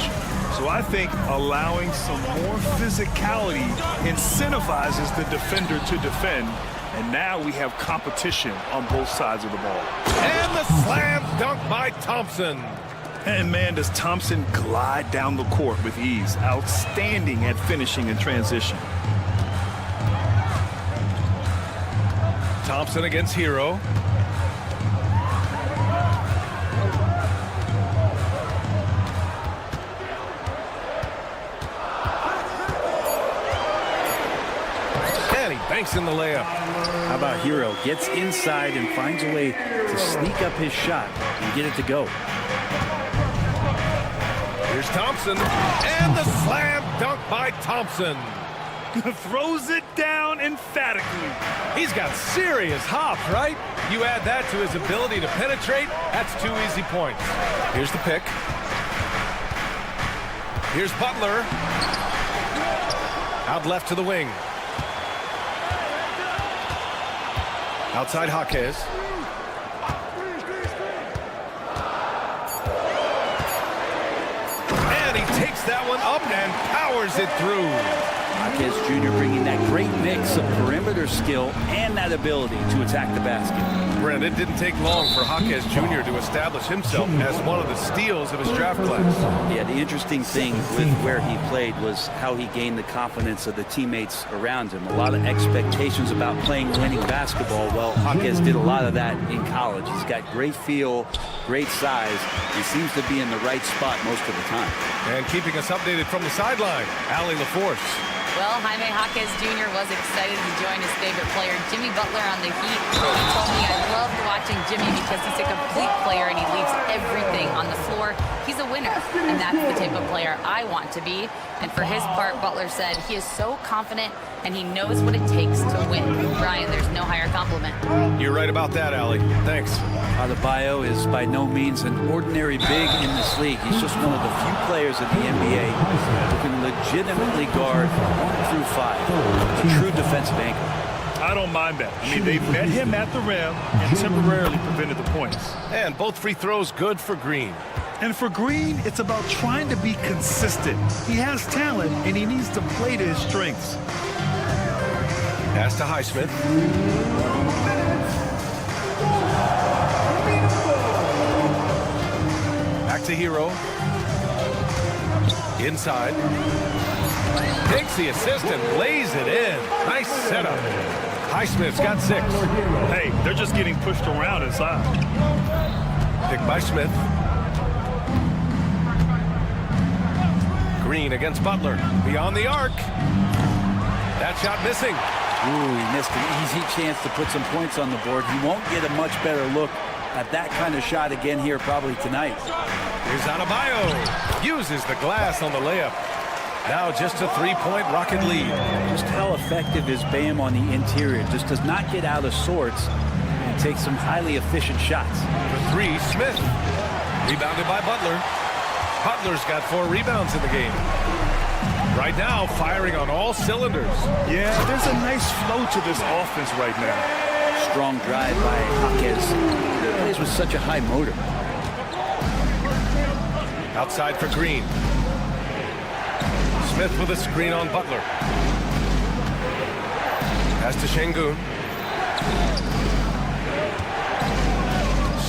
So I think allowing some more physicality incentivizes the defender to defend. And now we have competition on both sides of the ball. And the slam dunk by Thompson. And man, does Thompson glide down the court with ease. Outstanding at finishing in transition. Thompson against Hero. And he banks in the layup. How about Hero? Gets inside and finds a way to sneak up his shot and get it to go. Here's Thompson. And the slam dunk by Thompson. Throws it down emphatically. He's got serious hop, right? You add that to his ability to penetrate, that's 2 easy points. Here's the pick. Here's Butler. Out left to the wing. Outside Jaquez. And he takes that one up and powers it through. Jaquez Jr. bringing that great mix of perimeter skill and that ability to attack the basket. Brent, it didn't take long for Jaquez Jr. to establish himself as one of the steals of his draft class. Yeah, the interesting thing with where he played was how he gained the confidence of the teammates around him. A lot of expectations about playing winning basketball. Well, Jaquez did a lot of that in college. He's got great feel, great size. He seems to be in the right spot most of the time. And keeping us updated from the sideline, Allie LaForce. Well, Jaime Jaquez Jr. was excited to join his favorite player, Jimmy Butler, on the Heat. He told me, I loved watching Jimmy because he's a complete player and he leaves everything on the floor. He's a winner, and that's the type of player I want to be. And for his part, Butler said he is so confident and he knows what it takes to win. Brian, there's no higher compliment. You're right about that, Allie. Thanks. Adebayo is by no means an ordinary big in this league. He's just one of the few players in the NBA who can legitimately guard 1 through 5. A true defensive anchor. I don't mind that. I mean, they met him at the rim and temporarily prevented the points. And both free throws good for Green. And for Green, it's about trying to be consistent. He has talent, and he needs to play to his strengths. Pass to Highsmith. Back to Hero. Inside. Takes the assist and lays it in. Nice setup. Highsmith's got 6. Hey, they're just getting pushed around inside. Picked by Smith. Green against Butler. Beyond the arc. That shot missing. Ooh, he missed an easy chance to put some points on the board. He won't get a much better look at that kind of shot again here probably tonight. Here's Adebayo. Uses the glass on the layup. Now just a 3-point Rocket lead. Just how effective is Bam on the interior? Just does not get out of sorts and takes some highly efficient shots. For 3, Smith. Rebounded by Butler. Butler's got 4 rebounds in the game. Right now, firing on all cylinders. Yeah, there's a nice flow to this offense right now. Strong drive by Hawkins. He plays with such a high motor. Outside for Green. Smith with a screen on Butler. Pass to Şengün.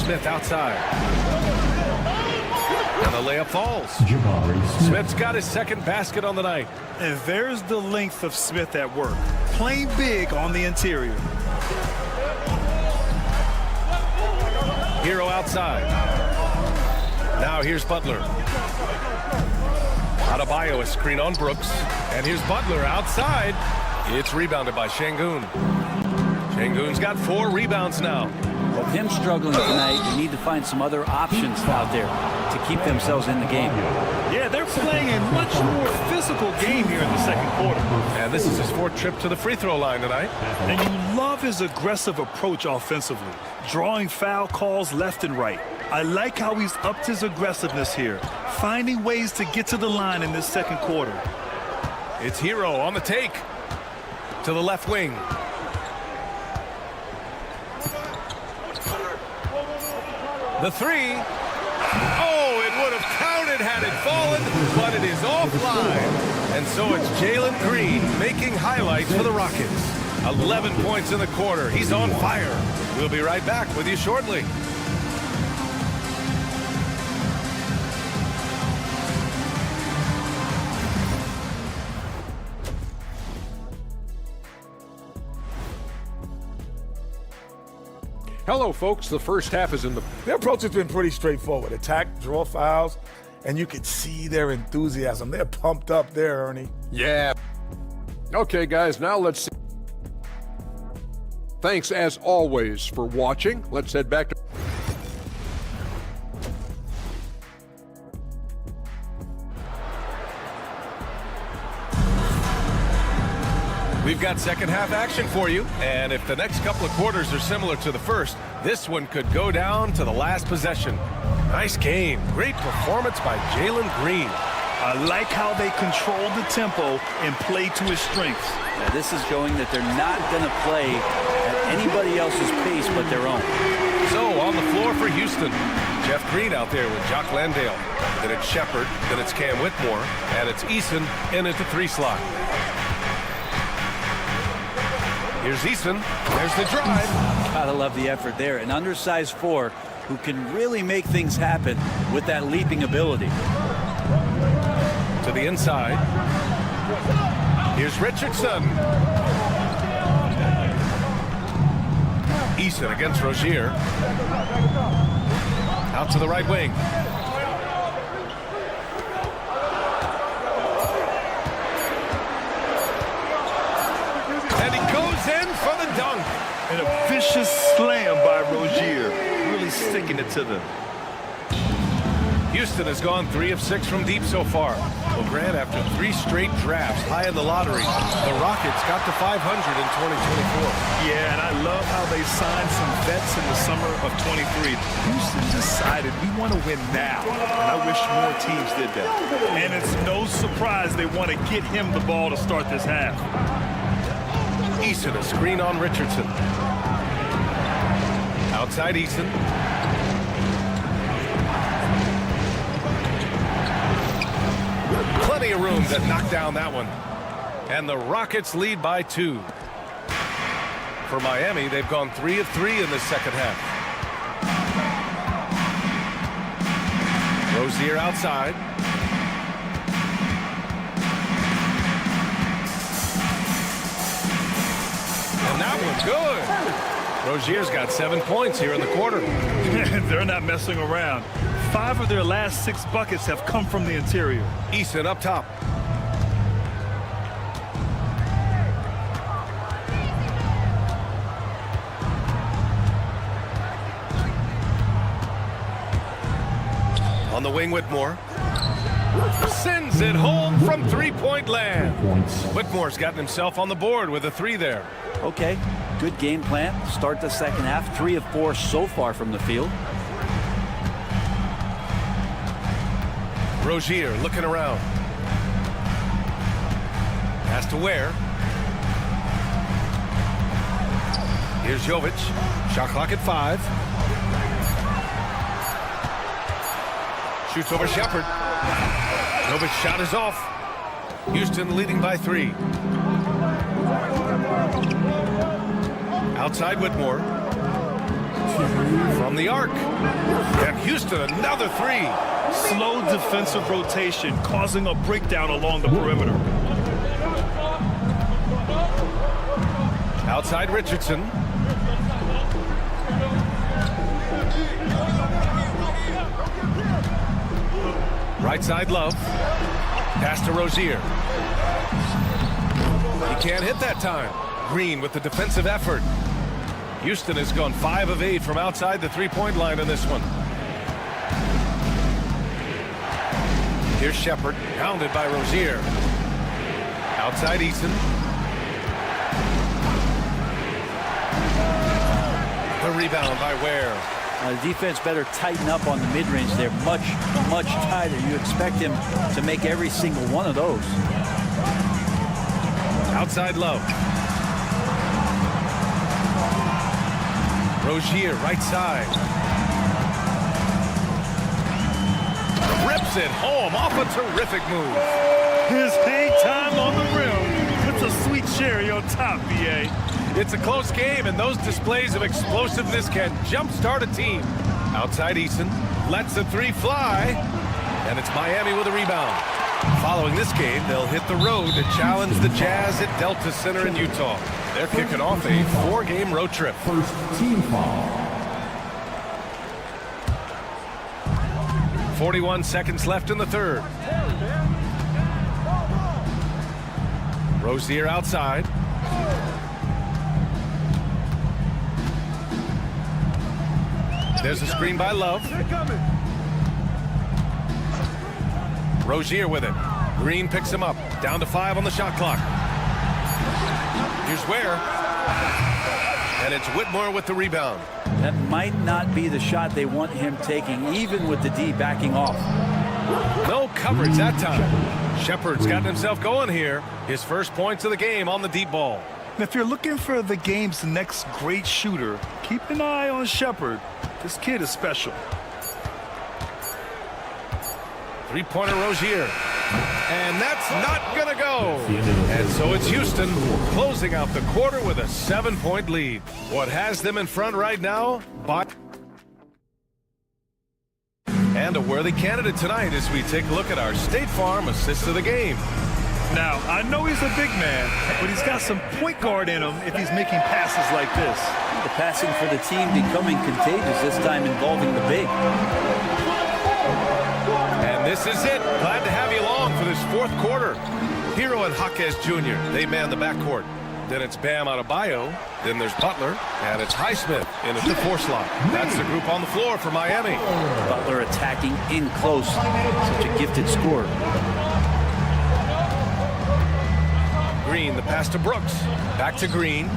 Smith outside. And the layup falls. Smith's got his second basket on the night. And there's the length of Smith at work. Playing big on the interior. Hero outside. Now here's Butler. Adebayo, a screen on Brooks. And here's Butler outside. It's rebounded by Şengün. Şengün's got 4 rebounds now. With him struggling tonight, they need to find some other options out there to keep themselves in the game. Yeah, they're playing a much more physical game here in the second quarter. And this is his 4th trip to the free throw line tonight. And you love his aggressive approach offensively, drawing foul calls left and right. I like how he's upped his aggressiveness here, finding ways to get to the line in this second quarter. It's Hero on the take to the left wing. The 3. Oh, it would have counted had it fallen, but it is offline. And so it's Jalen Green making highlights for the Rockets. 11 points in the quarter. He's on fire. We'll be right back with you shortly. Hello, folks. The first half is in the... Their approach has been pretty straightforward. Attack, draw fouls, and you could see their enthusiasm. They're pumped up there, Ernie. Yeah. Okay, guys, now let's see. Thanks, as always, for watching. Let's head back to... We've got second half action for you, and if the next couple of quarters are similar to the first, this one could go down to the last possession. Nice game. Great performance by Jalen Green. I like how they control the tempo and play to his strengths. Now, this is showing that they're not going to play at anybody else's pace but their own. So on the floor for Houston, Jeff Green out there with Jock Landale. Then it's Shepard, then it's Cam Whitmore, and it's Eason in at the 3 slot. Here's Eason. There's the drive. Gotta love the effort there. An undersized 4 who can really make things happen with that leaping ability. To the inside. Here's Richardson. Eason against Rozier. Out to the right wing. And he goes in for the dunk. And a vicious slam by Rozier, really sticking it to them. Houston has gone 3 of 6 from deep so far. Well, Grant, after 3 straight drafts high in the lottery, the Rockets got to 500 in 2024. Yeah, and I love how they signed some vets in the summer of 23. Houston decided we want to win now, and I wish more teams did that. And it's no surprise they want to get him the ball to start this half. Eason, a screen on Richardson. Outside Eason. Plenty of room to knock down that one. And the Rockets lead by 2. For Miami, they've gone 3 of 3 in the second half. Rozier outside. And that one's good. Rozier's got 7 points here in the quarter. They're not messing around. 5 of their last 6 buckets have come from the interior. Eason up top. On the wing, Whitmore. Sends it home from three-point land. Whitmore's gotten himself on the board with a 3 there. Okay, good game plan. Start the second half. 3 of 4 so far from the field. Rozier looking around. Has to Ware. Here's Jovic. Shot clock at 5. Shoots over Shepard. Jovic's shot is off. Houston leading by 3. Outside Whitmore. From the arc. And Houston another 3. Slow defensive rotation causing a breakdown along the perimeter. Outside Richardson. Right side Love. Pass to Rozier. He can't hit that time. Green with the defensive effort. Houston has gone 5 of 8 from outside the 3-point line in this one. Here's Shepard, hounded by Rozier. Outside Eason. The rebound by Ware. The defense better tighten up on the mid-range. They're much, much tighter. You expect him to make every single one of those. Outside Love. Rozier, right side. Rips it home off a terrific move. His hang time on the rim puts a sweet cherry on top, BA. It's a close game, and those displays of explosiveness can jumpstart a team. Outside Eason lets the 3 fly, and it's Miami with a rebound. Following this game, they'll hit the road to challenge the Jazz at Delta Center in Utah. They're kicking off a 4-game road trip. First team foul. 41 seconds left in the third. Rozier outside. There's a screen by Love. Rozier with it. Green picks him up. Down to 5 on the shot clock. Here's Ware. And it's Whitmore with the rebound. That might not be the shot they want him taking, even with the D backing off. No coverage that time. Shepard's gotten himself going here. His first points of the game on the deep ball. If you're looking for the game's next great shooter, keep an eye on Shepard. This kid is special. 3-pointer Rozier. And that's not going to go. And so it's Houston closing out the quarter with a 7-point lead. What has them in front right now? And a worthy candidate tonight as we take a look at our State Farm assist of the game. Now, I know he's a big man, but he's got some point guard in him if he's making passes like this. The passing for the team becoming contagious, this time involving the big. And this is it. Glad to have you along for this fourth quarter. Hero and Jaquez Jr., they man the backcourt. Then it's Bam Adebayo. Then there's Butler. And it's Highsmith in at the 4 slot. That's the group on the floor for Miami. Butler attacking in close. Such a gifted scorer. Green, the pass to Brooks. Back to Green.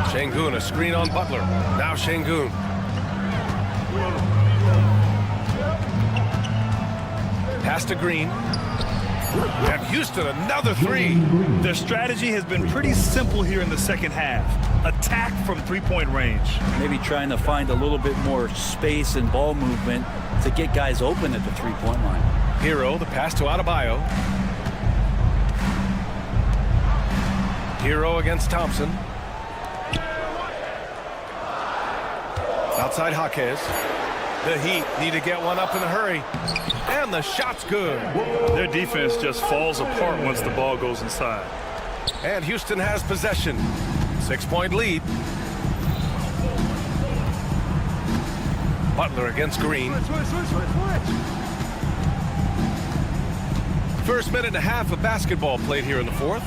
Şengün, a screen on Butler. Now Şengün. Pass to Green. And Houston, another three. Their strategy has been pretty simple here in the second half. Attack from three-point range. Maybe trying to find a little bit more space and ball movement to get guys open at the three-point line. Hero, the pass to Adebayo. Hero against Thompson. Outside Jaquez. The Heat need to get one up in a hurry. And the shot's good. Their defense just falls apart once the ball goes inside. And Houston has possession. 6-point lead. Butler against Green. First minute and a half of basketball played here in the fourth.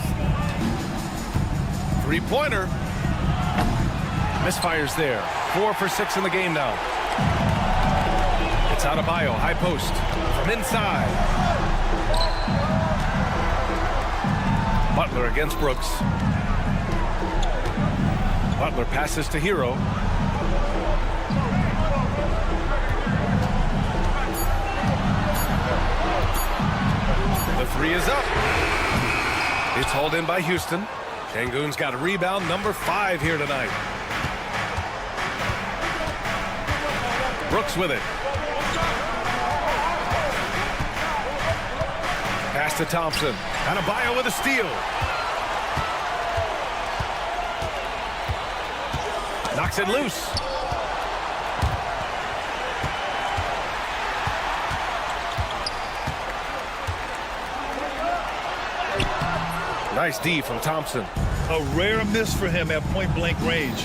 Three-pointer. Misfires there. 4 for 6 in the game now. It's Adebayo, high post from inside. Butler against Brooks. Butler passes to Hero. The three is up. It's hauled in by Houston. Şengün's got a rebound, number 5 here tonight. Brooks with it. Pass to Thompson. Adebayo with a steal. Knocks it loose. Nice D from Thompson. A rare miss for him at point-blank range.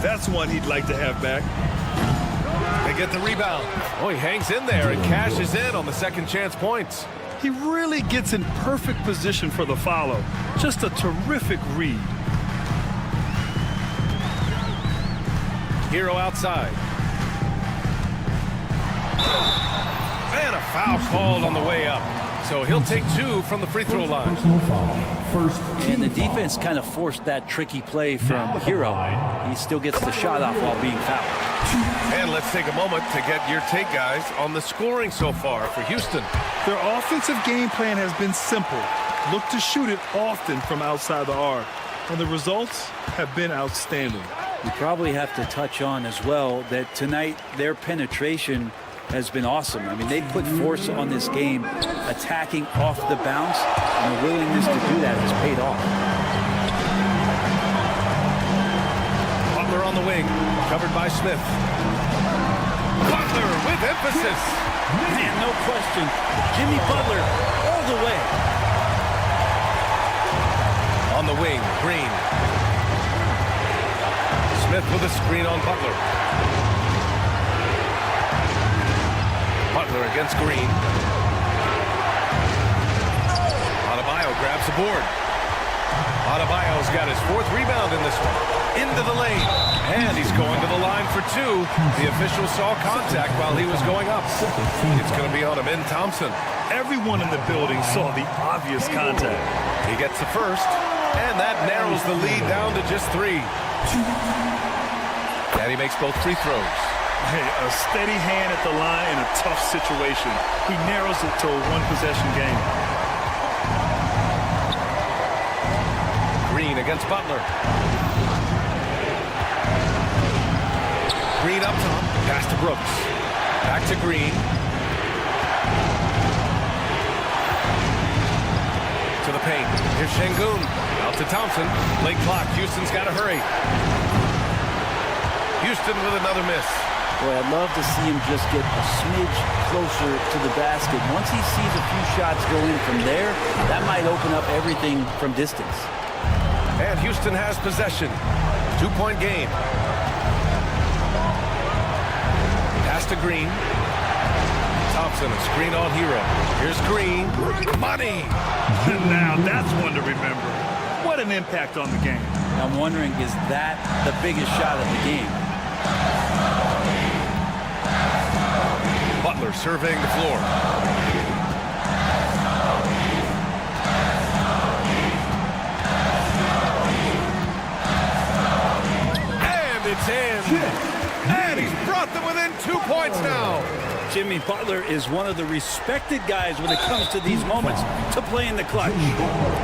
That's one he'd like to have back. They get the rebound. Oh, he hangs in there and cashes in on the second chance points. He really gets in perfect position for the follow. Just a terrific read. Hero outside. And a foul called on the way up. So he'll take 2 from the free throw line. And the defense kind of forced that tricky play from Hero. He still gets the shot off while being fouled. And let's take a moment to get your take, guys, on the scoring so far for Houston. Their offensive game plan has been simple. Look to shoot it often from outside the arc. And the results have been outstanding. You probably have to touch on as well that tonight their penetration has been awesome. I mean, they put force on this game, attacking off the bounce, and the willingness to do that has paid off. Butler on the wing, covered by Smith. Butler with emphasis. Man, no question. Jimmy Butler all the way. On the wing, Green. Smith with a screen on Butler. Butler against Green. Adebayo grabs the board. Adebayo's got his 4th rebound in this one. Into the lane. And he's going to the line for 2. The official saw contact while he was going up. It's going to be on him in Thompson. Everyone in the building saw the obvious contact. He gets the first. And that narrows the lead down to just 3. And he makes both free throws. Hey, a steady hand at the line in a tough situation. He narrows it to a one-possession game. Green against Butler. Green up top. Pass to Brooks. Back to Green. To the paint. Here's Şengün. Out to Thompson. Late clock. Houston's got to hurry. Houston with another miss. Boy, I'd love to see him just get a smidge closer to the basket. Once he sees a few shots go in from there, that might open up everything from distance. And Houston has possession. 2-point game. Pass to Green. Thompson, a screen on Hero. Here's Green. Money! Now that's one to remember. What an impact on the game. I'm wondering, is that the biggest shot of the game? Butler surveying the floor. points now. Jimmy Butler is one of the respected guys when it comes to these moments to play in the clutch.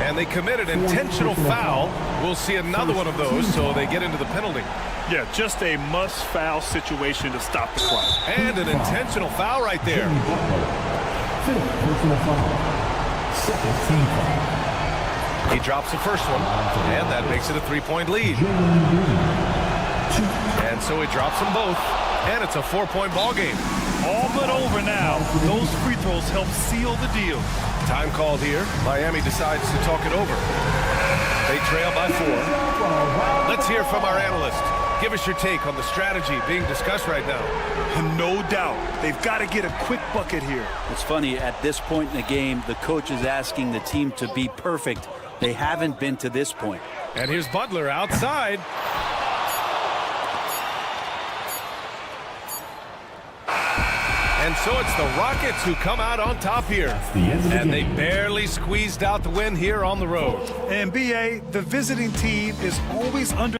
And they committed intentional foul. We'll see another one of those, so they get into the penalty. Yeah, just a must-foul situation to stop the clock. And an intentional foul right there. Fifth personal foul. Second team foul. He drops the first one, and that makes it a 3-point lead. And so he drops them both, and it's a 4-point ball game. All but over now. Those free throws help seal the deal. Time called here. Miami decides to talk it over. They trail by 4. Let's hear from our analyst. Give us your take on the strategy being discussed right now. No doubt. They've got to get a quick bucket here. It's funny, at this point in the game, the coach is asking the team to be perfect. They haven't been to this point. And here's Butler outside. And so it's the Rockets who come out on top here. And they barely squeezed out the win here on the road. And BA, the visiting team is always under.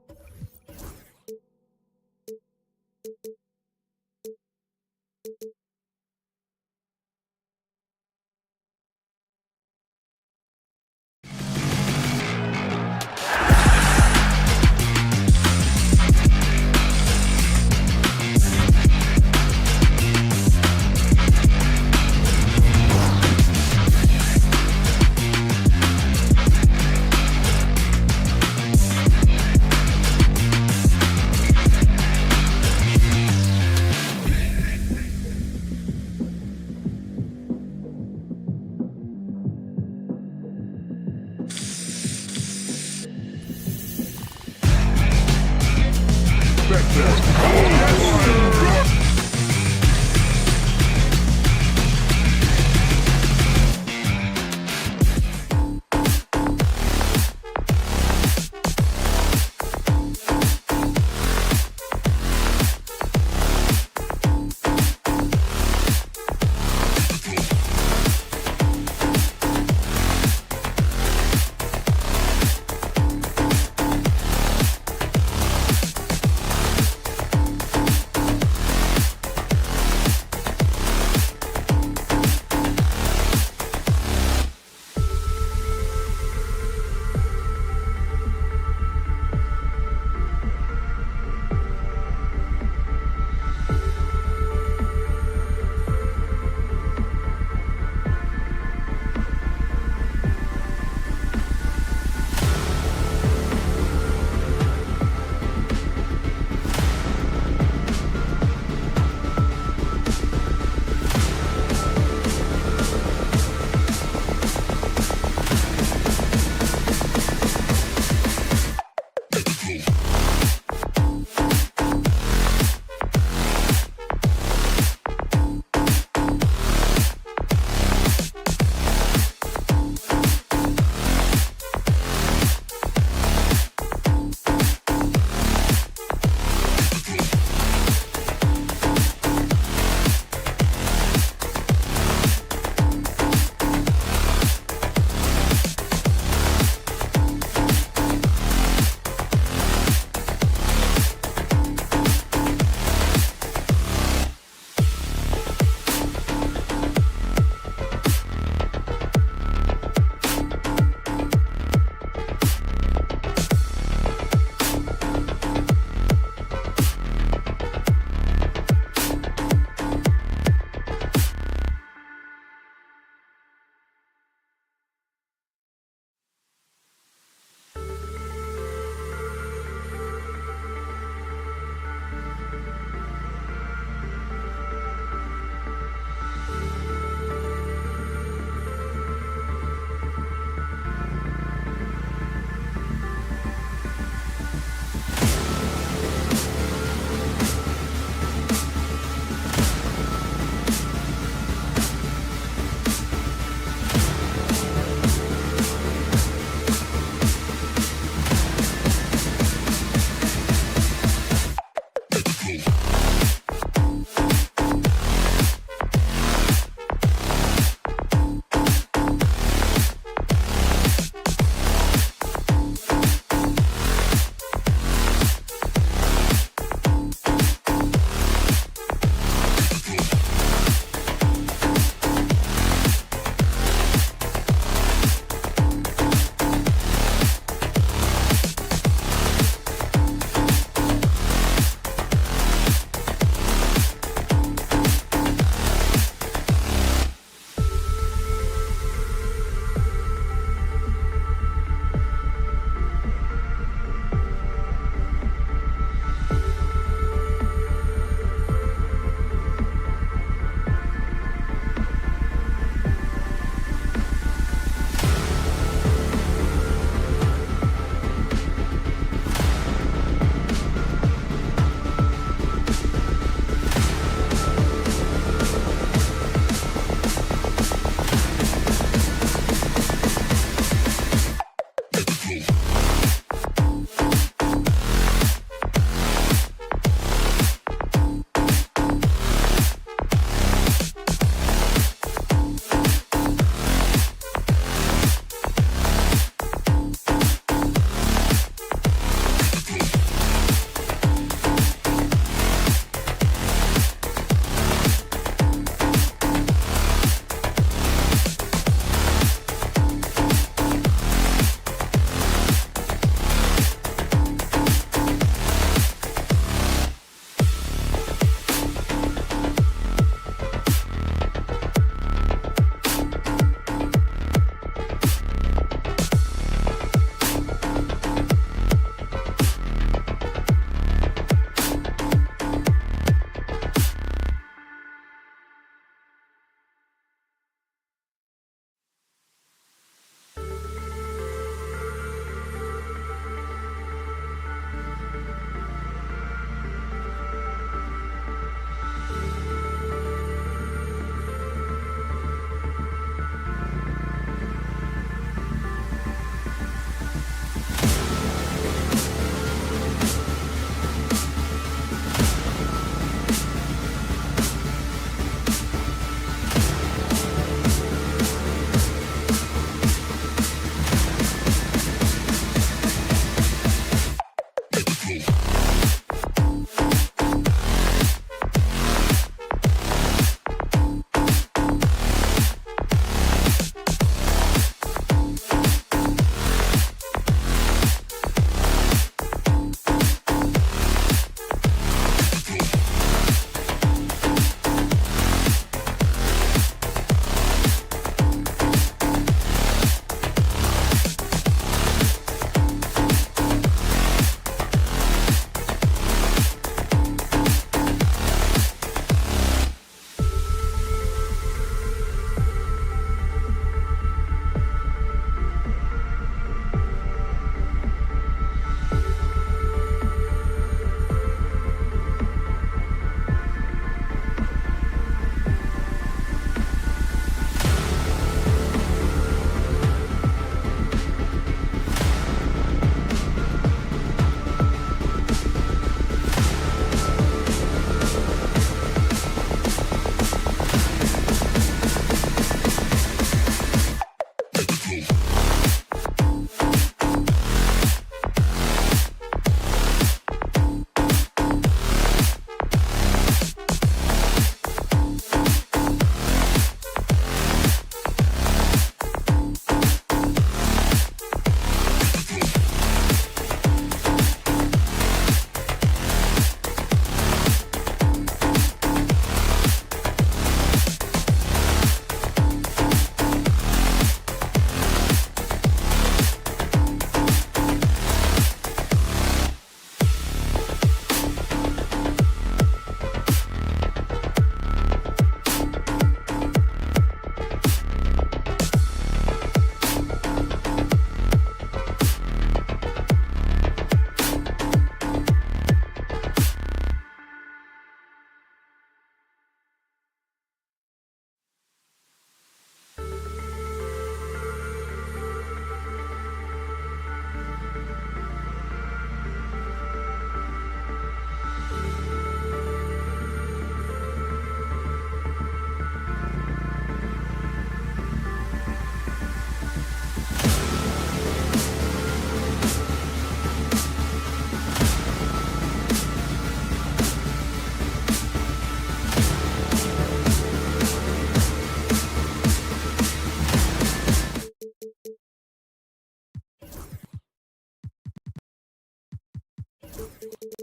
NBA.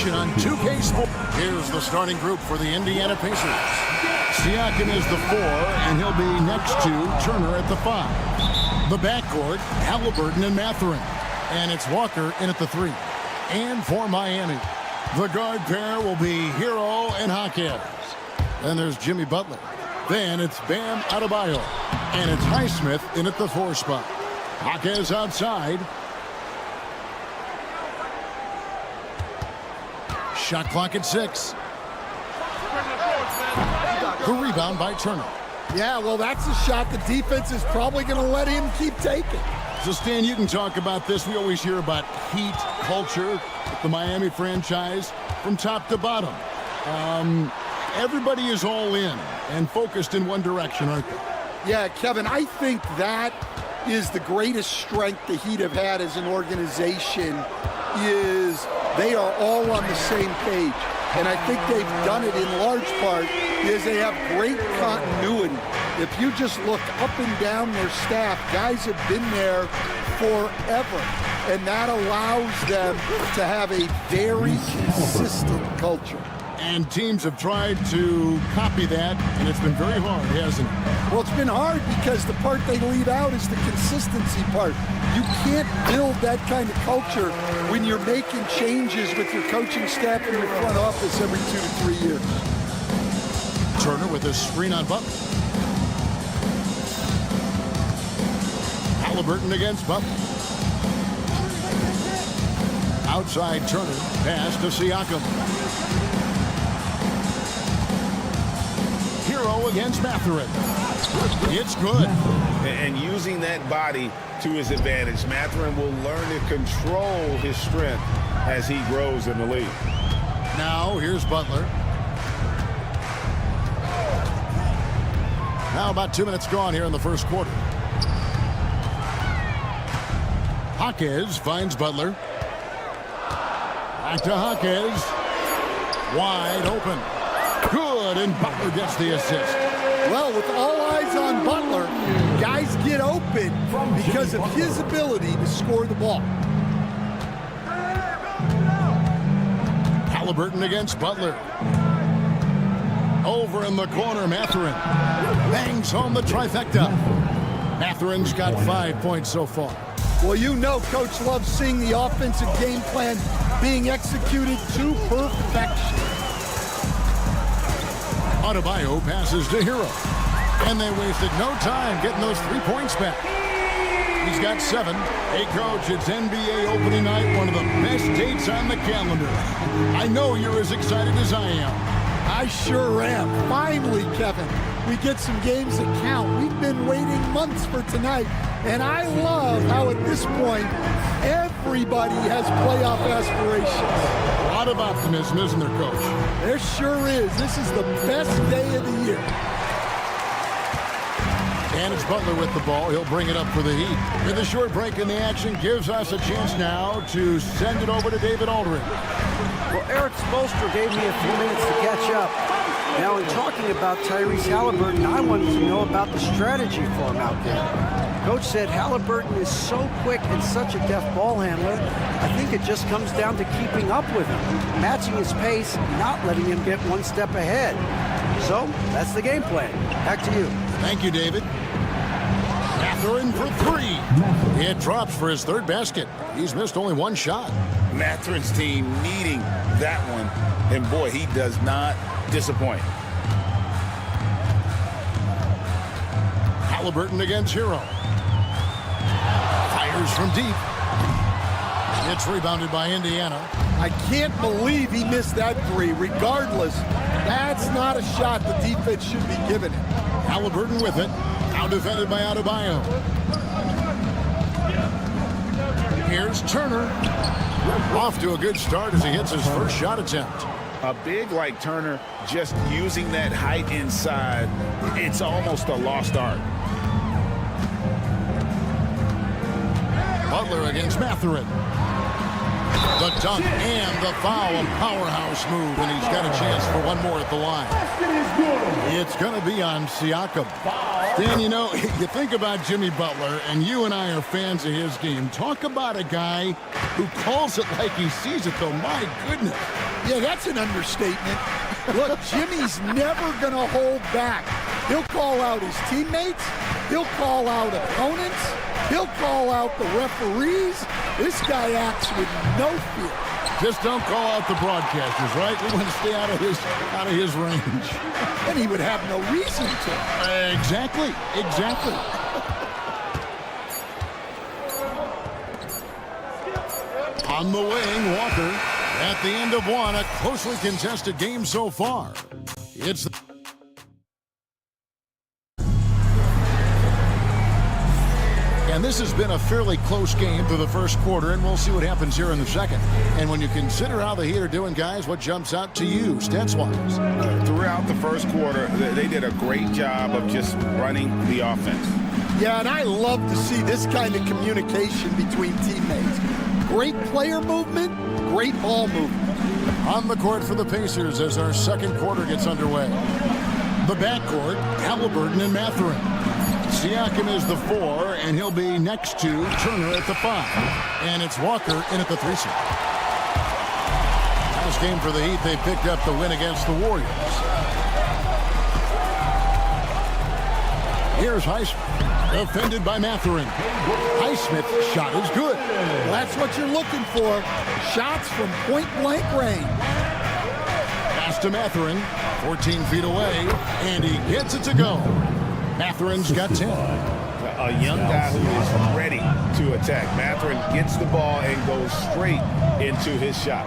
On 2K Sports. Here's the starting group for the Indiana Pacers. Siakam is the 4, and he'll be next to Turner at the 5. The backcourt, Halliburton and Mathurin. And it's Walker in at the 3. And for Miami, the guard pair will be Hero and Jaquez. Then there's Jimmy Butler. Then it's Bam Adebayo. And it's Highsmith in at the 4 spot. Jaquez outside. Shot clock at 6. The rebound by Turner. Yeah, well, that's a shot the defense is probably going to let him keep taking. So, Stan, you can talk about this. We always hear about heat culture with the Miami franchise from top to bottom. Everybody is all in and focused in one direction, aren't they? Yeah, Kevin, I think that is the greatest strength the Heat have had as an organization is they are all on the same page. And I think they've done it in large part because they have great continuity. If you just look up and down their staff, guys have been there forever. And that allows them to have a very consistent culture. And teams have tried to copy that, and it's been very hard, hasn't it? Well, it's been hard because the part they leave out is the consistency part. You can't build that kind of culture when you're making changes with your coaching staff and your front office every 2 to 3 years. Turner with a screen on Butler. Halliburton against Butler. Outside Turner, pass to Siakam. Hero against Mathurin. It's good. And using that body to his advantage, Mathurin will learn to control his strength as he grows in the league. Now, here's Butler. Now about 2 minutes gone here in the first quarter. Jaquez finds Butler. Back to Jaquez. Wide open. Good, and Butler gets the assist. Well, with all eyes on Butler, guys get open because of his ability to score the ball. Halliburton against Butler. Over in the corner, Mathurin bangs home the trifecta. Mathurin's got 5 points so far. Well, you know Coach loves seeing the offensive game plan being executed to perfection. Adebayo passes to Hero. And they wasted no time getting those 3 points back. He's got 7. Hey, Coach, it's NBA opening night, one of the best dates on the calendar. I know you're as excited as I am. I sure am. Finally, Kevin, we get some games that count. We've been waiting months for tonight, and I love how at this point, everybody has playoff aspirations. A lot of optimism, isn't there, Coach? There sure is. This is the best day of the year. And it's Butler with the ball. He'll bring it up for the Heat. With a short break in the action, gives us a chance now to send it over to David Aldridge. Well, Eric Spoelstra gave me a few minutes to catch up. Now, in talking about Tyrese Halliburton, I wanted to know about the strategy for him out there. Coach said Halliburton is so quick and such a deft ball handler, I think it just comes down to keeping up with him, matching his pace, not letting him get one step ahead. So, that's the game plan. Back to you. Thank you, David. Mathurin for 3. It drops for his 3rd basket. He's missed only 1 shot. Mathurin's team needing that one. And boy, he does not disappoint. Halliburton against Hero. Fires from deep. It's rebounded by Indiana. I can't believe he missed that three. Regardless, that's not a shot the defense should be giving him. Halliburton with it. Now defended by Adebayo. Here's Turner. Off to a good start as he hits his first shot attempt. A big like Turner, just using that height inside, it's almost a lost art. Butler against Mathurin. The dunk and the foul, a powerhouse move, and he's got a chance for one more at the line. It's going to be on Siakam. Dan, you know, you think about Jimmy Butler, and you and I are fans of his game. Talk about a guy who calls it like he sees it, though. My goodness. Yeah, that's an understatement. Look, Jimmy's never going to hold back. He'll call out his teammates. He'll call out opponents. He'll call out the referees. This guy acts with no fear. Just don't call out the broadcasters, right? We want to stay out of his range. And he would have no reason to. Exactly. On the wing, Walker. At the end of one, a closely contested game so far. It's And this has been a fairly close game through the first quarter, and we'll see what happens here in the second. And when you consider how the Heat are doing, guys, what jumps out to you, stats-wise? Throughout the first quarter, they did a great job of just running the offense. Yeah, and I love to see this kind of communication between teammates. Great player movement, great ball movement. On the court for the Pacers as our second quarter gets underway. The backcourt, Halliburton and Mathurin. Siakam is the 4, and he'll be next to Turner at the 5. And it's Walker in at the 3 slot. Last game for the Heat, they picked up the win against the Warriors. Here's Highsmith, defended by Mathurin. Highsmith's shot is good. Well, that's what you're looking for. Shots from point-blank range. Pass to Mathurin, 14 feet away, and he gets it to go. Mathurin's got 10. A young guy who is ready to attack. Mathurin gets the ball and goes straight into his shot.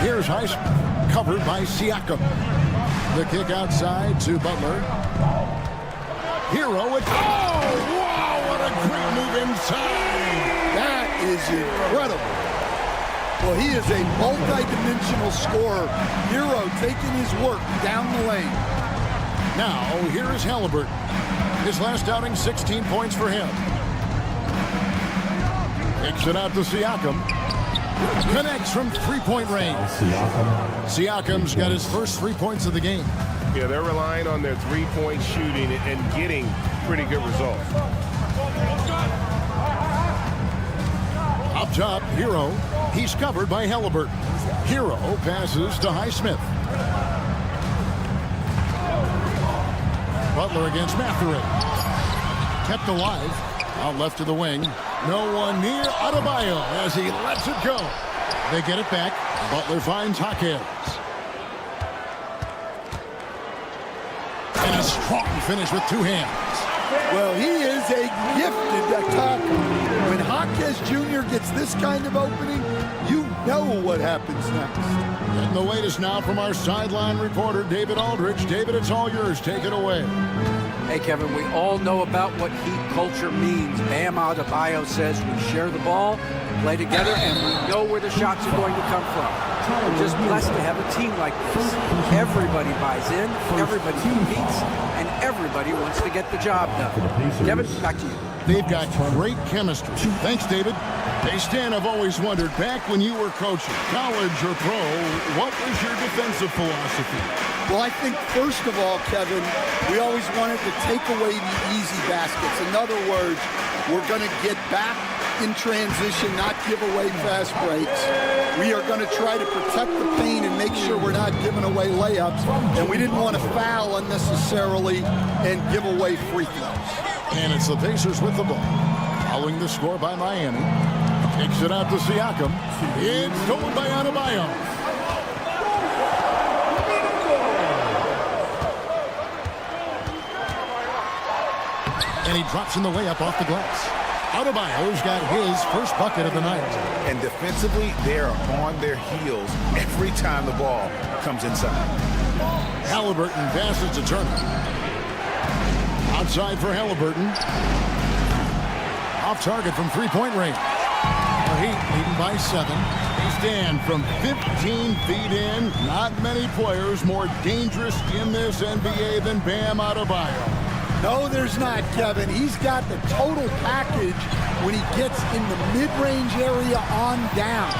Here's Highsmith, covered by Siakam. The kick outside to Butler. Hero, oh, wow, what a great move inside. That is incredible. Well, he is a multi-dimensional scorer. Hero taking his work down the lane. Now, here is Halliburton. His last outing, 16 points for him. Kicks it out to Siakam. Connects from three-point range. Siakam's got his first 3 points of the game. Yeah, they're relying on their three-point shooting and getting pretty good results. Up top, Hero. He's covered by Halliburton. Hero passes to Highsmith. Butler against Mathurin. Kept alive. Out left to the wing. No one near Adebayo as he lets it go. They get it back. Butler finds Hawkins. And a strong finish with 2 hands. Well, he is a gifted attacker. When Hawkins Jr. gets this kind of opening, you know what happens next. And the latest now from our sideline reporter, David Aldridge. David, it's all yours. Take it away. Hey, Kevin, we all know about what Heat culture means. Bam Adebayo says we share the ball, play together, and we know where the shots are going to come from. We're just blessed to have a team like this. Everybody buys in, everybody competes, and everybody wants to get the job done. Kevin, back to you. They've got great chemistry. Thanks, David. Hey, Stan, I've always wondered, back when you were coaching, college or pro, what was your defensive philosophy? Well, I think, first of all, Kevin, we always wanted to take away the easy baskets. In other words, we're going to get back in transition, not give away fast breaks. We are going to try to protect the paint and make sure we're not giving away layups. And we didn't want to foul unnecessarily and give away free throws. And it's the Pacers with the ball. Following the score by Miami. Kicks it out to Siakam. It's stolen by Adebayo. And he drops in the layup off the glass. Adebayo's got his first bucket of the night. And defensively, they're on their heels every time the ball comes inside. Halliburton passes to Turner. Outside for Halliburton. Off target from three-point range. The Heat leading by 7. They stand from 15 feet in. Not many players more dangerous in this NBA than Bam Adebayo. No, there's not, Kevin. He's got the total package when he gets in the mid-range area on down.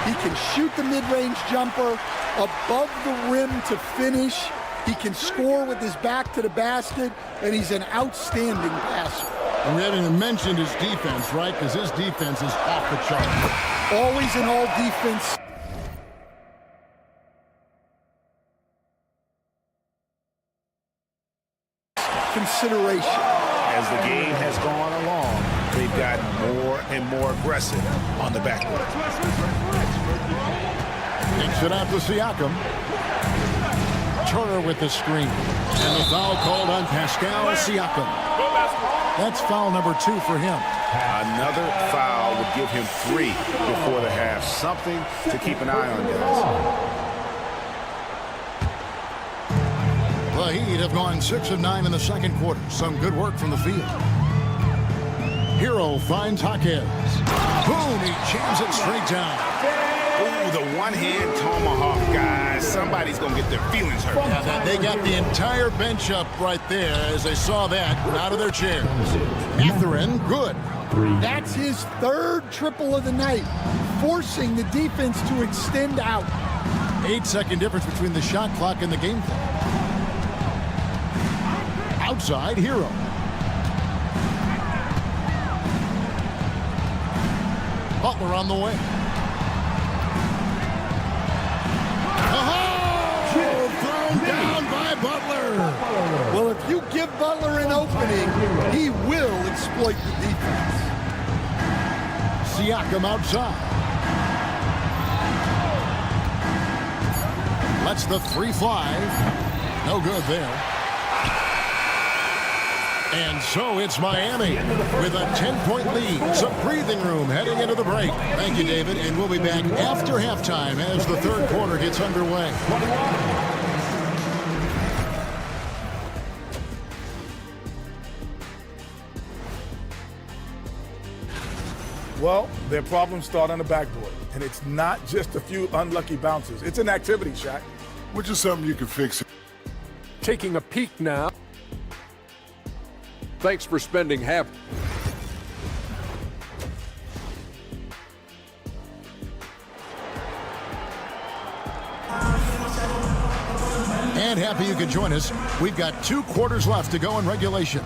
He can shoot the mid-range jumper above the rim to finish. He can score with his back to the basket, and he's an outstanding passer. And we haven't even mentioned his defense, right? Because his defense is off the chart. Always an all-defense. Consideration. As the game has gone along, they've gotten more and more aggressive on the backcourt. Takes it out to Siakam. Turner with the screen. And the foul called on Pascal Siakam. That's foul number 2 for him. Another foul would give him 3 before the half. Something to keep an eye on, guys. The Heat have gone 6 of 9 in the second quarter. Some good work from the field. Hero finds Jaquez. Boom, he jams it straight down. Ooh, the one-hand tomahawk, guys. Somebody's going to get their feelings hurt. Yeah, they got the entire bench up right there as they saw that out of their chairs. Mathurin, good. That's his 3rd triple of the night, forcing the defense to extend out. 8-second difference between the shot clock and the game clock. Outside, Hero. Butler on the way. Oh, thrown down by Butler. Well, if you give Butler an opening, he will exploit the defense. Siakam outside. Lets the 3 fly. No good there. And so it's Miami with a 10-point lead. Some breathing room heading into the break. Thank you, David. And we'll be back after halftime as the third quarter gets underway. Well, their problems start on the backboard. And it's not just a few unlucky bounces. It's an activity, Shaq. Which is something you can fix. Taking a peek now. Thanks for spending half. And happy you could join us. We've got 2 quarters left to go in regulation.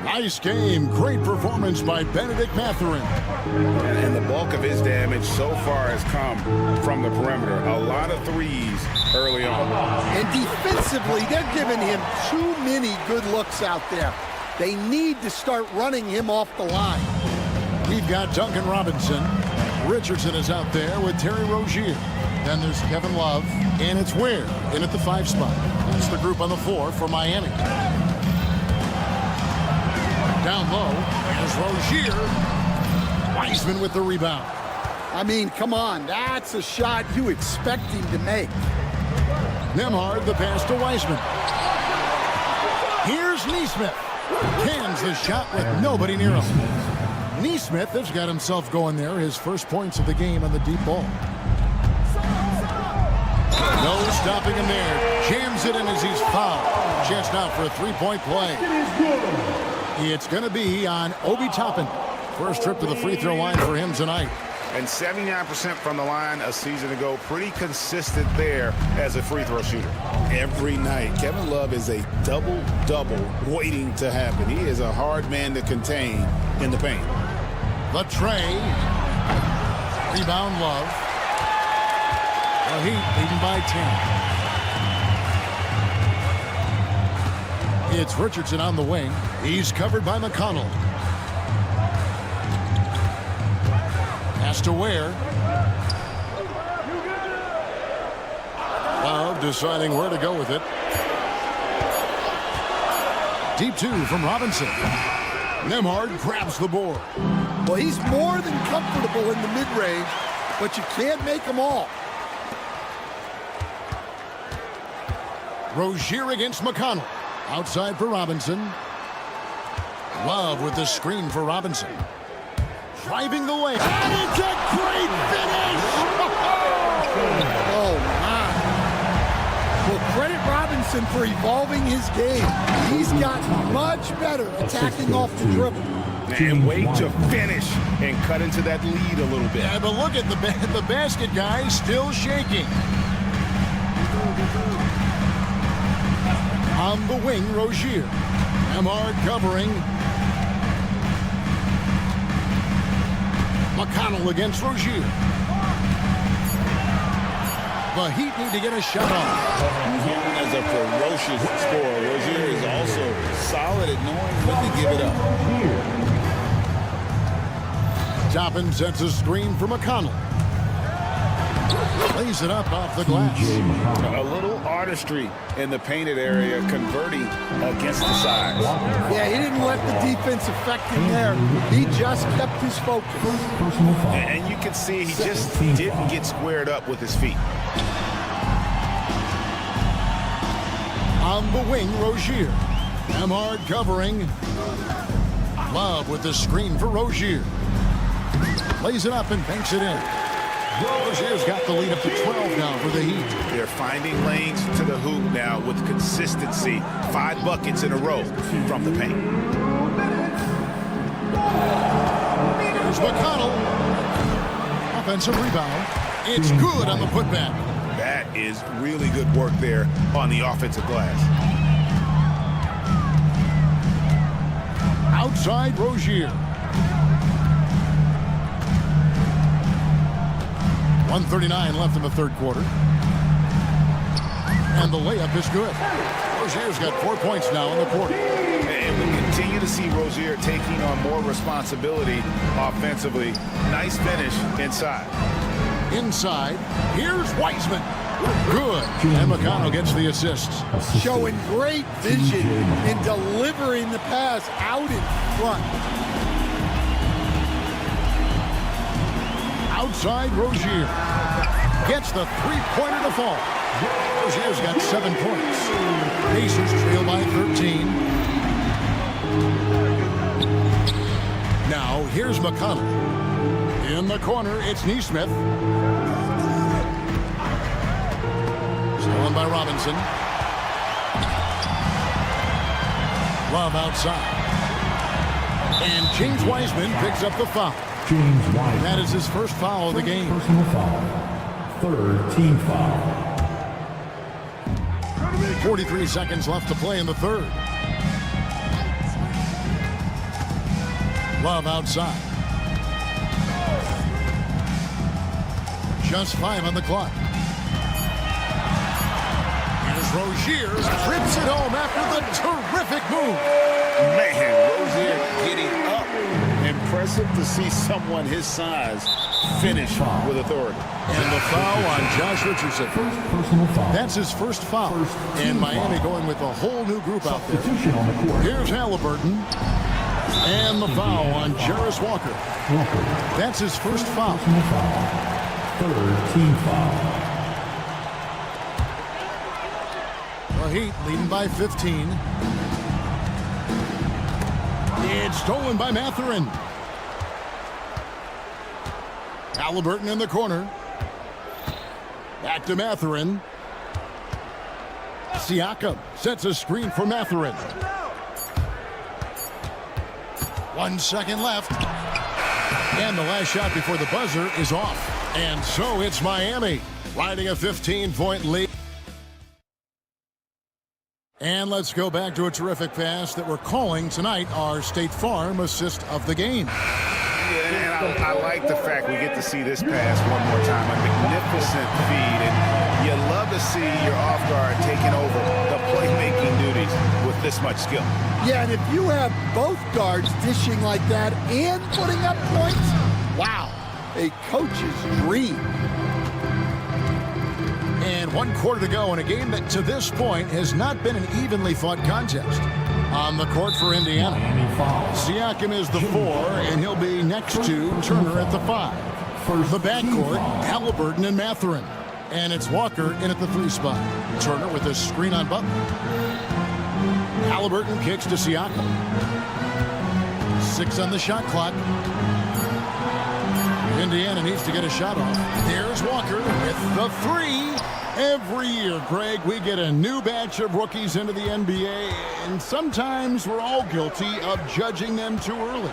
Nice game. Great performance by Benedict Mathurin. And the bulk of his damage so far has come from the perimeter. A lot of threes early on. And defensively, they're giving him too many good looks out there. They need to start running him off the line. We've got Duncan Robinson. Richardson is out there with Terry Rozier. Then there's Kevin Love. And it's Ware in at the 5 spot. That's the group on the floor for Miami. Down low is Rozier. Wiseman with the rebound. I mean, come on. That's a shot you expect him to make. Nembhard the pass to Wiseman. Here's Nesmith. Cans the shot with nobody near him. Nesmith has got himself going there. His first points of the game on the deep ball. No stopping him there. Jams it in as he's fouled. Chance now for a 3-point play. It's going to be on Obi Toppin. First trip to the free throw line for him tonight. And 79% from the line a season ago. Pretty consistent there as a free throw shooter. Every night, Kevin Love is a double-double waiting to happen. He is a hard man to contain in the paint. The tray. Rebound Love. The Heat leading by 10. It's Richardson on the wing. He's covered by McConnell. Pass to Ware. Love deciding where to go with it. Deep 2 from Robinson. Nembhard grabs the board. Well, he's more than comfortable in the mid-range, but you can't make them all. Rozier against McConnell. Outside for Robinson. Love with the screen for Robinson. Driving the lane. And it's a great finish! Oh, my. Well, credit Robinson for evolving his game. He's gotten much better attacking off the dribble. And wait to finish and cut into that lead a little bit. Yeah, but look at the basket guy still shaking. On the wing, Rozier. Nembhard covering. McConnell against Rozier. The Heat need to get a shot off. As a ferocious scorer, Rozier is also solid at knowing when to give it up. Toppin sets a screen for McConnell. Lays it up off the glass. A little artistry in the painted area, converting against the sides. Yeah, he didn't let the defense affect him there. He just kept his focus. And you can see he just didn't get squared up with his feet. On the wing, Rozier. Nembhard covering. Love with the screen for Rozier. Lays it up and banks it in. Rozier's got the lead up to 12 now for the Heat. They're finding lanes to the hoop now with consistency. 5 buckets in a row from the paint. Here's McConnell. Offensive rebound. It's good on the putback. That is really good work there on the offensive glass. Outside, Rozier. 1:39 left in the third quarter. And the layup is good. Rozier's got 4 points now in the quarter. And we continue to see Rozier taking on more responsibility offensively. Nice finish inside. Inside, here's Wiseman. Good. And McConnell gets the assists. Showing great vision in delivering the pass out in front. Outside, Rozier. Gets the three-pointer to fall. Rozier's got 7 points. Pacers trail by 13. Now, here's McConnell. In the corner, it's Nesmith. Stolen by Robinson. Love outside. And James Wiseman picks up the foul. That is his first foul of the game. Personal foul. Third team foul. 43 seconds left to play in the third. Love outside. Just 5 on the clock. Here's Rozier. Trips it home after the terrific move. Man, Rozier getting up. Impressive to see someone his size finish with authority. And the foul on Josh Richardson. Personal foul. That's his first foul. And Miami going with a whole new group out there. Substitution on the court. Here's Halliburton. And the foul on Jarris Walker. That's his first foul. Personal foul. Third team foul. The Heat leading by 15. It's stolen by Mathurin. Halliburton in the corner. Back to Mathurin. Siakam sets a screen for Mathurin. 1 second left. And the last shot before the buzzer is off. And so it's Miami riding a 15-point lead. And let's go back to a terrific pass that we're calling tonight our State Farm assist of the game. Yeah, and I like the fact we get to see this pass one more time. A magnificent feed, and you love to see your off guard taking over the playmaking duties with this much skill. Yeah, and if you have both guards dishing like that and putting up points, wow, a coach's dream. And 1 quarter to go in a game that to this point has not been an evenly fought contest. On the court for Indiana, Siakam is the 4, and he'll be next to Turner at the 5. The backcourt, Halliburton and Mathurin. And it's Walker in at the 3 spot. Turner with a screen on Butler. Halliburton kicks to Siakam. 6 on the shot clock. Indiana needs to get a shot off. There's Walker with the 3. Every year, Greg, we get a new batch of rookies into the NBA, and sometimes we're all guilty of judging them too early.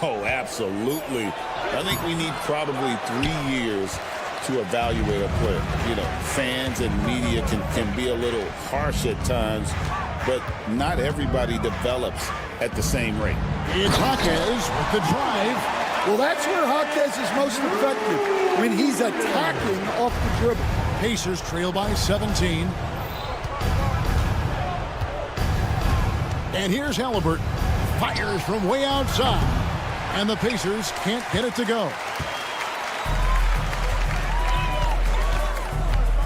Oh, absolutely. I think we need probably 3 years to evaluate a player. You know, fans and media can be a little harsh at times, but not everybody develops at the same rate. It's Jaquez with the drive. Well, that's where Jaquez is most effective, when he's attacking off the dribble. Pacers trail by 17. And here's Halliburton. Fires from way outside. And the Pacers can't get it to go.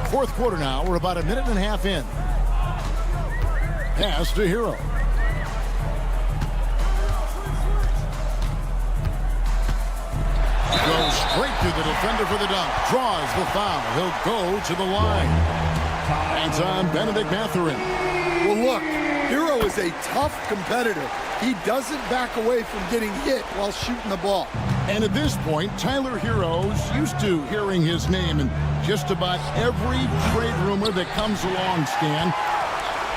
Fourth quarter now. We're about a minute and a half in. Pass to Hero. Goes straight through the defender for the dunk. Draws the foul. He'll go to the line. And on Benedict Mathurin. Well, look, Hero is a tough competitor. He doesn't back away from getting hit while shooting the ball. And at this point, Tyler Hero's used to hearing his name in just about every trade rumor that comes along, Stan.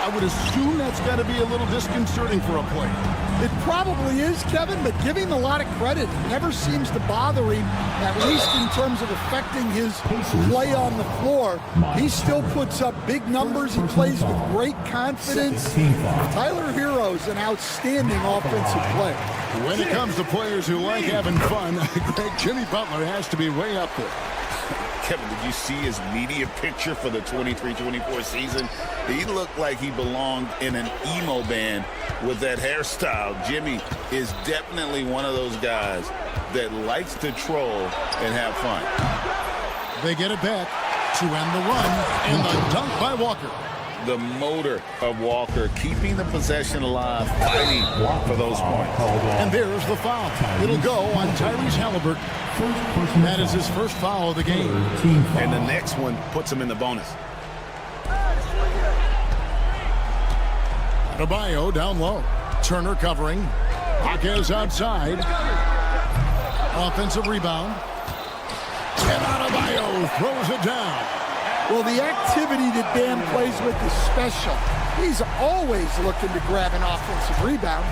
I would assume that's got to be a little disconcerting for a player. It probably is, Kevin, but give him a lot of credit. It never seems to bother him, at least in terms of affecting his play on the floor. He still puts up big numbers. He plays with great confidence. Tyler Hero's an outstanding offensive player. When it comes to players who like having fun, Greg, Jimmy Butler has to be way up there. Kevin, did you see his media picture for the 23-24 season? He looked like he belonged in an emo band with that hairstyle. Jimmy is definitely one of those guys that likes to troll and have fun. They get it back to end the run, and the dunk by Walker. The motor of Walker, keeping the possession alive, fighting for those points. And there's the foul. It'll go on Tyrese Halliburton. That is his first foul of the game. And the next one puts him in the bonus. Adebayo down low. Turner covering. Jaquez outside. Offensive rebound. And Adebayo throws it down. Well, the activity that Dan plays with is special. He's always looking to grab an offensive rebound.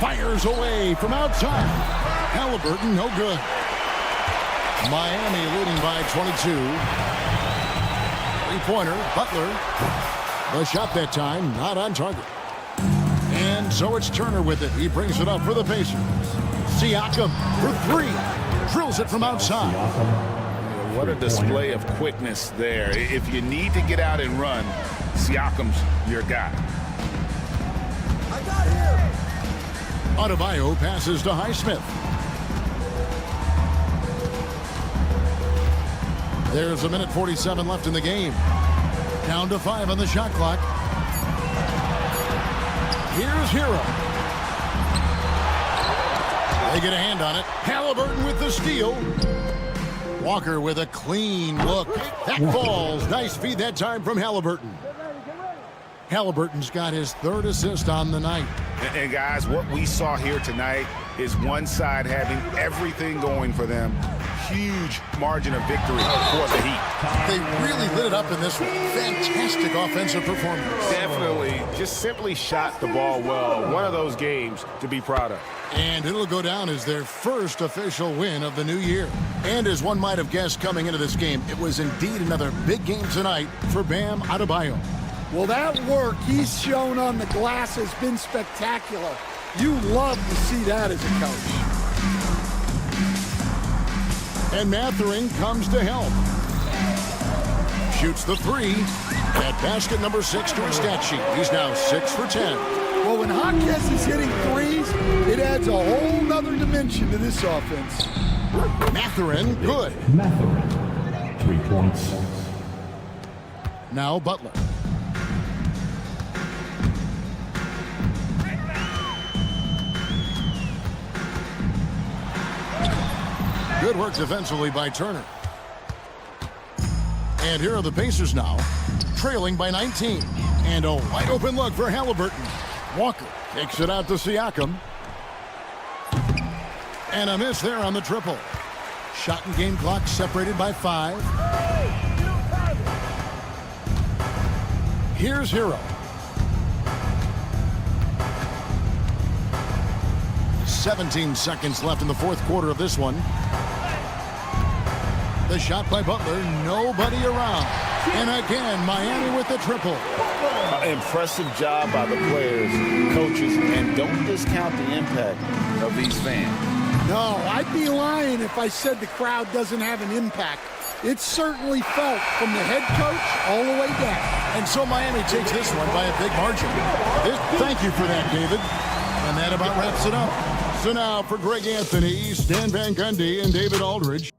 Fires away from outside. Halliburton, no good. Miami leading by 22. Three-pointer, Butler. The shot that time, not on target. And so it's Turner with it. He brings it up for the Pacers. Siakam for 3. Drills it from outside. What a display of quickness there. If you need to get out and run, Siakam's your guy. I got here. Adebayo passes to Highsmith. There's a minute 47 left in the game. Down to 5 on the shot clock. Here's Hero. They get a hand on it. Halliburton with the steal. Walker with a clean look. That falls. Nice feed that time from Halliburton. Halliburton's got his 3rd assist on the night. And guys, what we saw here tonight is one side having everything going for them. Huge margin of victory for the Heat. They really lit it up in this one. Fantastic offensive performance. Definitely. Just simply shot the ball well. One of those games to be proud of. And it'll go down as their first official win of the new year. And as one might have guessed coming into this game, it was indeed another big game tonight for Bam Adebayo. Well, that work he's shown on the glass has been spectacular. You love to see that as a coach. And Mathurin comes to help. Shoots the 3 at basket number 6 to his stat sheet. He's now 6 for 10. Well, when Jaquez is hitting threes, it adds a whole nother dimension to this offense. Mathurin, good. Mathurin, 3 points. Now Butler. Good work defensively by Turner. And here are the Pacers now, trailing by 19. And a wide open look for Halliburton. Walker kicks it out to Siakam. And a miss there on the triple. Shot and game clock separated by 5. Here's Hero. 17 seconds left in the fourth quarter of this one. The shot by Butler, nobody around. And again, Miami with the triple. Impressive job by the players, coaches, and don't discount the impact of these fans. No, I'd be lying if I said the crowd doesn't have an impact. It's certainly felt from the head coach all the way down. And so Miami takes this one by a big margin. Thank you for that, David. And that about wraps it up. So now for Greg Anthony, Stan Van Gundy, and David Aldridge.